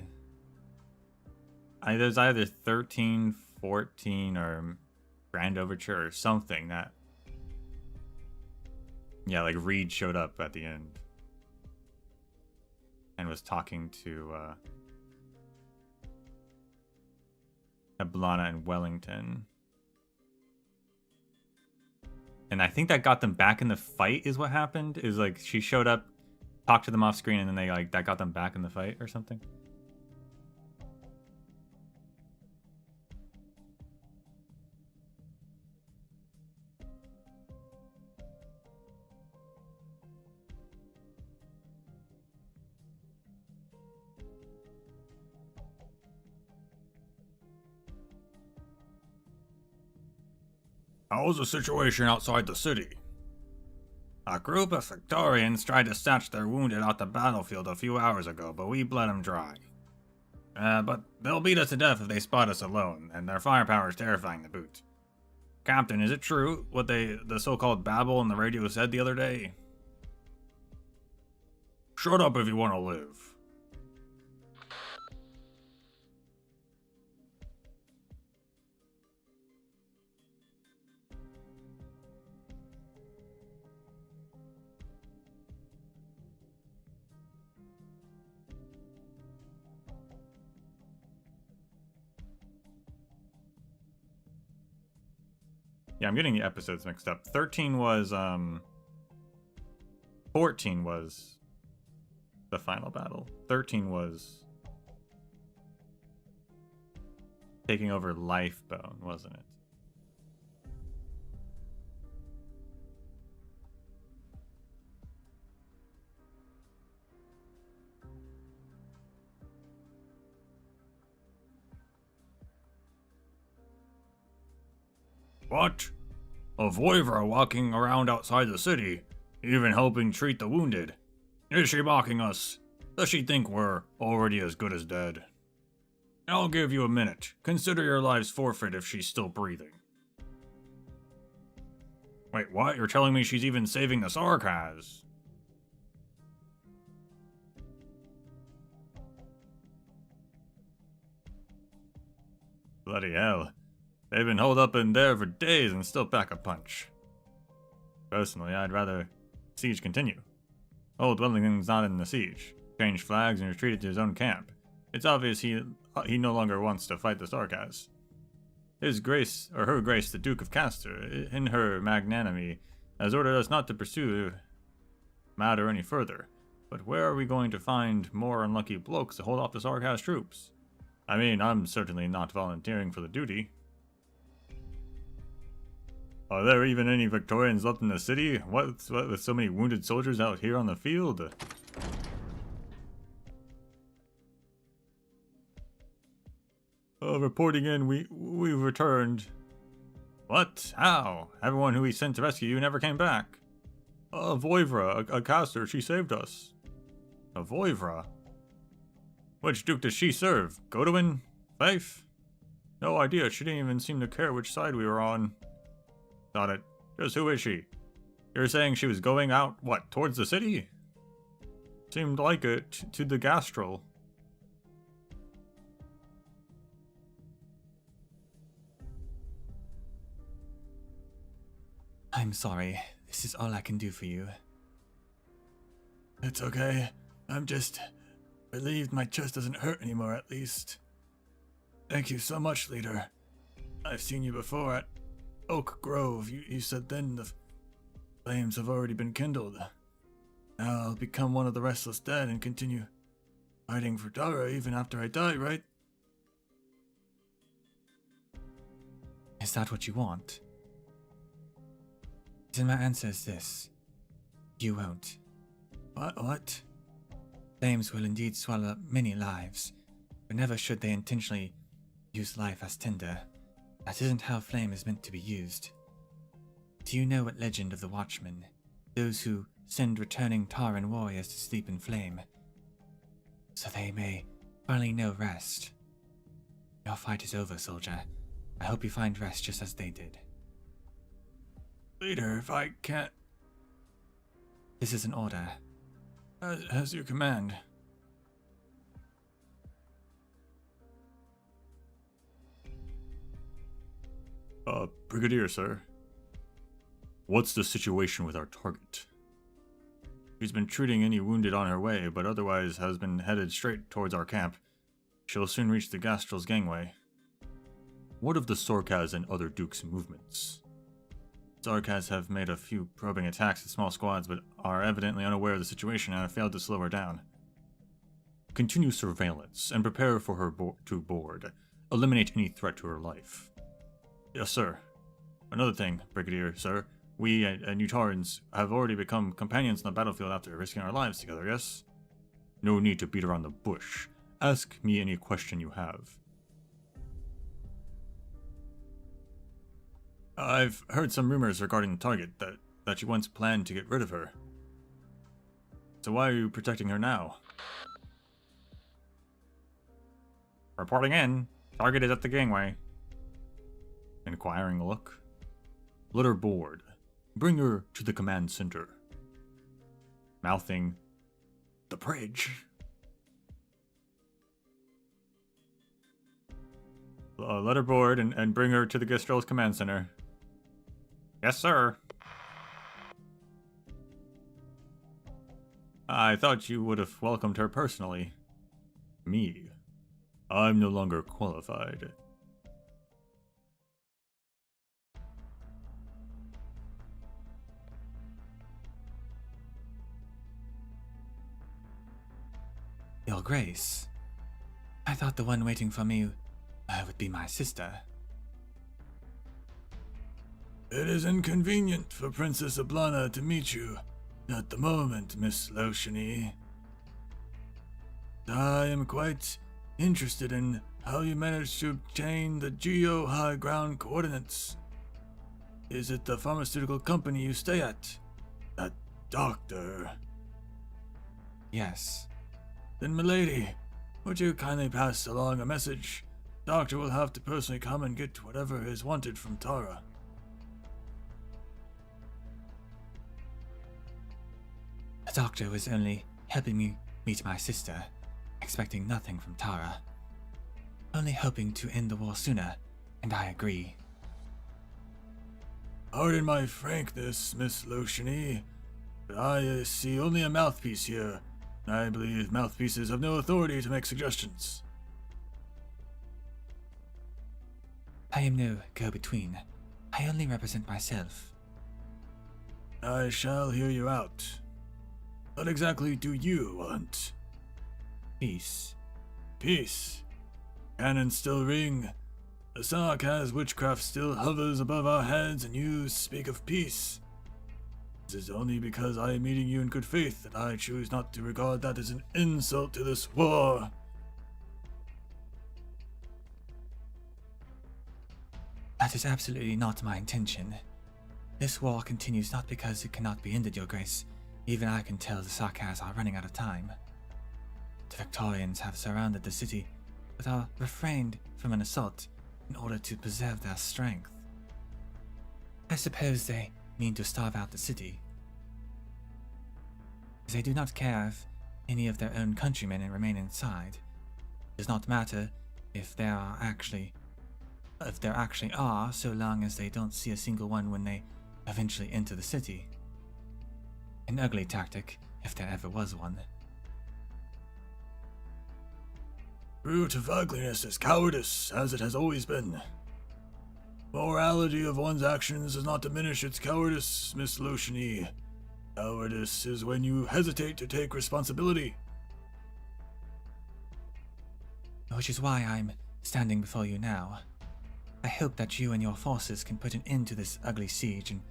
there's either 13, 14, or Grand Overture or something that... Yeah, like Reed showed up at the end. And was talking to Blana and Wellington. And I think that got them back in the fight is what happened. Is like she showed up, talked to them off screen, and then they that got them back in the fight or something. How's the situation outside the city? A group of Victorians tried to snatch their wounded off the battlefield a few hours ago, but we bled them dry. But they'll beat us to death if they spot us alone, and their firepower is terrifying to boot. Captain, is it true what the so-called babble on the radio said the other day? Shut up if you want to live. Yeah, I'm getting the episodes mixed up. 13 was, 14 was the final battle. 13 was taking over Lifebone, wasn't it? What? A Voivra walking around outside the city, even helping treat the wounded. Is she mocking us? Does she think we're already as good as dead? I'll give you a minute. Consider your lives forfeit if she's still breathing. Wait, what? You're telling me she's even saving the Sarkaz? Bloody hell. They've been holed up in there for days and still pack a punch. Personally, I'd rather siege continue. Old Wellington's not in the siege. Changed flags and retreated to his own camp. It's obvious he no longer wants to fight the Sarkaz. His Grace, or Her Grace the Duke of Castor, in her magnanimity, has ordered us not to pursue the matter any further. But where are we going to find more unlucky blokes to hold off the Sarkaz troops? I mean, I'm certainly not volunteering for the duty. Are there even any Victorians left in the city? What with so many wounded soldiers out here on the field? Reporting in, we've returned. What? How? Everyone who we sent to rescue you never came back. Voivra, a caster, she saved us. A Voivra? Which duke does she serve? Godwin? Faith? No idea, she didn't even seem to care which side we were on. Got it. Just who is she? You're saying she was going out, what, towards the city? Seemed like it, to the Gastral. I'm sorry. This is all I can do for you. It's okay. I'm just relieved my chest doesn't hurt anymore, at least. Thank you so much, leader. I've seen you before at Oak Grove. You said then the flames have already been kindled. Now I'll become one of the restless dead and continue fighting for Dara even after I die, right? Is that what you want? Then my answer is this. You won't. What? Flames will indeed swallow up many lives, but never should they intentionally use life as tinder. That isn't how flame is meant to be used. Do you know what legend of the Watchmen? Those who send returning Taran warriors to sleep in flame, so they may finally know rest. Your fight is over, soldier. I hope you find rest just as they did. Leader, if I can't... This is an order. As you command. Brigadier, sir. What's the situation with our target? She's been treating any wounded on her way, but otherwise has been headed straight towards our camp. She'll soon reach the Gastral's gangway. What of the Sarkaz and other Dukes' movements? Sarkaz have made a few probing attacks in small squads, but are evidently unaware of the situation and have failed to slow her down. Continue surveillance and prepare for her to board. Eliminate any threat to her life. Yes, sir. Another thing, Brigadier, sir. We and Utarans have already become companions on the battlefield after risking our lives together, yes? No need to beat around the bush. Ask me any question you have. I've heard some rumors regarding the target, that you once planned to get rid of her. So why are you protecting her now? Reporting in. Target is at the gangway. Inquiring look. Let her board. Bring her to the command center. Mouthing, the bridge. Let her board and bring her to the Gastral's command center. Yes, sir. I thought you would have welcomed her personally. Me. I'm no longer qualified. Your Grace. I thought the one waiting for me would be my sister. It is inconvenient for Princess Oblana to meet you at the moment, Miss Loshini. I am quite interested in how you managed to obtain the Geo High Ground coordinates. Is it the pharmaceutical company you stay at? That doctor? Yes. Then, milady, would you kindly pass along a message? Doctor will have to personally come and get whatever is wanted from Tara. The doctor was only helping me meet my sister, expecting nothing from Tara. Only hoping to end the war sooner, and I agree. Pardon my frankness, Miss Loshini, but I see only a mouthpiece here. I believe mouthpieces have no authority to make suggestions. I am no go-between. I only represent myself. I shall hear you out. What exactly do you want? Peace. Peace. Cannons still ring. The Sarkaz witchcraft still hovers above our heads, and you speak of peace. This is only because I am meeting you in good faith that I choose not to regard that as an insult to this war. That is absolutely not my intention. This war continues not because it cannot be ended, Your Grace. Even I can tell the Sarkaz are running out of time. The Victorians have surrounded the city, but are refrained from an assault in order to preserve their strength. I suppose they mean to starve out the city. They do not care if any of their own countrymen remain inside. It does not matter if there actually are, so long as they don't see a single one when they eventually enter the city. An ugly tactic, if there ever was one. Root of ugliness is cowardice, as it has always been. Morality of one's actions does not diminish its cowardice, Miss Loshini. Cowardice is when you hesitate to take responsibility. Which is why I'm standing before you now. I hope that you and your forces can put an end to this ugly siege and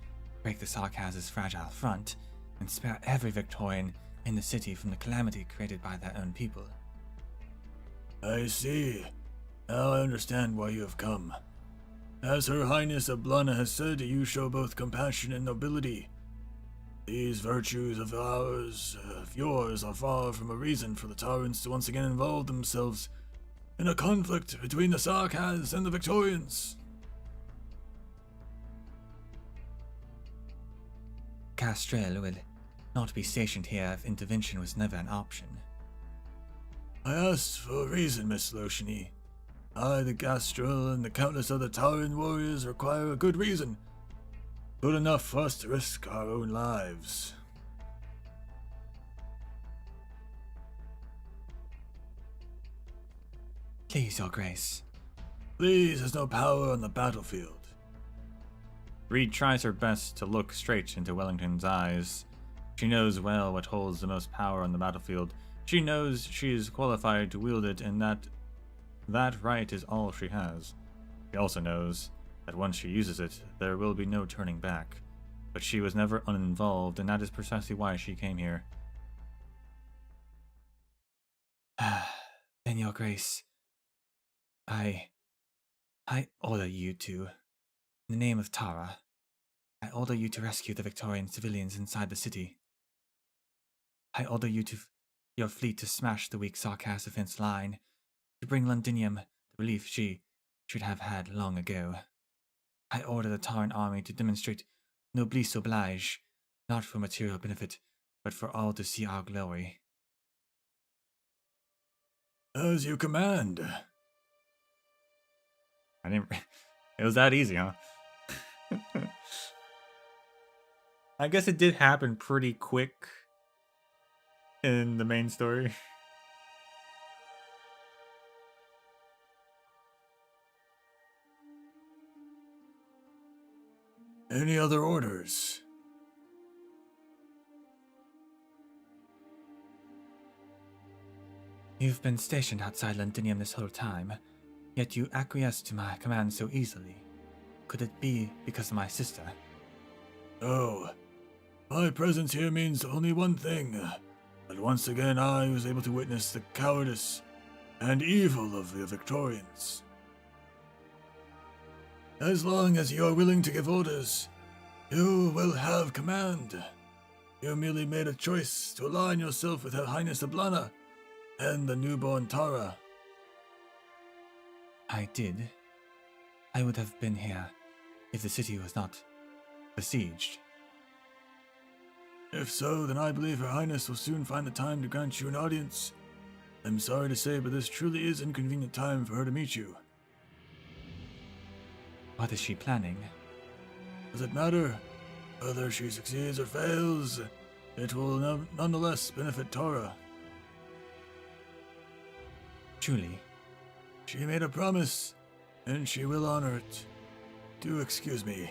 break the Sarkaz's fragile front, and spare every Victorian in the city from the calamity created by their own people. I see. Now I understand why you have come. As Her Highness Oblana has said, you show both compassion and nobility. These virtues of yours, are far from a reason for the Tarans to once again involve themselves in a conflict between the Sarkaz and the Victorians. Castrel will not be stationed here if intervention was never an option. I asked for a reason, Miss Loshini. I, the Gastrel, and the countless other Taran warriors require a good reason. Good enough for us to risk our own lives. Please, Your Grace. Please has no power on the battlefield. Reed tries her best to look straight into Wellington's eyes. She knows well what holds the most power on the battlefield. She knows she is qualified to wield it, and that right is all she has. She also knows that once she uses it, there will be no turning back. But she was never uninvolved, and that is precisely why she came here. Then, Your Grace, I order you to, in the name of Tara, I order you to rescue the Victorian civilians inside the city. I order your fleet to smash the weak Sarkaz defense line, to bring Londinium the relief she should have had long ago. I order the Taran army to demonstrate noblesse oblige, not for material benefit, but for all to see our glory. As you command. It was that easy, huh? I guess it did happen pretty quick in the main story. Any other orders? You've been stationed outside Londinium this whole time, yet you acquiesced to my command so easily. Could it be because of my sister? No. My presence here means only one thing. That once again I was able to witness the cowardice and evil of the Victorians. As long as you are willing to give orders, you will have command. You merely made a choice to align yourself with Her Highness Ablana and the newborn Tara. I did. I would have been here if the city was not besieged. If so, then I believe Her Highness will soon find the time to grant you an audience. I'm sorry to say, but this truly is an inconvenient time for her to meet you. What is she planning? Does it matter? Whether she succeeds or fails, it will nonetheless benefit Tara. Truly? She made a promise, and she will honor it. Do excuse me.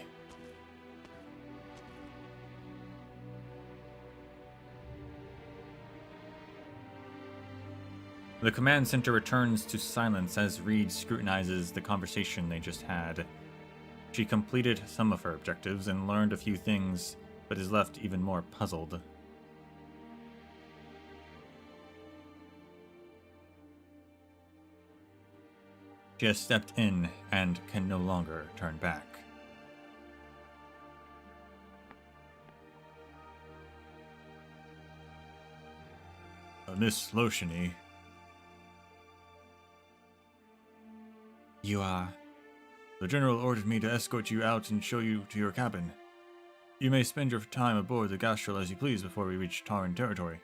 The command center returns to silence as Reed scrutinizes the conversation they just had. She completed some of her objectives and learned a few things, but is left even more puzzled. She has stepped in and can no longer turn back. Miss Lotiony. You are... The General ordered me to escort you out and show you to your cabin. You may spend your time aboard the Gastrel as you please before we reach Taran territory.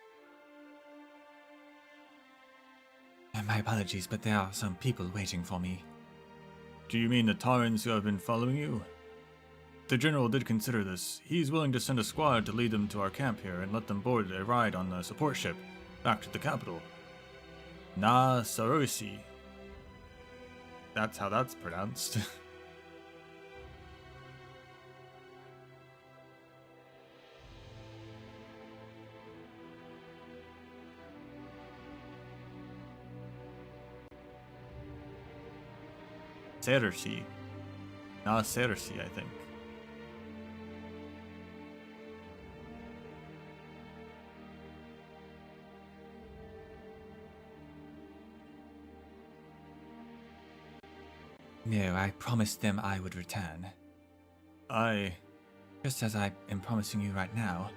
My apologies, but there are some people waiting for me. Do you mean the Tarans who have been following you? The General did consider this. He's willing to send a squad to lead them to our camp here and let them board a ride on the support ship back to the capital. Na Sarosi. That's how that's pronounced. Cersei. Na Cersei, I think. No, I promised them I would return. Just as I am promising you right now,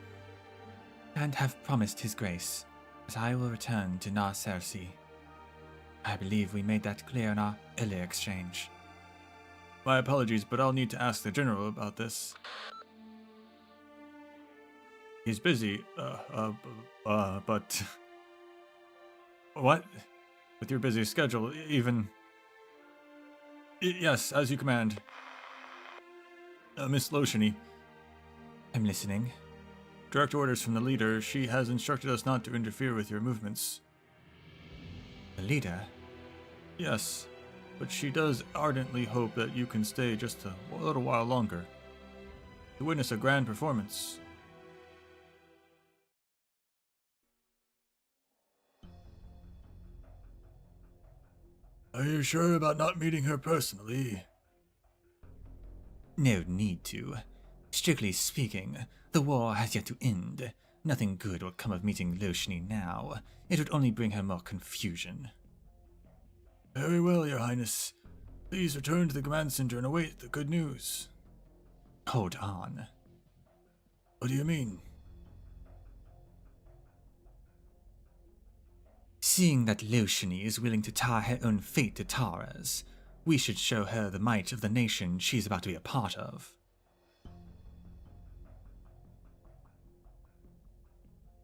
and have promised His Grace that I will return to Na Cersei. I believe we made that clear in our earlier exchange. My apologies, but I'll need to ask the General about this. He's busy, but... What? With your busy schedule, even... Yes, as you command. Miss Lotiony. I'm listening. Direct orders from the leader. She has instructed us not to interfere with your movements. The leader? Yes, but she does ardently hope that you can stay just a little while longer to witness a grand performance. Are you sure about not meeting her personally? No need to. Strictly speaking, the war has yet to end. Nothing good will come of meeting Lotiony now. It would only bring her more confusion. Very well, Your Highness. Please return to the command center and await the good news. Hold on. What do you mean? Seeing that Lotiony is willing to tie her own fate to Tara's, we should show her the might of the nation she's about to be a part of.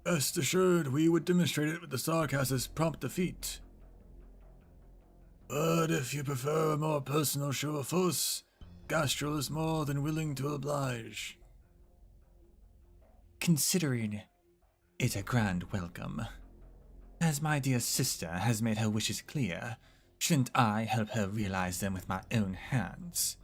Rest assured, we would demonstrate it with the Sarkas's prompt defeat. But if you prefer a more personal show of force, Gastrel is more than willing to oblige. Considering it a grand welcome, as my dear sister has made her wishes clear, shouldn't I help her realize them with my own hands?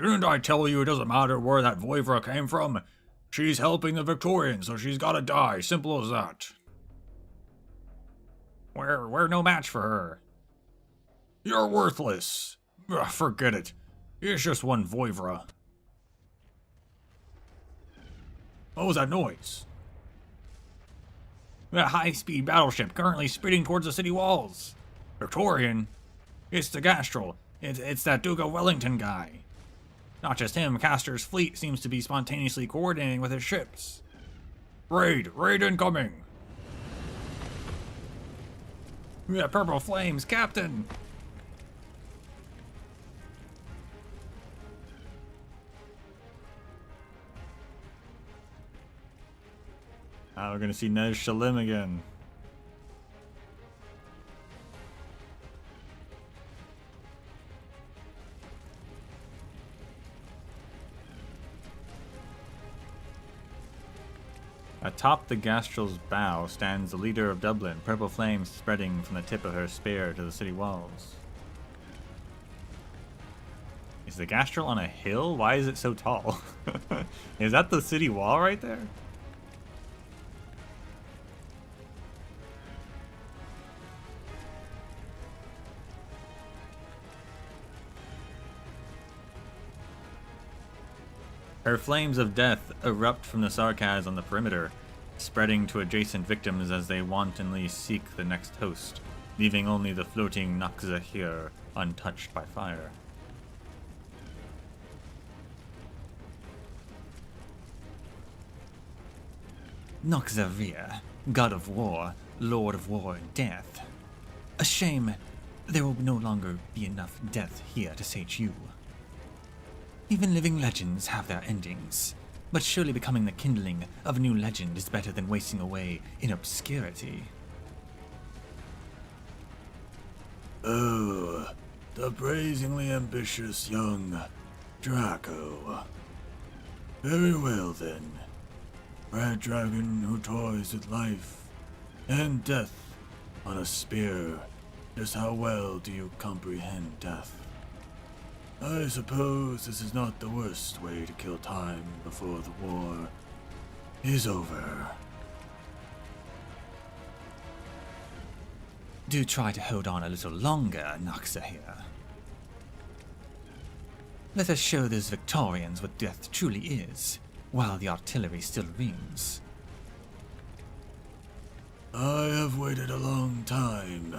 Didn't I tell you it doesn't matter where that Voivra came from? She's helping the Victorians, so she's gotta die. Simple as that. We're no match for her. You're worthless. Ugh, forget it. It's just one Voivra. What was that noise? A high-speed battleship currently speeding towards the city walls. Victorian? It's the Gastral. It's that Duke of Wellington guy. Not just him, Castor's fleet seems to be spontaneously coordinating with his ships. Raid incoming. Yeah, purple flames, Captain. Now we're gonna see Nez Shalim again. Atop the Gastral's bow stands the leader of Dublin, purple flames spreading from the tip of her spear to the city walls. Is the Gastral on a hill? Why is it so tall? Is that the city wall right there? Her flames of death erupt from the Sarkaz on the perimeter, spreading to adjacent victims as they wantonly seek the next host, leaving only the floating Noxahir untouched by fire. Noxahir, god of war, lord of war and death. A shame there will no longer be enough death here to sate you. Even living legends have their endings, but surely becoming the kindling of a new legend is better than wasting away in obscurity. Oh, the brazenly ambitious young Draco. Very well then. Red dragon who toys with life and death on a spear. Just how well do you comprehend death? I suppose this is not the worst way to kill time before the war is over. Do try to hold on a little longer, Noxahir. Let us show those Victorians what death truly is, while the artillery still rings. I have waited a long time,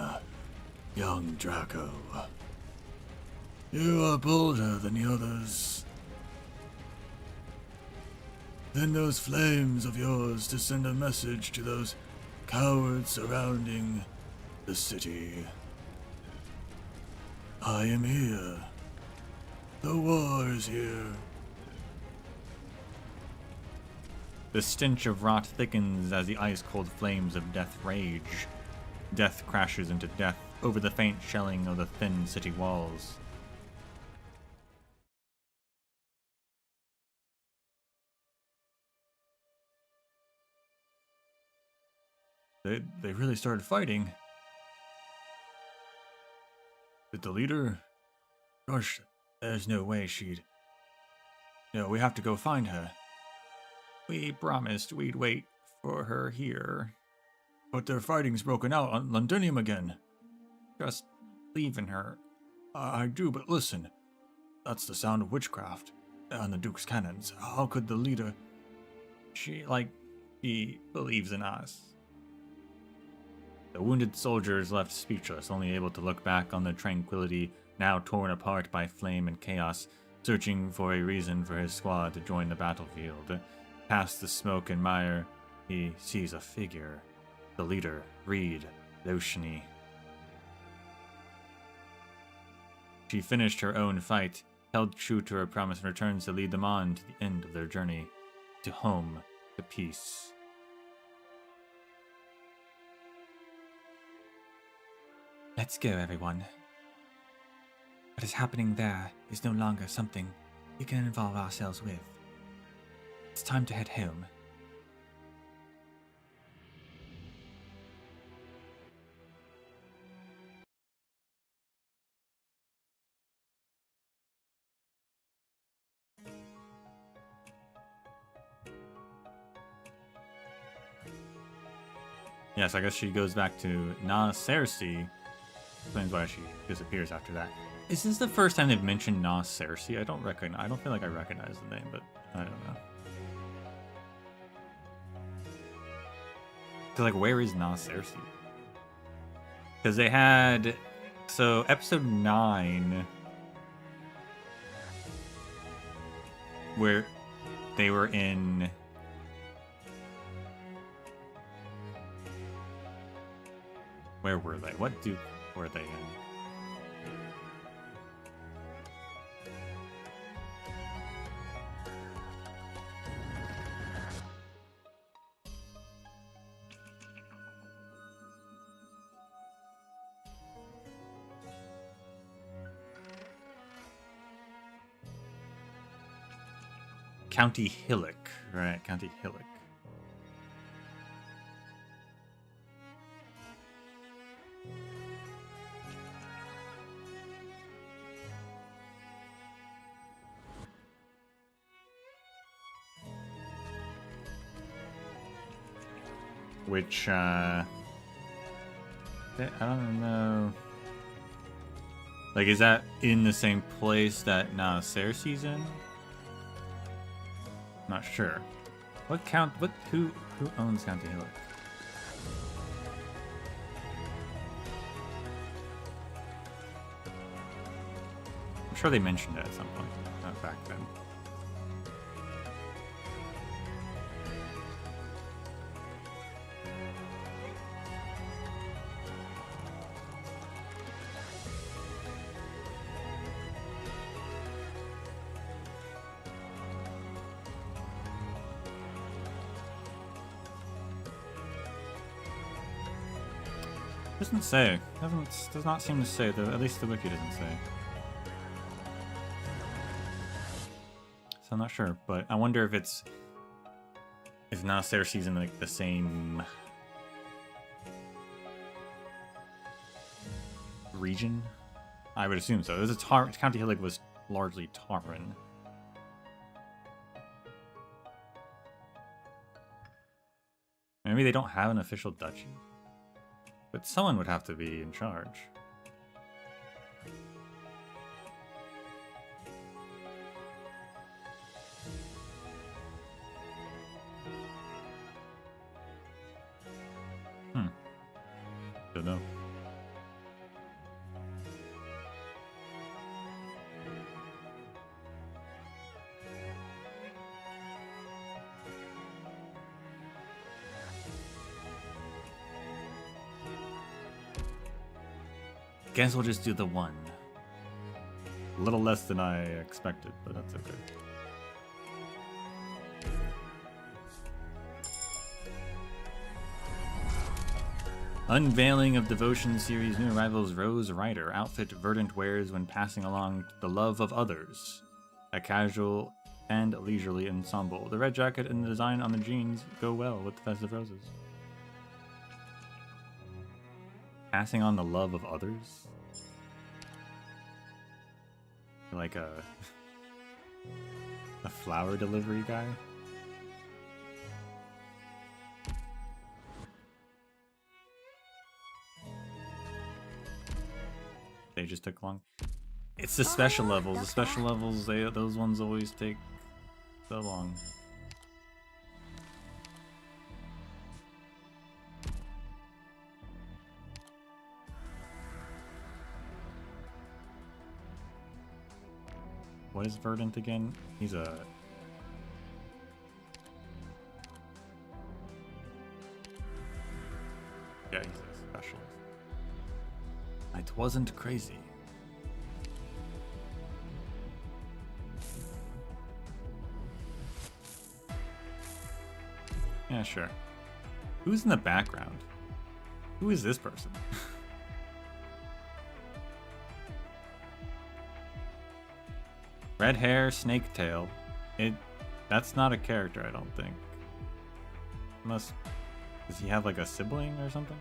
young Draco. You are bolder than the others. Then those flames of yours to send a message to those cowards surrounding the city. I am here. The war is here. The stench of rot thickens as the ice-cold flames of death rage. Death crashes into death over the faint shelling of the thin city walls. They really started fighting. Did the leader? Gosh, there's no way she'd... No, we have to go find her. We promised we'd wait for her here. But their fighting's broken out on Londinium again. Just leaving her. I do, but listen. That's the sound of witchcraft. And the Duke's cannons. How could the leader... She believes in us. The wounded soldiers left speechless, only able to look back on the tranquility now torn apart by flame and chaos, searching for a reason for his squad to join the battlefield. Past the smoke and mire, he sees a figure. The leader, Reed Loshni. She finished her own fight, held true to her promise, and returns to lead them on to the end of their journey. To home, to peace. Let's go, everyone. What is happening there is no longer something we can involve ourselves with. It's time to head home. Yes, I guess she goes back to Na Cersei. Explains why she disappears after that. Is this the first time they've mentioned Na Cersei? I don't feel like I recognize the name, but I don't know. Cause like, where is Na Cersei? Because they had, so episode 9, where they were in. Where were they? What duke were they in? County Hillock, right? County Hillock. Which, I don't know. Like, is that in the same place that Na Cersei's in? Not sure. Who owns County Hillock? I'm sure they mentioned it at some point, not back then. Doesn't say. Does not seem to say, though. At least the wiki doesn't say. So I'm not sure, but I wonder if Na Cersei's in like the same region. I would assume so. It was County Hillock was largely Tauren. Maybe they don't have an official duchy. But someone would have to be in charge. Don't know. Guess we'll just do the one. A little less than I expected, but that's okay. Unveiling of Devotion series new arrivals Rose Rider. Outfit Verdant wears when passing along the love of others. A casual and leisurely ensemble. The red jacket and the design on the jeans go well with the festive roses. Passing on the love of others? Like a flower delivery guy? They just took long. It's the special levels. The special levels, those ones always take so long. What is Verdant again? He's a... Yeah, he's a specialist. It wasn't crazy. Yeah, sure. Who's in the background? Who is this person? Red hair, snake tail. That's not a character, I don't think. Does he have like a sibling or something?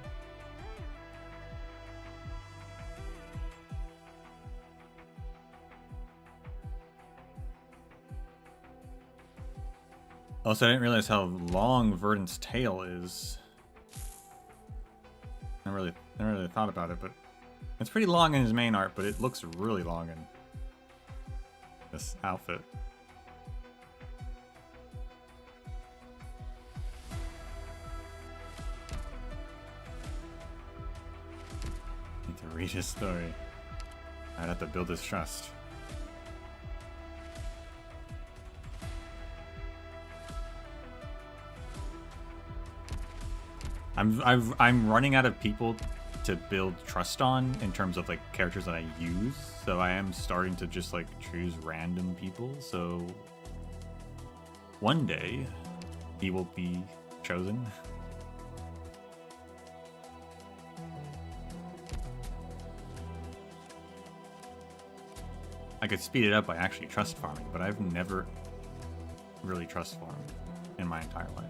Also, I didn't realize how long Verdant's tail is. Never really thought about it, but it's pretty long in his main art, but it looks really long in this outfit. Need to read his story. I'd have to build his trust. I'm running out of people to build trust on in terms of like characters that I use, so I am starting to just like choose random people. So one day he will be chosen. I could speed it up by actually trust farming, but I've never really trust farmed in my entire life.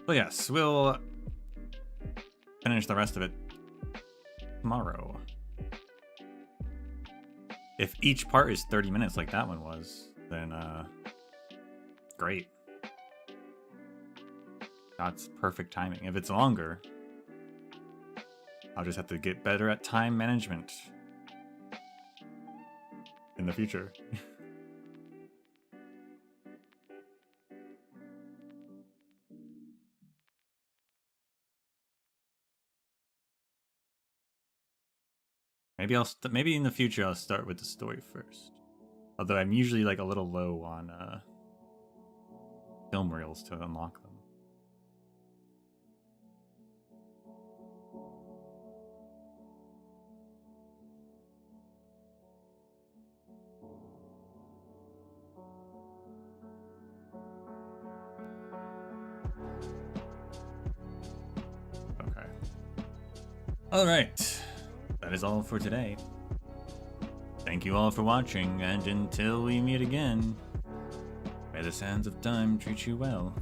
But yes, we'll finish the rest of it tomorrow. If each part is 30 minutes like that one was, then great. That's perfect timing. If it's longer, I'll just have to get better at time management in the future. Maybe in the future I'll start with the story first. Although I'm usually like a little low on film reels to unlock them. Okay. All right. That is all for today. Thank you all for watching, and until we meet again, may the sands of time treat you well.